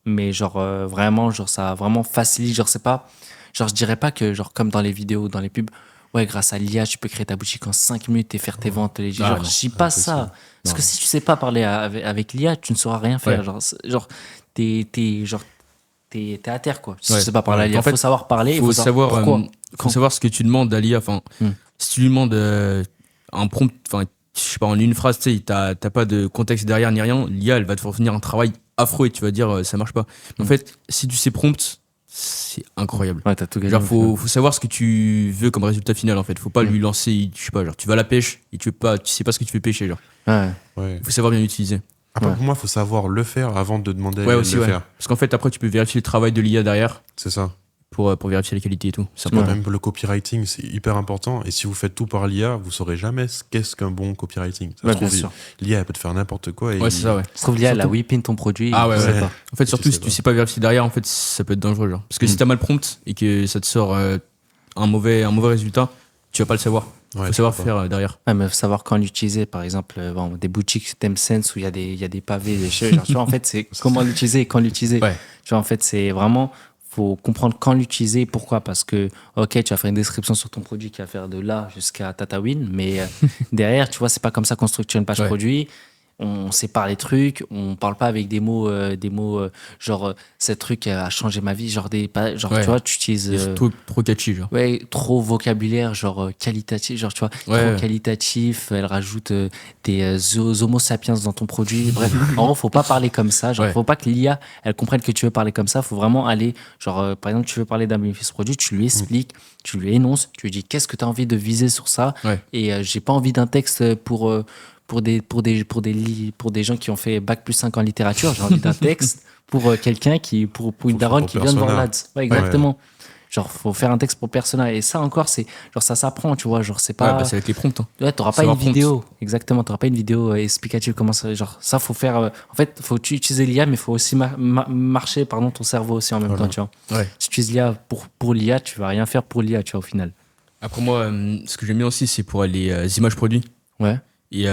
mais genre vraiment, genre ça vraiment facilite, genre c'est pas, genre je dirais pas que genre comme dans les vidéos, dans les pubs. Ouais, grâce à l'IA, tu peux créer ta boutique en 5 minutes et faire tes ventes. Ah, Genre, non, je dis pas ça. impossible. Parce Non. que si tu sais pas parler avec l'IA, tu ne sauras rien faire. Ouais. Genre t'es à terre, quoi. Si Ouais. tu sais pas parler à Ouais. l'IA, En fait, faut savoir parler. Faut savoir, pourquoi. faut savoir ce que tu demandes à l'IA. Enfin, Hmm. si tu lui demandes un prompt, enfin, je sais pas, en une phrase, tu sais, t'as pas de contexte derrière ni rien, l'IA, elle va te fournir un travail affreux et tu vas dire, ça marche pas. En fait, si tu sais prompt, c'est incroyable. Ouais, t'as tout gagné. Genre, faut savoir ce que tu veux comme résultat final, en fait. Faut pas lui lancer, je sais pas, genre, tu vas à la pêche et tu sais pas ce que tu fais pêcher, genre. Ouais. Ouais. Faut savoir bien l'utiliser. Après, Ouais. pour moi, il faut savoir le faire avant de demander à Ouais, l'IA aussi, de le ouais. faire. Parce qu'en fait, après, tu peux vérifier le travail de l'IA derrière C'est ça. pour vérifier la qualité et tout. C'est Ouais. important. Même le copywriting, c'est hyper important. Et si vous faites tout par l'IA, vous saurez jamais qu'est-ce qu'un bon copywriting. Ça se Ouais, trouve, bien sûr. l'IA, elle peut te faire n'importe quoi. Et Ouais, c'est ça, ouais. Je trouve l'IA, elle a Surtout- whipping ton produit. Ah ouais, je sais ouais. pas. En fait, Tu surtout sais si tu pas. sais pas vérifier derrière, en fait, ça peut être dangereux, genre. Parce que si t'as mal prompt et que ça te sort un mauvais résultat, tu vas pas le savoir. Ouais, Faut tu savoir peux pas. faire derrière. Ouais, mais faut savoir quand l'utiliser. Par exemple, des boutiques Tencent où il y a des pavés, des choses. Genre, tu vois, en fait, c'est comment l'utiliser et quand l'utiliser. Ouais. Tu vois, en fait, c'est vraiment, faut comprendre quand l'utiliser et pourquoi. Parce que, ok, tu vas faire une description sur ton produit qui va faire de là jusqu'à Tatawin, mais derrière, tu vois, c'est pas comme ça qu'on structure une page Ouais. produit. On sépare les trucs, on parle pas avec des mots genre, ce truc a changé ma vie, genre, Ouais. tu vois, tu utilises. C'est trop catchy, genre. Ouais, trop vocabulaire, genre qualitatif, genre tu vois, Ouais, trop ouais. qualitatif. Elle rajoute des homo sapiens dans ton produit. Bref, en gros, faut pas parler comme ça. Genre, Ouais. faut pas que l'IA, elle comprenne que tu veux parler comme ça. Faut vraiment aller, genre, par exemple, tu veux parler d'un bénéfice produit, tu lui expliques, tu lui énonces, tu lui dis qu'est-ce que tu as envie de viser sur ça. Ouais. Et j'ai pas envie d'un texte pour des gens qui ont fait bac+5 en littérature. J'ai envie d'un texte pour quelqu'un pour une Faut daronne pour qui vient de voir persona. l'ADS. Ouais, exactement. Genre, faut faire un texte pour persona. Et ça encore, c'est genre ça s'apprend, tu vois. Genre, c'est Ouais, pas. bah, c'est avec les prompts. Hein. Ouais, t'auras pas savoir une vidéo. Exactement, t'auras pas une vidéo explicative comment ça. Genre, ça, faut faire. En fait, faut utiliser l'IA, mais faut aussi marcher, pardon, ton cerveau aussi en même Voilà. temps, tu vois. Ouais. Si tu utilises l'IA pour l'IA, tu vas rien faire pour l'IA, tu vois, au final. Après, moi, ce que j'aime bien aussi, c'est pour les images produits. Ouais. Et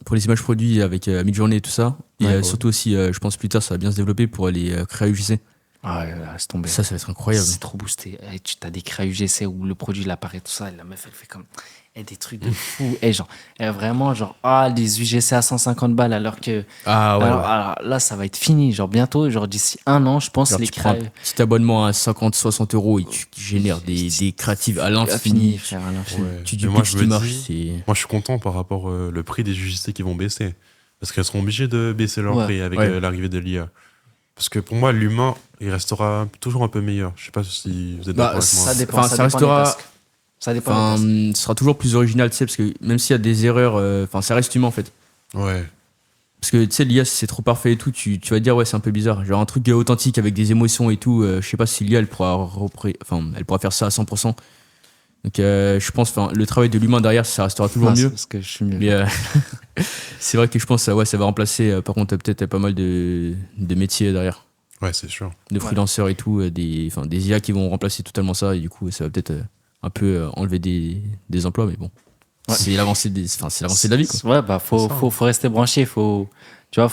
pour les images produits avec Midjourney et tout ça. Et Ouais, ouais. surtout aussi, je pense plus tard, ça va bien se développer pour les créa UGC. Ah ouais, laisse tomber. Ça va être incroyable. C'est trop boosté. Tu as des créas UGC où le produit il apparaît, tout ça, et la meuf elle fait comme. Des trucs de fou. Et genre, vraiment, genre, les UGC à 150 balles, alors que. Ah ouais. Alors là, ça va être fini. Genre, bientôt, genre, d'ici 1 an, je pense, Genre, les tu prends un créas. petit abonnement à 50-60 euros et tu génères des créatives à l'infini. Frère, à l'infini. Ouais. Tu dis Mais moi, pitch je qui me marche. dis, moi, je suis content par rapport le prix des UGC qui vont baisser. Parce qu'elles seront obligées de baisser leur Ouais. prix avec Ouais. l'arrivée de l'IA. Parce que pour moi, l'humain, il restera toujours un peu meilleur. Je sais pas si vous êtes Bah, d'accord avec moi. Ça dépend. Enfin, ça ça dépend des restera- tasks. Ça dépend des tasks. Ce sera toujours plus original, tu sais, parce que même s'il y a des erreurs, ça reste humain en fait. Ouais. Parce que tu sais, l'IA, si c'est trop parfait et tout, tu vas te dire, ouais, c'est un peu bizarre. Genre un truc authentique avec des émotions et tout, je sais pas si l'IA, elle pourra faire ça à 100%. Donc, je pense, le travail de l'humain derrière, ça restera toujours Non, c'est mieux. parce que je suis mieux. Mais c'est vrai que je pense que ça va remplacer, par contre, peut-être pas mal de métiers derrière, Ouais, c'est sûr. de freelanceurs et tout, des IA qui vont remplacer totalement ça, et du coup, ça va peut-être un peu enlever des emplois, mais bon. Ouais. C'est l'avancée c'est l'avancée de la vie, quoi. Ouais, bah, faut rester branché. Tu vois,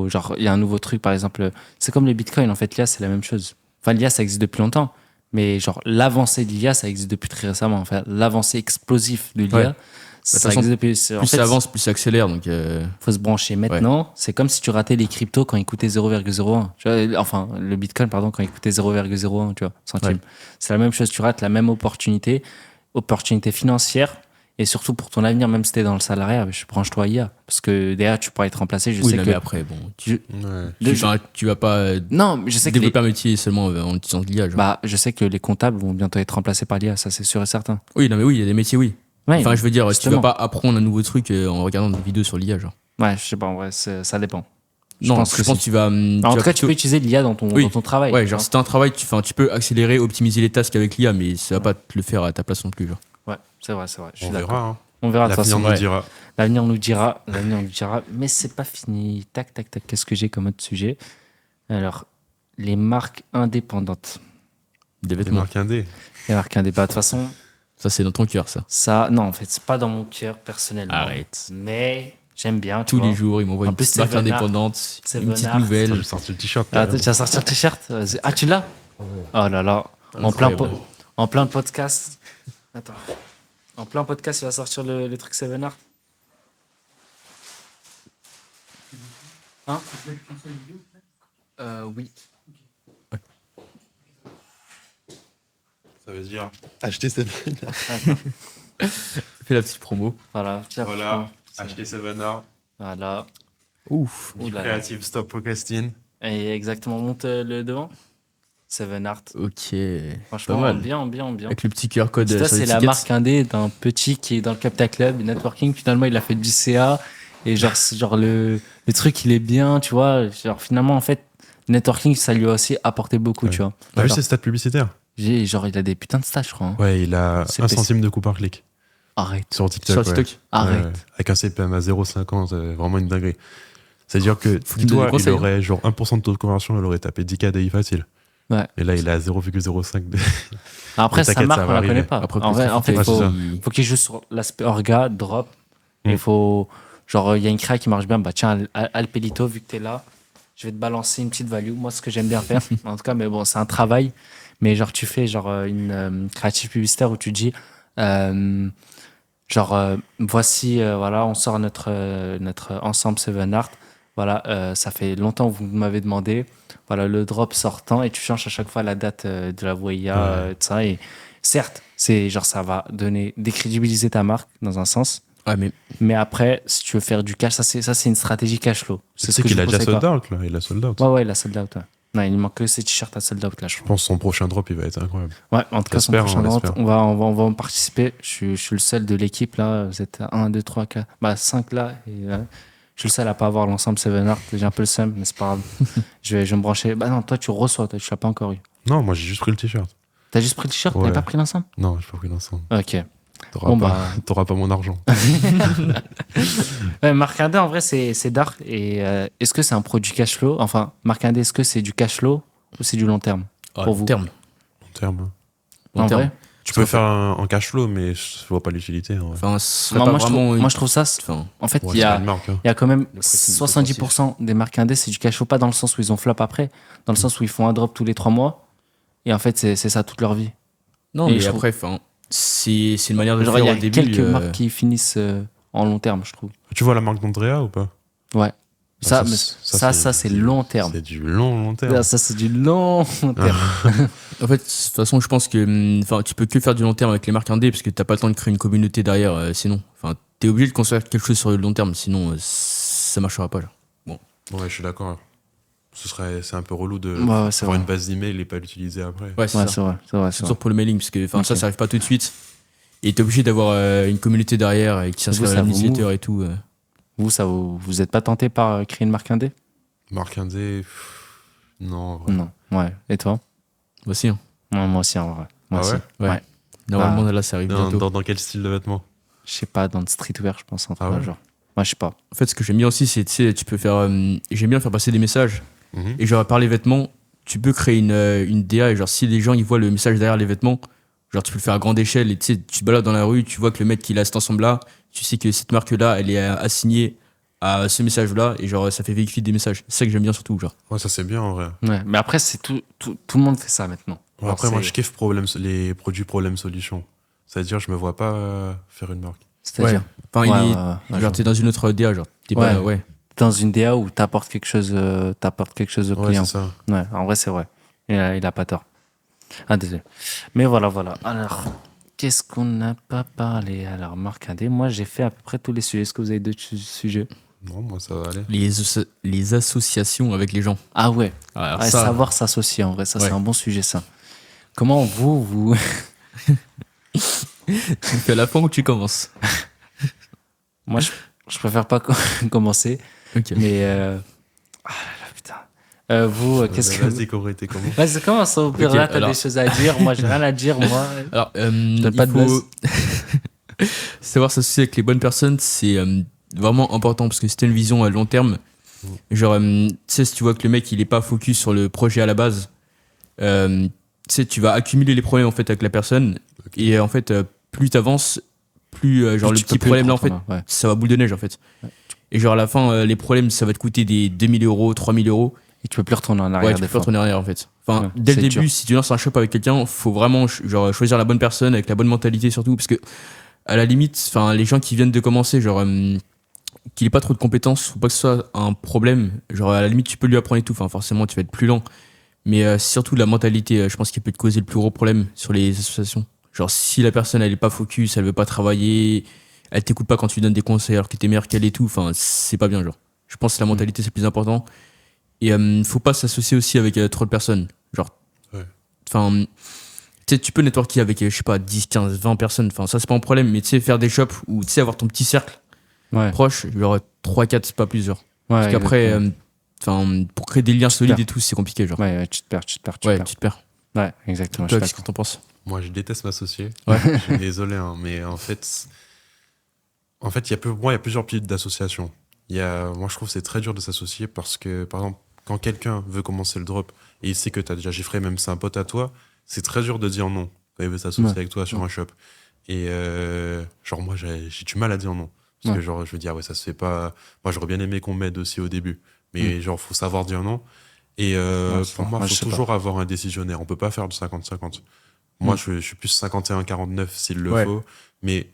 genre, il y a un nouveau truc, par exemple. C'est comme le Bitcoin, en fait. L'IA, c'est la même chose. Enfin, l'IA, ça existe depuis longtemps. Mais, genre, l'avancée de l'IA, ça existe depuis très récemment. Enfin, l'avancée explosive de l'IA, Ouais. De ça toute façon, existe depuis. En Plus fait, ça avance, plus ça accélère, donc faut se brancher maintenant. C'est comme si tu ratais les cryptos quand ils coûtaient 0,01. Tu vois, enfin, le Bitcoin, pardon, quand il coûtait 0,01, tu vois, centime. Ouais. C'est la même chose. Tu rates la même opportunité financière. Et surtout pour ton avenir, même si t'es dans le salariat, branche-toi à IA. Parce que derrière, tu pourras être remplacé. Je oui, sais non, que. mais après, bon, Ouais. tu vas pas Non, mais je sais que développer un métier seulement en utilisant de l'IA, genre. bah, je sais que les comptables vont bientôt être remplacés par l'IA, ça c'est sûr et certain. Oui, non, mais oui, il y a des métiers, oui. Ouais, Enfin, je veux dire, tu justement. vas pas apprendre un nouveau truc en regardant des vidéos sur l'IA, genre. Ouais, je sais pas, en vrai, ça dépend. Non, pense je que pense que tu vas. En tout cas, tu peux utiliser l'IA dans Oui. ton travail. Ouais, tu genre, vois. si t'as un travail, tu peux accélérer, optimiser les tasks avec l'IA, mais ça va pas te le faire à ta place non plus, genre. Ouais, c'est vrai, je suis On d'accord. verra. Hein. On verra de toute L'avenir façon. nous dira. L'avenir nous dira, mais c'est pas fini. Tac, tac, tac, qu'est-ce que j'ai comme autre sujet? Alors, les marques indépendantes. Des Des vêtements. marques indé. Les marques indépendantes, de toute façon, Ça, c'est dans ton cœur, ça. non, en fait, c'est pas dans mon cœur personnellement. Arrête. Mais j'aime bien. tu Tous les vois. jours, ils m'envoient En une plus, petite marque Seven Art. indépendante, Seven une petite Art. nouvelle. J'ai sorti le t-shirt. Ah, tu vas sortir le t-shirt? Vas-y. Ah, tu l'as? Oh là là. Incroyable. En plein podcast. Attends. En plein podcast, il va sortir le truc Seven Art. Hein? Oui. Ça veut dire acheter Seven Art. Fais la petite promo. Voilà. Tiens, Voilà. prends. Acheter Seven Art. Voilà. Ouf. Ouh là là. Creative Stop Procrastine. Et exactement, monte le devant. Seven Art. Ok. Franchement, Pas mal. bien. Avec le petit QR code Ça, sur c'est la l'étiquette. marque indé d'un petit qui est dans le Capta Club, networking. Finalement, il a fait du CA. Et genre le truc, il est bien, tu vois. Genre, finalement, en fait, networking, ça lui a aussi apporté beaucoup, Ouais. tu vois. T'as vu Genre, ses stats publicitaires? genre, il a des putains de stats, je crois. Hein. Ouais, il a C'est 1 PC. centime de coût par clic Arrête. sur TikTok. Sur ouais. TikTok. Arrête. Ouais, avec un CPM à 0,50, vraiment une dinguerie. C'est-à-dire que, Faut qu'il me donne dis-toi, des conseils, il aurait genre 1% de taux de conversion, il aurait tapé 10K DI facile. Ouais. Et là, il est à 0,05. Après, Mais sa t'inquiète, marque, ça on va la arriver. connaît pas. Après, En fait, Ouais, il c'est ça. faut qu'il joue sur l'aspect orga, drop. Et il faut. Genre, il y a une créa qui marche bien. Bah, tiens, Alpelito, vu que t'es là, je vais te balancer une petite value. Moi, ce que j'aime bien faire, en tout cas, mais bon, c'est un travail. Mais genre, tu fais genre une créative publicitaire où tu dis. Voici, voilà, on sort notre ensemble Seven Art. Voilà, ça fait longtemps que vous m'avez demandé. Voilà, le drop sortant et tu changes à chaque fois la date de la voya, tout ça. Et certes, c'est genre ça va décrédibiliser ta marque dans un sens. Ouais, mais Mais après, si tu veux faire du cash, ça c'est une stratégie cash flow. Tu sais qu'il a déjà sold out, là. Il a sold out. Ouais, il a sold out. Ouais. Non, il manque que ces t-shirts à sold out là, je Je crois. pense que son prochain drop, il va être incroyable. Ouais, en tout cas, son J'espère, prochain on drop, l'espère. on va en participer. Je suis le seul de l'équipe là. Vous êtes 1, 2, 3, 4, 5 là. Et, je suis le seul à pas avoir l'ensemble Seven Art. J'ai un peu le seum, mais c'est pas grave. je vais me brancher. Bah non, toi tu reçois, toi, tu l'as pas encore eu. Non, moi, j'ai juste pris le t-shirt. T'as juste pris le t-shirt, Ouais. t'as pas pris l'ensemble? Non, j'ai pas pris l'ensemble. Ok. T'auras Bon, pas, bah. t'auras pas mon argent. Ouais, Marc Indé, en vrai, c'est dark. Et est-ce que c'est un produit cash flow? Enfin, Marc Indé, est-ce que c'est du cash flow ou c'est du long terme? Pour vous. terme. Long terme. hein. Long En terme. vrai, Tu peux faire en cash flow, mais je vois pas l'utilité. En vrai. Enfin, ce serait Non, pas moi, je vraiment. trouve, moi, je trouve ça. Enfin, En fait, Ouais, il y c'est pas a, une marque, hein. il y a quand même Le prix, c'est 70% des marques indé, c'est du cash flow, pas dans le sens où ils ont flop après, dans le sens où ils font un drop tous les 3 mois. Et en fait, c'est ça toute leur vie. non, Et mais je après, enfin, c'est une manière de Genre, il faire y au a début. quelques marques qui finissent en long terme, je trouve. Tu vois la marque d'Andrea ou pas? Ouais. Ah, Ça, c'est long terme. C'est du long terme. Ah, ça, c'est du long terme. En fait, de toute façon, je pense que enfin, tu peux que faire du long terme avec les marques indé parce que t'as pas le temps de créer une communauté derrière, sinon. Enfin, t'es obligé de construire quelque chose sur le long terme, sinon ça marchera pas. Genre. Ouais, je suis d'accord. C'est un peu relou de Ouais, c'est avoir vrai. une base d'email et pas l'utiliser après. Ouais, c'est Ouais, ça. c'est vrai. C'est vrai, c'est Surtout vrai. pour le mailing, parce que enfin, Ok. ça arrive pas tout de suite. Et t'es obligé d'avoir une communauté derrière et qui s'inscrit Vous, à ça la vous newsletter move et tout. Vous êtes pas tenté par créer une marque indé? Marque indé, non. En vrai. Non. Ouais. Et toi? Aussi. Hein. Ouais, moi aussi, en vrai. Moi Ah aussi. ouais Ouais. Normalement, là, ça arrive bientôt. Dans quel style de vêtements? Je sais pas, dans le streetwear, je pense, un truc Ah ouais genre. Moi, je sais pas. En fait, ce que j'aime bien aussi, c'est, tu sais, tu peux faire. J'aime bien faire passer des messages. Mhm. Et genre, par les vêtements, tu peux créer une DA. Et genre, si les gens ils voient le message derrière les vêtements, genre, tu peux le faire à grande échelle. Et tu sais, tu te balades dans la rue, tu vois que le mec qui a cet ensemble-là, tu sais que cette marque-là, elle est assignée à ce message-là. Et genre, ça fait véhiculer des messages. C'est ça que j'aime bien surtout. Genre. Ouais, ça c'est bien en vrai. Ouais. Mais après, c'est tout le monde fait ça maintenant. Ouais, Genre, après, moi c'est- je kiffe les produits problème-solution. C'est-à-dire, je me vois pas faire une marque. C'est-à-dire. Enfin, Ouais, il est, ouais, ouais, genre, t'es dans une autre DA. Genre, t'es pas. Ouais. dans une DA où t'apportes quelque chose au Ouais, client. c'est ça. Ouais, en vrai, c'est vrai. Il a pas tort. Ah, désolé. Mais voilà. Alors, qu'est-ce qu'on n'a pas parlé? Alors, marque indé, moi, j'ai fait à peu près tous les sujets. Est-ce que vous avez d'autres sujets? Non, moi ça va aller. Les associations avec les gens. Ah ouais. Alors, Ouais, ça, savoir s'associer, en vrai, ça, Ouais. c'est un bon sujet, ça. Comment vous... tu fais à la fin où tu commences. Moi, je préfère pas commencer, Ok. mais... Ah là là, putain. Vous, qu'est-ce que... Vas-y, Corée, t'es comment? Vas-y, commence. Au pire, Ok, là, t'as alors- des choses à dire. Moi, j'ai rien à dire, moi. Alors, donne pas il de faut savoir s'associer avec les bonnes personnes, c'est vraiment important parce que si t'as une vision à long terme, genre, tu sais, si tu vois que le mec il est pas focus sur le projet à la base, tu sais, tu vas accumuler les problèmes en fait avec la personne Ok. et en fait, plus t'avances, plus genre Plus le tu peux petit plus problème le là en fait, prendre, ouais. ça va boule de neige en fait. Et genre à la fin, les problèmes ça va te coûter des 2000 euros, 3000 euros. Et tu peux plus retourner en arrière Ouais, tu des peux fois. retourner en arrière en fait. Enfin, Ouais, dès le c'est début, dur. si tu lances un shop avec quelqu'un, faut vraiment genre, choisir la bonne personne avec la bonne mentalité surtout. Parce que, à la limite, enfin, les gens qui viennent de commencer, genre, qu'il ait pas trop de compétences, faut pas que ce soit un problème. Genre, à la limite, tu peux lui apprendre et tout. Enfin, forcément, tu vas être plus lent. Mais c'est surtout la mentalité, je pense, qui peut te causer le plus gros problème sur les associations. Genre, si la personne, elle est pas focus, elle veut pas travailler, elle t'écoute pas quand tu lui donnes des conseils alors que t'es meilleur qu'elle et tout, enfin, c'est pas bien, genre. Je pense que la mentalité, c'est le plus important. Et faut pas s'associer aussi avec trop de personnes. Genre, Ouais. enfin, tu sais, tu peux networker avec, je sais pas, 10, 15, 20 personnes. Enfin, ça, c'est pas un problème. Mais tu sais, faire des shops ou tu sais, avoir ton petit cercle Ouais. proche, genre 3, 4, c'est pas plus, genre. Ouais, Parce qu'après, exactement. enfin, pour créer des liens solides perds. et tout, c'est compliqué, genre. Ouais, tu te perds. Ouais, tu te perds. Ouais, exactement. Toi, je qu'est-ce suis que t'en penses? Moi, je déteste m'associer. Ouais. Je suis désolé, hein, mais en fait, il y a plusieurs types d'associations. Moi, je trouve que c'est très dur de s'associer parce que, par exemple, quand quelqu'un veut commencer le drop et il sait que tu as déjà chiffré, même c'est un pote à toi, c'est très dur de dire non quand il veut s'associer Ouais. avec toi sur un shop. Et genre, moi, j'ai du mal à dire non. Parce que, genre, je me dis, ah ouais, ça se fait pas. Moi, j'aurais bien aimé qu'on m'aide aussi au début. Mais, genre, faut savoir dire non. Et c'est pour vrai. moi, Moi, il je faut sais toujours avoir un décisionnaire. On peut pas faire du 50-50. Moi, je suis plus 51-49 s'il le Ouais. faut. Mais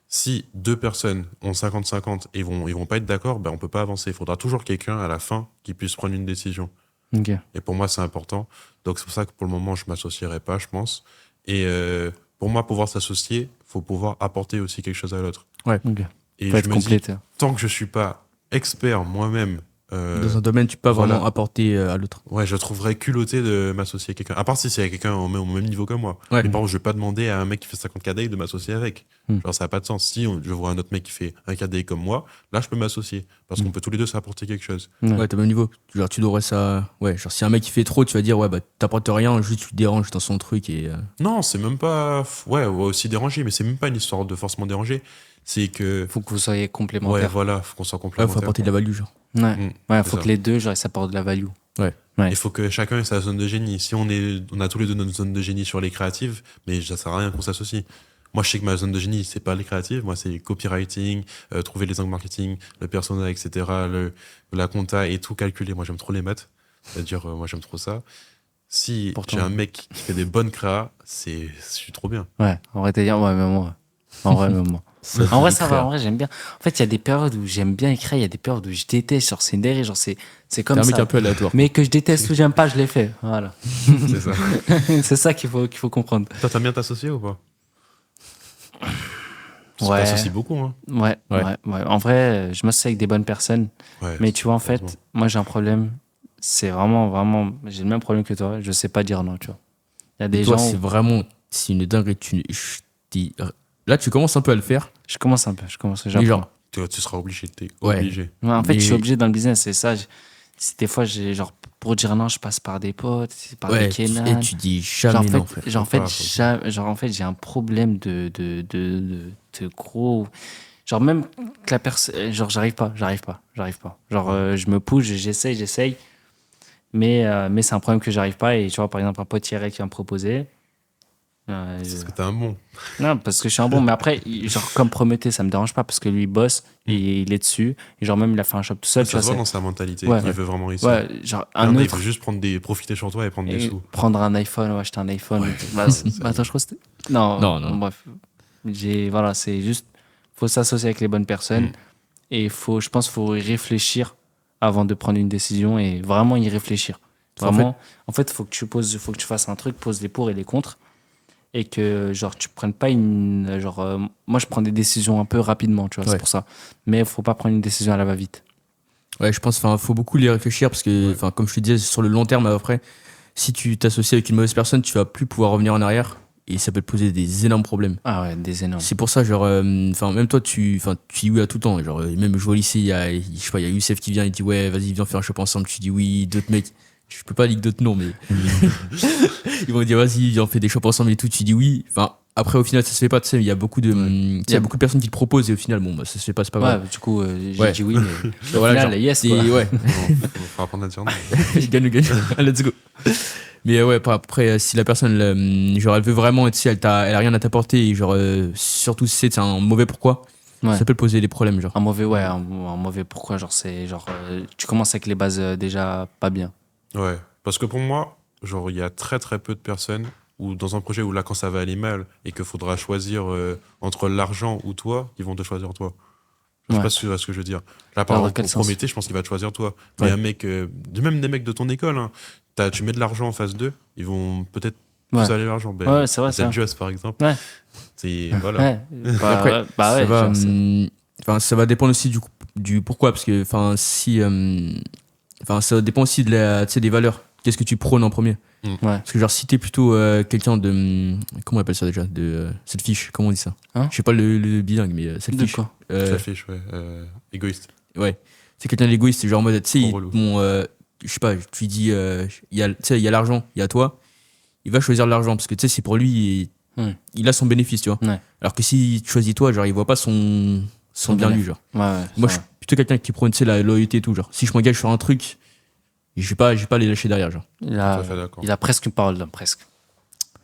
si deux personnes ont 50-50 et ils vont pas être d'accord, ben on peut pas avancer. Il faudra toujours quelqu'un à la fin qui puisse prendre une décision. Ok. Et pour moi, c'est important. Donc, c'est pour ça que pour le moment, je m'associerai pas, je pense. Et pour moi, pouvoir s'associer, faut pouvoir apporter aussi quelque chose à l'autre. Ok. Et Faut je être me dis, complété. tant que je suis pas expert moi-même, Dans un domaine, tu peux pas voilà. vraiment apporter à l'autre. ouais, je trouverais culotté de m'associer à quelqu'un. À part si c'est quelqu'un au même niveau que moi. Ouais. Mais par contre, je vais pas demander à un mec qui fait 50 KD de m'associer avec. Genre, ça n'a pas de sens. Si je vois un autre mec qui fait un KD comme moi, là, je peux m'associer. Parce qu'on peut tous les deux s'apporter quelque chose. Ouais, t'as le même niveau. Genre, tu devrais ça. Ouais, genre, si un mec qui fait trop, tu vas dire, ouais, bah, t'apportes rien, juste tu te déranges dans son truc et. Non, c'est même pas. Ouais, aussi déranger, mais c'est même pas une histoire de forcément déranger. C'est que. Faut que vous soyez Ouais, complémentaires. voilà, faut qu'on soit Ouais, complémentaires. faut apporter de la value, genre. Ouais. Mm, Ouais, c'est faut ça. que les deux, genre, ça apporte de la value. Ouais. Ouais. Il faut que chacun ait sa zone de génie. Si on a tous les deux notre zone de génie sur les créatives, mais ça sert à rien qu'on s'associe. Moi, je sais que ma zone de génie, c'est pas les créatives. Moi, c'est copywriting, trouver les angles marketing, le persona, etc., la compta et tout calculer. Moi, j'aime trop les maths. C'est-à-dire, moi, j'aime trop ça. Si Pourtant. j'ai un mec qui fait des bonnes créas, je suis trop bien. Ouais, en vrai, t'es dire, ouais, même moi. En vrai, même moi. En vrai, ça va, en vrai, j'aime bien. En fait, il y a des périodes où j'aime bien écrire, il y a des périodes où je déteste, genre, c'est une dinguerie, genre, c'est T'es comme un mec ça. un peu aléatoire. Mais que je déteste ou j'aime pas, je l'ai fait. Voilà. C'est ça. C'est ça qu'il faut comprendre. Toi, t'aimes bien t'associer ou pas? Tu Ouais. t'associes beaucoup, hein. Ouais, Ouais. ouais. En vrai, je m'associe avec des bonnes personnes. Ouais, Mais tu vois, en fait, heureusement. moi, j'ai un problème. C'est vraiment, j'ai le même problème que toi. Je sais pas dire non, tu vois. Il y a des Et toi, gens. c'est vraiment, c'est une dinguerie. Là, tu commences un peu à le faire. Je commence un peu, Mais j'apprends. genre, Tu seras obligé, t'es Ouais. obligé. Ouais, en fait, Mais- je suis obligé dans le business, c'est ça. Des fois, genre, pour dire non, je passe par des potes, par ouais, des Kenan. et tu dis Genre, jamais en fait, non, frère. en fait, j'ai un problème de gros. Genre, même que la personne. Genre, j'arrive pas. Genre, je me pousse, j'essaye. Mais c'est un problème que j'arrive pas. Et tu vois, par exemple, un pote hier qui va me proposer. C'est parce que t'es un bon. Non, parce que je suis un bon. Mais après, genre, comme Prométhée, ça me dérange pas parce que lui, il bosse et il est dessus. Et genre, même, il a fait un shop tout seul. tu Ça vois, se voit c'est- dans sa mentalité. Ouais. Il veut vraiment réussir. Ouais, genre, Il y en un a, il autre. veut juste profiter sur toi et prendre des Et sous. prendre un iPhone, acheter un iPhone. Bah, attends, je crois que c'était. Non. Bref. Voilà, c'est juste. Faut s'associer avec les bonnes personnes. Mm. Et je pense qu'il faut y réfléchir avant de prendre une décision et vraiment y réfléchir. Vraiment. En fait, faut que tu fasses un truc, pose les pour et les contre. Et que, genre, tu prennes pas une. Genre, moi, je prends des décisions un peu rapidement, tu vois, Ouais. c'est pour ça. Mais il faut pas prendre une décision à la va-vite. Ouais, je pense, enfin, faut beaucoup les réfléchir parce que, Ouais. enfin, comme je te disais, sur le long terme, après, si tu t'associes avec une mauvaise personne, tu vas plus pouvoir revenir en arrière et ça peut te poser des énormes problèmes. Ah ouais, des énormes. C'est pour ça, genre, enfin, même toi, tu dis oui à tout le temps. Genre, même je vois au lycée, je sais pas, il y a Youssef qui vient, il dit ouais, vas-y, viens faire un shop ensemble. Tu dis oui, d'autres mecs, je peux pas dire d'autres noms, mais ils vont dire vas-y, viens, on fait des shops ensemble et tout. Tu dis oui. Enfin, après, au final, ça se fait pas, tu sais, il y a beaucoup de, tu sais, il y a beaucoup de personnes qui te proposent et au final, bon, bah, ça se fait pas, c'est pas Ouais, grave. du coup, j'ai Ouais. dit oui, mais. Au Voilà, final, genre, yes, c'est- quoi. ouais, Faut apprendre à dire non. je gagne, let's go. Mais ouais, après, si la personne, genre, elle veut vraiment, tu sais, elle a rien à t'apporter, et genre, surtout si c'est un mauvais pourquoi, Ouais. ça peut te poser des problèmes, genre. Un mauvais pourquoi, genre, c'est genre, tu commences avec les bases déjà pas bien. Ouais. Parce que pour moi, genre, il y a très très peu de personnes où dans un projet où là, quand ça va aller mal et qu'il faudra choisir entre l'argent ou toi, ils vont te choisir toi. Je sais Ouais. pas si tu vois ce que je veux dire. Là, par Alors, dans exemple, quel pour sens Prométhée, je pense qu'il va te choisir toi. Mais Ouais. un mec, même des mecs de ton école, hein, tu mets de l'argent en face d'eux, ils vont peut-être Ouais. plus aller l'argent. Ben, Ouais, c'est vrai, c'est vrai. Just, par exemple. Ouais. C'est, voilà. Ouais. Bah, Après, ouais, bah ouais, ça va, genre, enfin, ça va dépendre aussi du pourquoi, parce que, enfin, si, enfin, ça dépend aussi de tu sais, des valeurs. Qu'est-ce que tu prônes en premier? ouais. Parce que, genre, si t'es plutôt quelqu'un de, comment on appelle ça déjà? De cette fiche, comment on dit ça? Hein? Je sais pas le bilingue, mais cette De fiche. quoi? Ça fiche, ouais. Égoïste. Ouais. C'est quelqu'un d'égoïste, genre en mode, tu sais, Trop relou. je sais pas, tu lui dis, il y a, tu sais, il y a l'argent, il y a toi, il va choisir l'argent parce que tu sais, c'est pour lui, il a son bénéfice, tu vois. Ouais. Alors que si tu choisis toi, genre, il voit pas son bien bénéfice. lui, genre. Ouais, ouais, Moi, ça je suis plutôt quelqu'un qui prône, tu sais, la loyauté et tout, genre. Si je m'engage sur un truc, je vais pas les lâcher derrière, genre. va. Tout à fait d'accord. Il a presque une parole d'homme, presque.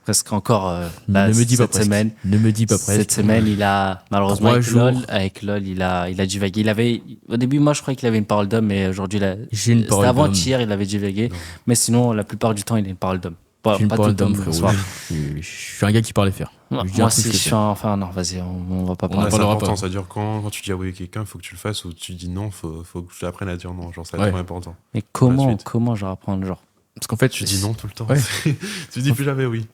Presque encore. Ne me dis pas cette presque. semaine. Ne me dis pas presque. Cette semaine, il a, malheureusement, 3 jours. Avec LOL, il a divagué. Au début, moi, je croyais qu'il avait une parole d'homme, mais aujourd'hui, J'ai une parole c'était d'homme. avant-hier, il avait divagué. Non. Mais sinon, la plupart du temps, il a une parole d'homme. Pas J'ai une tout parole le temps, d'homme, mais frérot. bonsoir. Je suis un gars qui parle les faire. Moi, Je dis un truc, si je je le suis fais. enfin, non, vas-y, on va pas On parler. en C'est parlera important, pas. c'est-à-dire quand tu dis ah oui à quelqu'un, il faut que tu le fasses, ou tu dis non, faut que tu apprennes à dire non. Genre, c'est Ouais. trop important. Mais suite. comment je vais apprendre, genre? Parce qu'en fait, Tu dis non tout le temps. Ouais. Tu dis plus jamais oui.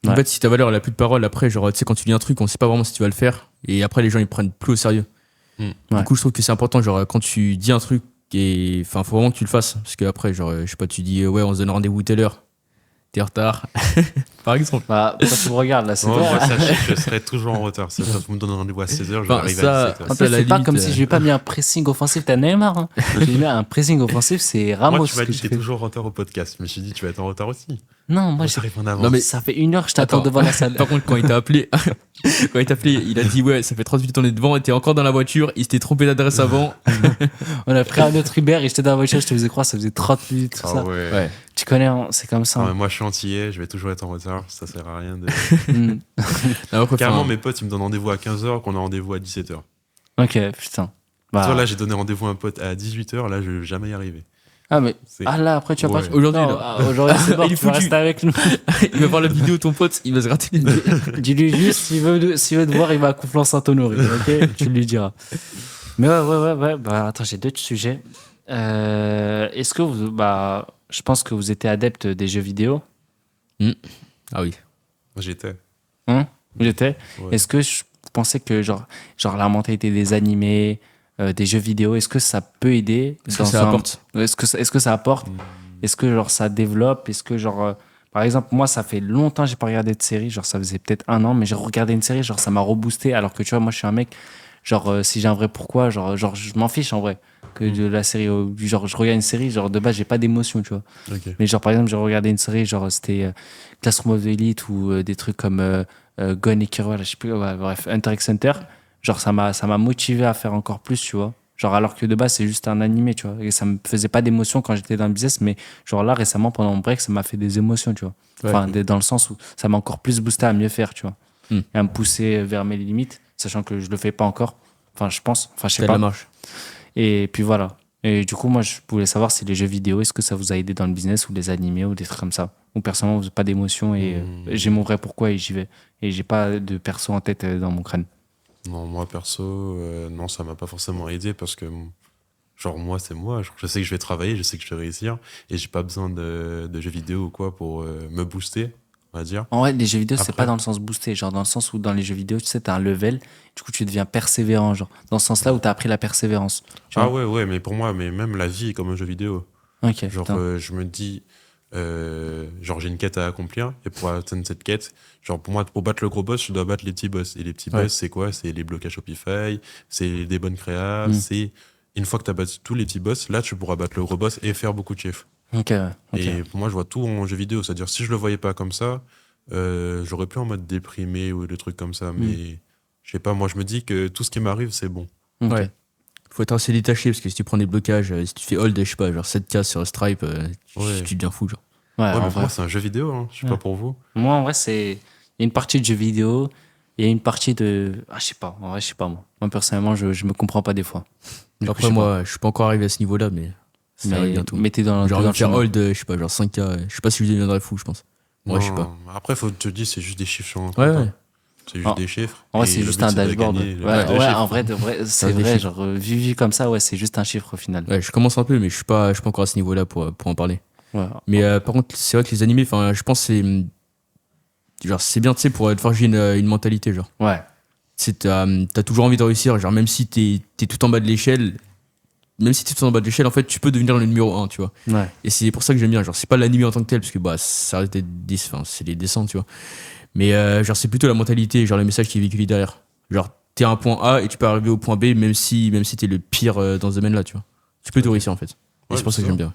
En Ouais. fait, si ta valeur elle a plus de parole, après, genre, tu sais, quand tu dis un truc, on sait pas vraiment si tu vas le faire. Et après, les gens, ils prennent plus au sérieux. Mm. Ouais. Du coup, je trouve que c'est important, genre, quand tu dis un truc, et enfin, faut vraiment que tu le fasses. Parce que après, genre, je sais pas, tu dis, ouais, on se donne rendez-vous telle heure. T'es en retard. Par exemple. Bah, toi, tu me regardes là, c'est Ouais, toi. moi, sachez que je serai toujours en retard. C'est ça, vous me donnez rendez-vous à 16h, je vais Enfin, arriver ça- à 17h. En Ça, à plus, la c'est pas limite, comme si je lui ai pas mis un pressing offensif. T'as Neymar. Hein. J'ai mis un pressing offensif, c'est Ramos. Moi, tu m'as ce que dit j'ai que t'es fait. toujours en retard au podcast. Je me suis dit, tu vas être en retard aussi. Non, moi, Moi, j'ai... j'arrive en avance. Non, mais- ça fait 1 heure que je t'attends Attends. devant la salle. Par contre, quand il t'a appelé, il a dit ouais, ça fait 30 minutes on est devant, et t'es encore dans la voiture, il s'était trompé d'adresse avant. On a pris un autre Uber et j'étais dans la voiture, je te faisais croire, ça faisait 30 minutes, tout Ah ça. ouais. Ouais. Tu connais, hein, c'est comme Non, ça. mais moi, je suis antillais, je vais toujours être en retard. Ça sert à rien de. Mm. Non, après, Carrément, enfin, mes potes, ils me donnent rendez-vous à 15h, qu'on a rendez-vous à 17h. Ok, putain. Bah, Tu vois, là, j'ai donné rendez-vous à un pote à 18h, là, je vais jamais y arriver. Ah, mais. C'est- Ah, là, après, tu vas Ouais. pas. Aujourd'hui, Non, là. aujourd'hui, c'est bon, Il est tu vas foutu. rester avec nous. il va voir la vidéo de ton pote, il va se gratter les nez. Dis-lui juste, s'il veut te voir, il va à Conflans-Saint-Honoré, ok? Tu lui diras. Mais ouais. Bah, attends, j'ai d'autres sujets. Est-ce que vous. Bah, je pense que vous étiez adepte des jeux vidéo. Ah oui. Moi, j'étais. Vous étiez. Ouais. Est-ce que vous pensez que, genre la mentalité des animés, des jeux vidéo, est-ce que ça peut aider Est-ce que dans ça un- apporte Est-ce que ça apporte? Est-ce que genre ça développe? Est-ce que par exemple, moi ça fait longtemps que j'ai pas regardé de série, genre ça faisait peut-être 1 an, mais j'ai regardé une série, genre ça m'a reboosté, alors que tu vois, moi je suis un mec, si j'ai un vrai pourquoi, je m'en fiche en vrai que de la série, genre je regarde une série, genre de base j'ai pas d'émotion, tu vois. Ok. Mais genre par exemple j'ai regardé une série, genre c'était Classroom of the Elite ou des trucs comme Gon et Kiro, là, je sais plus, ouais, bref, Hunter x Hunter, genre ça m'a motivé à faire encore plus, tu vois. Genre alors que de base c'est juste un animé, tu vois. Et ça me faisait pas d'émotion quand j'étais dans le business, mais genre là récemment pendant mon break ça m'a fait des émotions, tu vois. Enfin dans le sens où ça m'a encore plus boosté à mieux faire, tu vois. Et à me pousser vers mes limites, sachant que je le fais pas encore. Enfin je pense, enfin je sais T'as de pas. la marche. Et puis voilà. Et du coup moi je voulais savoir si les jeux vidéo, est-ce que ça vous a aidé dans le business ou les animés ou des trucs comme ça. Ou personnellement vous n'avez pas d'émotion et j'ai mon vrai pourquoi et j'y vais. Et j'ai pas de perso en tête dans mon crâne. Non, moi, perso, non, ça m'a pas forcément aidé parce que, genre, moi, c'est moi. Genre, je sais que je vais travailler, je sais que je vais réussir et j'ai pas besoin de jeux vidéo ou quoi pour me booster, on va dire. En vrai, les jeux vidéo, c'est Après- pas dans le sens boosté, genre dans le sens où dans les jeux vidéo, tu sais, t'as un level, du coup, tu deviens persévérant, genre dans ce sens-là où t'as appris la persévérance. Tu Ah vois. ouais, mais pour moi, mais même la vie est comme un jeu vidéo. Ok, Genre, putain. je me dis, genre, j'ai une quête à accomplir et pour atteindre cette quête, genre, pour moi, pour battre le gros boss, je dois battre les petits boss. Et les petits Ouais. boss, c'est quoi? C'est les blocages Shopify, c'est des bonnes créas, Mm. c'est une fois que t'as battu tous les petits boss, là, tu pourras battre le gros boss et faire beaucoup de chiffres. Ok, ouais, ok. Et pour moi, je vois tout en jeu vidéo. C'est-à-dire, si je le voyais pas comme ça, j'aurais pu en mode déprimé ou des trucs comme ça. Mais je sais pas, moi, je me dis que tout ce qui m'arrive, c'est bon. Ok. Ouais. Faut être assez détaché parce que si tu prends des blocages, si tu fais hold, je sais pas, genre 7K sur Stripe, Ouais. tu deviens fou, genre. Ouais, Ouais, en mais pour vrai. moi, c'est un jeu vidéo. Hein. Je sais Ouais. pas pour vous. Moi, en vrai, il y a une partie de jeux vidéo, il y a une partie de. Ah, je sais pas, en vrai, je sais pas, moi. Moi, personnellement, je me comprends pas des fois. Du coup, Après, je sais moi, je suis pas encore arrivé à ce niveau-là, mais ça pas. arrive Mais, bientôt. mais t'es dans, Genre, t'es dans me le faire chemin. hold, je sais pas, genre 5K, je sais pas si je deviendrai fou, je pense. Ouais, je sais pas. Non, Après, faut te dire, c'est juste des chiffres sur un Ouais, compte, ouais. hein. C'est juste En- des chiffres. En vrai, Et c'est le juste but, un c'est de dashboard. gagner le Ouais, plus de ouais, chiffres. en vrai, c'est des vrai, chiffres. genre, vu comme ça, ouais, c'est juste un chiffre au final. Ouais, je commence un peu, mais je suis pas encore à ce niveau-là pour en parler. Ouais. Mais par contre, c'est vrai que les animés, enfin, je pense que c'est bien, tu sais, pour te forger une mentalité, genre. Ouais. Tu sais, t'as toujours envie de réussir, genre, même si t'es tout en bas de l'échelle, en fait, tu peux devenir le numéro 1, tu vois. Ouais. Et c'est pour ça que j'aime bien, genre, c'est pas l'animé en tant que tel, parce que bah, ça reste c'est les dessins, tu vois. Mais genre, c'est plutôt la mentalité, genre, le message qui est véhiculé derrière. Genre, t'es à un point A et tu peux arriver au point B, même si t'es le pire dans ce domaine-là, tu vois. Tu peux tout réussir, en fait. Et Ouais, c'est pour ça que c'est j'aime bien.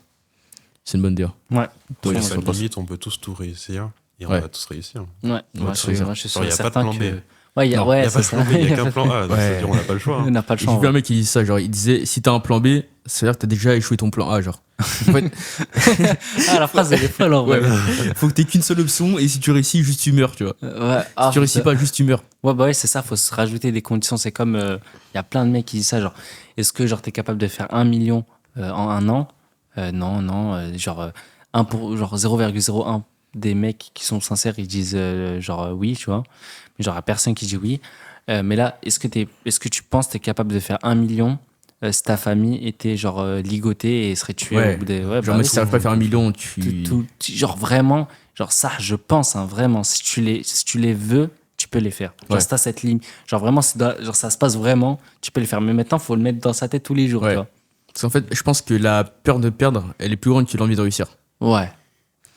C'est une bonne idée. Ouais. Dans Ouais, la c'est pas- limite, on peut tous tout réussir. Et on Ouais. va tous réussir. Ouais. Ouais, Moi, c'est ça. je suis Genre, y a pas de certain plan que. B. Ouais, il y a, Non, ouais, Il n'y a pas de c'est plan B, il n'y a ça. qu'un plan A. donc Ouais. c'est-à-dire, on n'a pas le choix. On hein. n'a pas le J'ai choix. vu un mec qui dit ça, genre, il disait, si t'as un plan B, ça veut dire que t'as déjà échoué ton plan A, genre. En fait, Ah, la phrase, elle est folle en vrai. ouais, faut que t'aies qu'une seule option, et si tu réussis, juste tu meurs, tu vois. Ouais. Si Ah, tu réussis putain. pas, juste tu meurs. Ouais, bah ouais, c'est ça, faut se rajouter des conditions. C'est comme, il y a plein de mecs qui disent ça, genre, est-ce que genre t'es capable de faire 1 million en 1 an? Non, genre, genre 0,01 des mecs qui sont sincères, ils disent genre oui, tu vois. Mais genre, il y a personne qui dit oui. Mais là, est-ce que tu penses que t'es capable de faire 1 million si ta famille était genre ligotée et serait tuée Ouais. au bout des. Ouais, Genre, bah même oui. si t'arrives pas à faire 1 million, tu. Genre vraiment, genre ça, je pense, hein, vraiment, si tu les veux, tu peux les faire. Genre, Ouais. si t'as cette ligne, genre vraiment, genre ça se passe vraiment, tu peux les faire. Mais maintenant, faut le mettre dans sa tête tous les jours, Ouais. tu vois. Parce qu'en fait, je pense que la peur de perdre, elle est plus grande que l'envie de réussir. Ouais.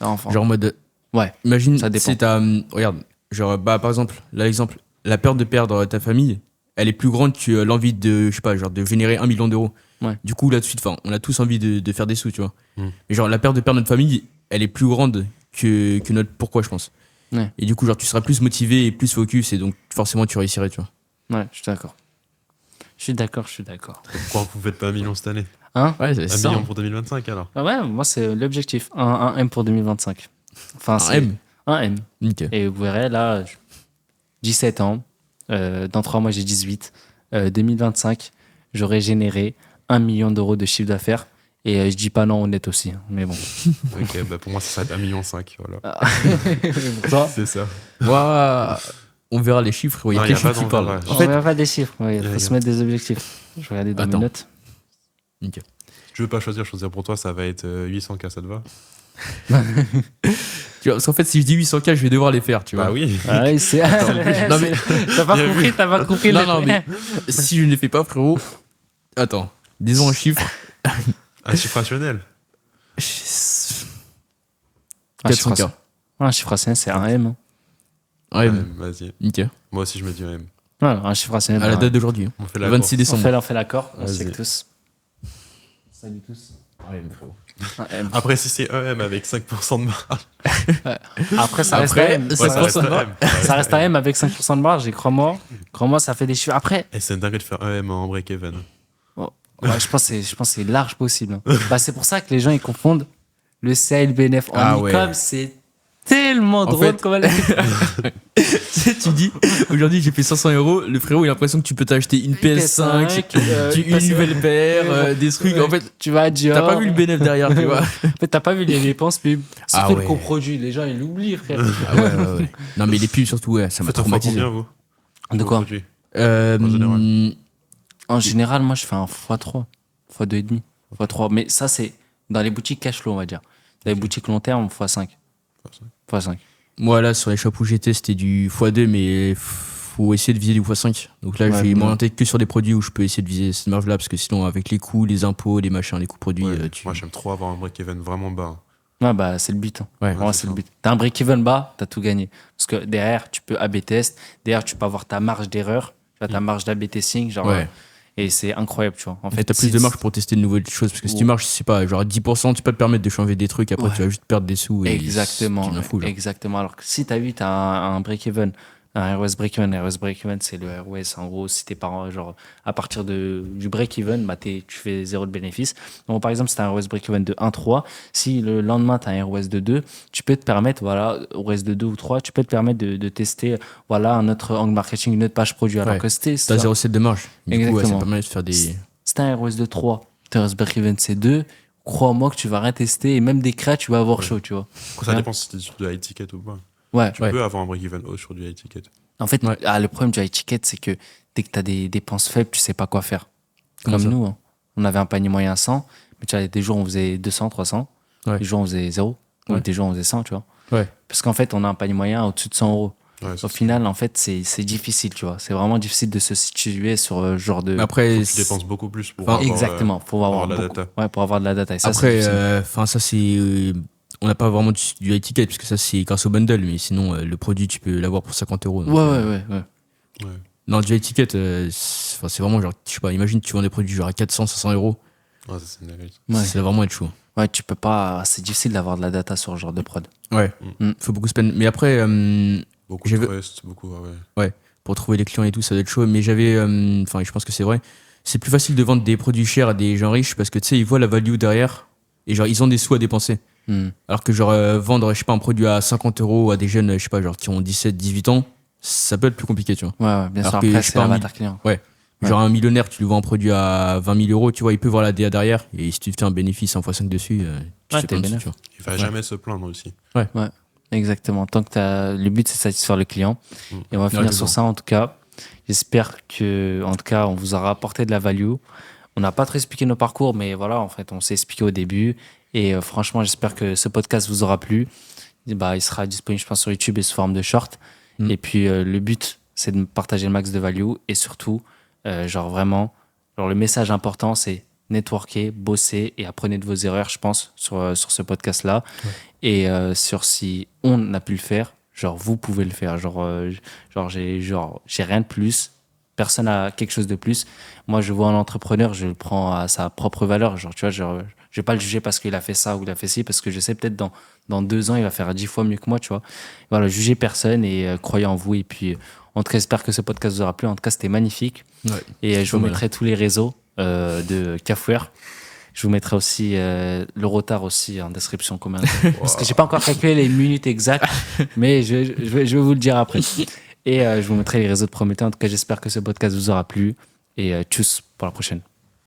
Enfin. Genre en mode, Ouais. Imagine, Ça dépend. c'est regarde, genre, bah, par exemple, là, l'exemple, la peur de perdre ta famille, elle est plus grande que l'envie de, je sais pas, genre, de générer 1 million d'euros. Ouais. Du coup, là-dessus, enfin, on a tous envie de faire des sous, tu vois. Mm. Mais genre, la peur de perdre notre famille, elle est plus grande que notre pourquoi, je pense. Ouais. Et du coup, genre, tu seras plus motivé et plus focus, et donc, forcément, tu réussirais, tu vois. Ouais, je suis d'accord. Je suis d'accord. Pourquoi vous faites pas 1 million cette année? Hein? Ouais, c'est 1 ça. million pour 2025 alors? Ah ouais, moi, c'est l'objectif. Un M pour 2025. Enfin, Un c'est M. un M. Nickel. Et vous verrez, là, 17 ans. Dans 3 mois, j'ai 18. 2025, j'aurai généré 1 million d'euros de chiffre d'affaires. Et je dis pas non honnête aussi. Hein, mais bon. Ok, bah pour moi, ça serait 1,5 million, voilà. Pour toi, C'est ça. Ouah, on verra les chiffres, il y a Non, quelque y a pas chose qui d'envers, parle. ouais. En on fait, verra pas des chiffres. Il Y a- faut se mettre des objectifs. Je vais regarder dans Attends. mes notes. nickel. Si tu veux pas choisir pour toi, ça va être 800K, ça te va? Tu vois, parce qu'en fait, si je dis 800K, je vais devoir les faire, tu vois. Bah oui. Ah oui, c'est. Non, mais- T'as pas Bien compris, vu. t'as pas compris. Non, le- non, mais si je ne les fais pas, frérot. Attends, disons un chiffre. Un chiffre rationnel. Un chiffre 400K. Un chiffre rationnel, c'est un M. Hein. Ouais, Vas-y. nickel. Moi aussi, je me dis M. Voilà, un chiffre rationnel. À la bah, date d'aujourd'hui, hein. On fait le la 26 on décembre. fait l'accord. On Vas-y. sait que tous. Salut tous. Un M. Après, si c'est un M avec 5% de marge, Après, ça reste un Après, M. c'est ouais, Ça ça reste reste un un M. M. Ça reste un M avec 5% de marge. Et crois-moi, ça fait des chiffres. Après, Et c'est dingue de faire un M en break-even. ouais, je pense que c'est large possible. Hein. Bah, c'est pour ça que les gens ils confondent le sale BNF en Ah e-com. ouais. C'est tellement drôle fait- comme elle Tu dis, aujourd'hui j'ai fait 500 euros, le frérot il a l'impression que tu peux t'acheter une PS5, une nouvelle paire, des trucs. En fait, tu vas à Dior. t'as pas vu le bénéf derrière, tu vois. En fait, t'as pas vu les dépenses pub. C'est Ah tout ouais. le coproduit. Les gens ils l'oublient, frère. Ah ouais. Non, mais les pubs surtout, ouais, ça m'a Faites un fois traumatisé. combien, vous? De quoi Aujourd'hui En général. En général, moi je fais un x3, x2,5, x3. Mais ça, c'est dans les boutiques cash flow, on va dire. Dans les boutiques long terme, x5. x5. Moi là, sur les shops où j'étais, c'était du x2, mais faut essayer de viser du x5. Donc là, Ouais, je vais ouais. m'orienter que sur des produits où je peux essayer de viser cette marge là, parce que sinon, avec les coûts, les impôts, les machins, les coûts produits, Ouais, tu. Moi, j'aime trop avoir un break-even vraiment bas. Ouais, bah, c'est le but. Hein. Ouais, Vraiment, c'est c'est ça. le but. T'as un break-even bas, t'as tout gagné. Parce que derrière, tu peux A/B test. Derrière, tu peux avoir ta marge d'erreur. Tu as ta marge d'A/B testing. Genre, Ouais. et c'est incroyable, tu vois. En En fait, fait, t'as plus si- de marge pour tester de nouvelles choses. Parce que si tu Ouais. marches, c'est pas genre à 10%, tu peux te permettre de changer des trucs. Après, Ouais. tu vas juste perdre des sous. Et Exactement. tu m'en fous, genre. Exactement. Alors que si t'as un break-even, un ROS break-even, ROS break-even, c'est le ROS. En gros, si t'es par, genre, à partir du break-even, bah, tu fais zéro de bénéfice. Donc, par exemple, si t'as un ROS break-even de 1,3, si le lendemain t'as un ROS de 2, tu peux te permettre, voilà, ROS de 2 ou 3, tu peux te permettre de tester, voilà, un autre angle marketing, une autre page produit. Alors Ouais. que c'était, T'as 0,7 de marge. Du coup, ouais, ça Exactement. permet de faire des. si t'as un ROS de 3, ton ROS break-even c'est 2, crois-moi que tu vas rien tester et même des créas, tu vas avoir chaud, tu vois. Ça Ouais. dépend si c'est sur de high ticket ou pas. Ouais. Tu Ouais. peux avoir un break-even haut sur du high ticket. En fait, Ouais. le problème du high ticket, c'est que dès que tu as des dépenses faibles, tu sais pas quoi faire. Comment Comme ça nous, hein. On avait un panier moyen 100, mais tu as des jours où on faisait 200, 300, Ouais. des jours où on faisait 0, ou Ouais. des jours où on faisait 100, tu vois. Ouais. Parce qu'en fait, on a un panier moyen au-dessus de 100 euros. Ouais, Au final, en fait, c'est difficile, tu vois. C'est vraiment difficile de se situer sur ce genre de... Mais après, tu dépenses beaucoup plus pour Enfin, avoir, Exactement, pour avoir la beaucoup- data. Ouais, pour avoir de la data. Et ça, c'est après, difficile. enfin, ça c'est. On n'a pas vraiment du high ticket, puisque ça c'est grâce au bundle. Mais sinon, le produit, tu peux l'avoir pour 50 euros. donc, Ouais. Ouais. Non, du high ticket, c'est vraiment genre. Je sais pas, imagine, tu vends des produits genre à 400, 500 euros. Ouais, ça, c'est une dinguerie. Ouais. Ça va vraiment être chaud. Ouais, tu peux pas... C'est difficile d'avoir de la data sur ce genre de prod. Ouais. Mm. Faut beaucoup spend. Mais après, Beaucoup J'ai de vu- trust, beaucoup, ouais. pour trouver les clients et tout, ça doit être chaud. Mais j'avais. Enfin, je pense que c'est vrai. C'est plus facile de vendre des produits chers à des gens riches parce que tu sais, ils voient la value derrière et genre, ils ont des sous à dépenser. Hmm. Alors que genre, vendre, je sais pas, un produit à 50 euros à des jeunes, je sais pas, genre, qui ont 17, 18 ans, ça peut être plus compliqué, tu vois. Ouais, bien Alors sûr. que Après, je sais c'est pas, l'avatar client. Genre, un millionnaire, tu lui vends un produit à 20 000 euros, tu vois, il peut voir la DA derrière et si tu te fais un bénéfice 1 x 5 dessus, tu Ouais, fais t'es plein de sous, bénéf. tu vois. Il va jamais se plaindre aussi. Exactement. Tant que le but, c'est de satisfaire le client. Mm. Et on va finir Ouais, sur c'est ça, en tout cas. J'espère que, en tout cas, on vous aura apporté de la value. On n'a pas trop expliqué nos parcours, mais voilà, en fait, on s'est expliqué au début. Et franchement, j'espère que ce podcast vous aura plu. Et bah, il sera disponible, je pense, sur YouTube et sous forme de short. Mm. Et puis, le but, c'est de partager le max de value. Et surtout, genre vraiment, genre le message important, c'est networkez, bossez et apprenez de vos erreurs, je pense, sur ce podcast-là. Ouais. Et sur si on a pu le faire, genre, vous pouvez le faire. J'ai rien de plus. Personne n'a quelque chose de plus. Moi, je vois un entrepreneur, je le prends à sa propre valeur. Genre, tu vois, je vais pas le juger parce qu'il a fait ça ou il a fait ci, parce que je sais peut-être dans 2 ans, il va faire 10 fois mieux que moi, tu vois. Voilà, jugez personne et croyez en vous. Et puis, en tout cas, j'espère que ce podcast vous aura plu. En tout cas, c'était magnifique. Ouais. Et je vous Pas mal. mettrai tous les réseaux de Cafouer. Je vous mettrai aussi le retard aussi en description quand même. Parce que j'ai pas encore calculé les minutes exactes, mais je vais vous le dire après. Et je vous mettrai les réseaux de Prométhée. En tout cas, j'espère que ce podcast vous aura plu. Et tchuss pour la prochaine.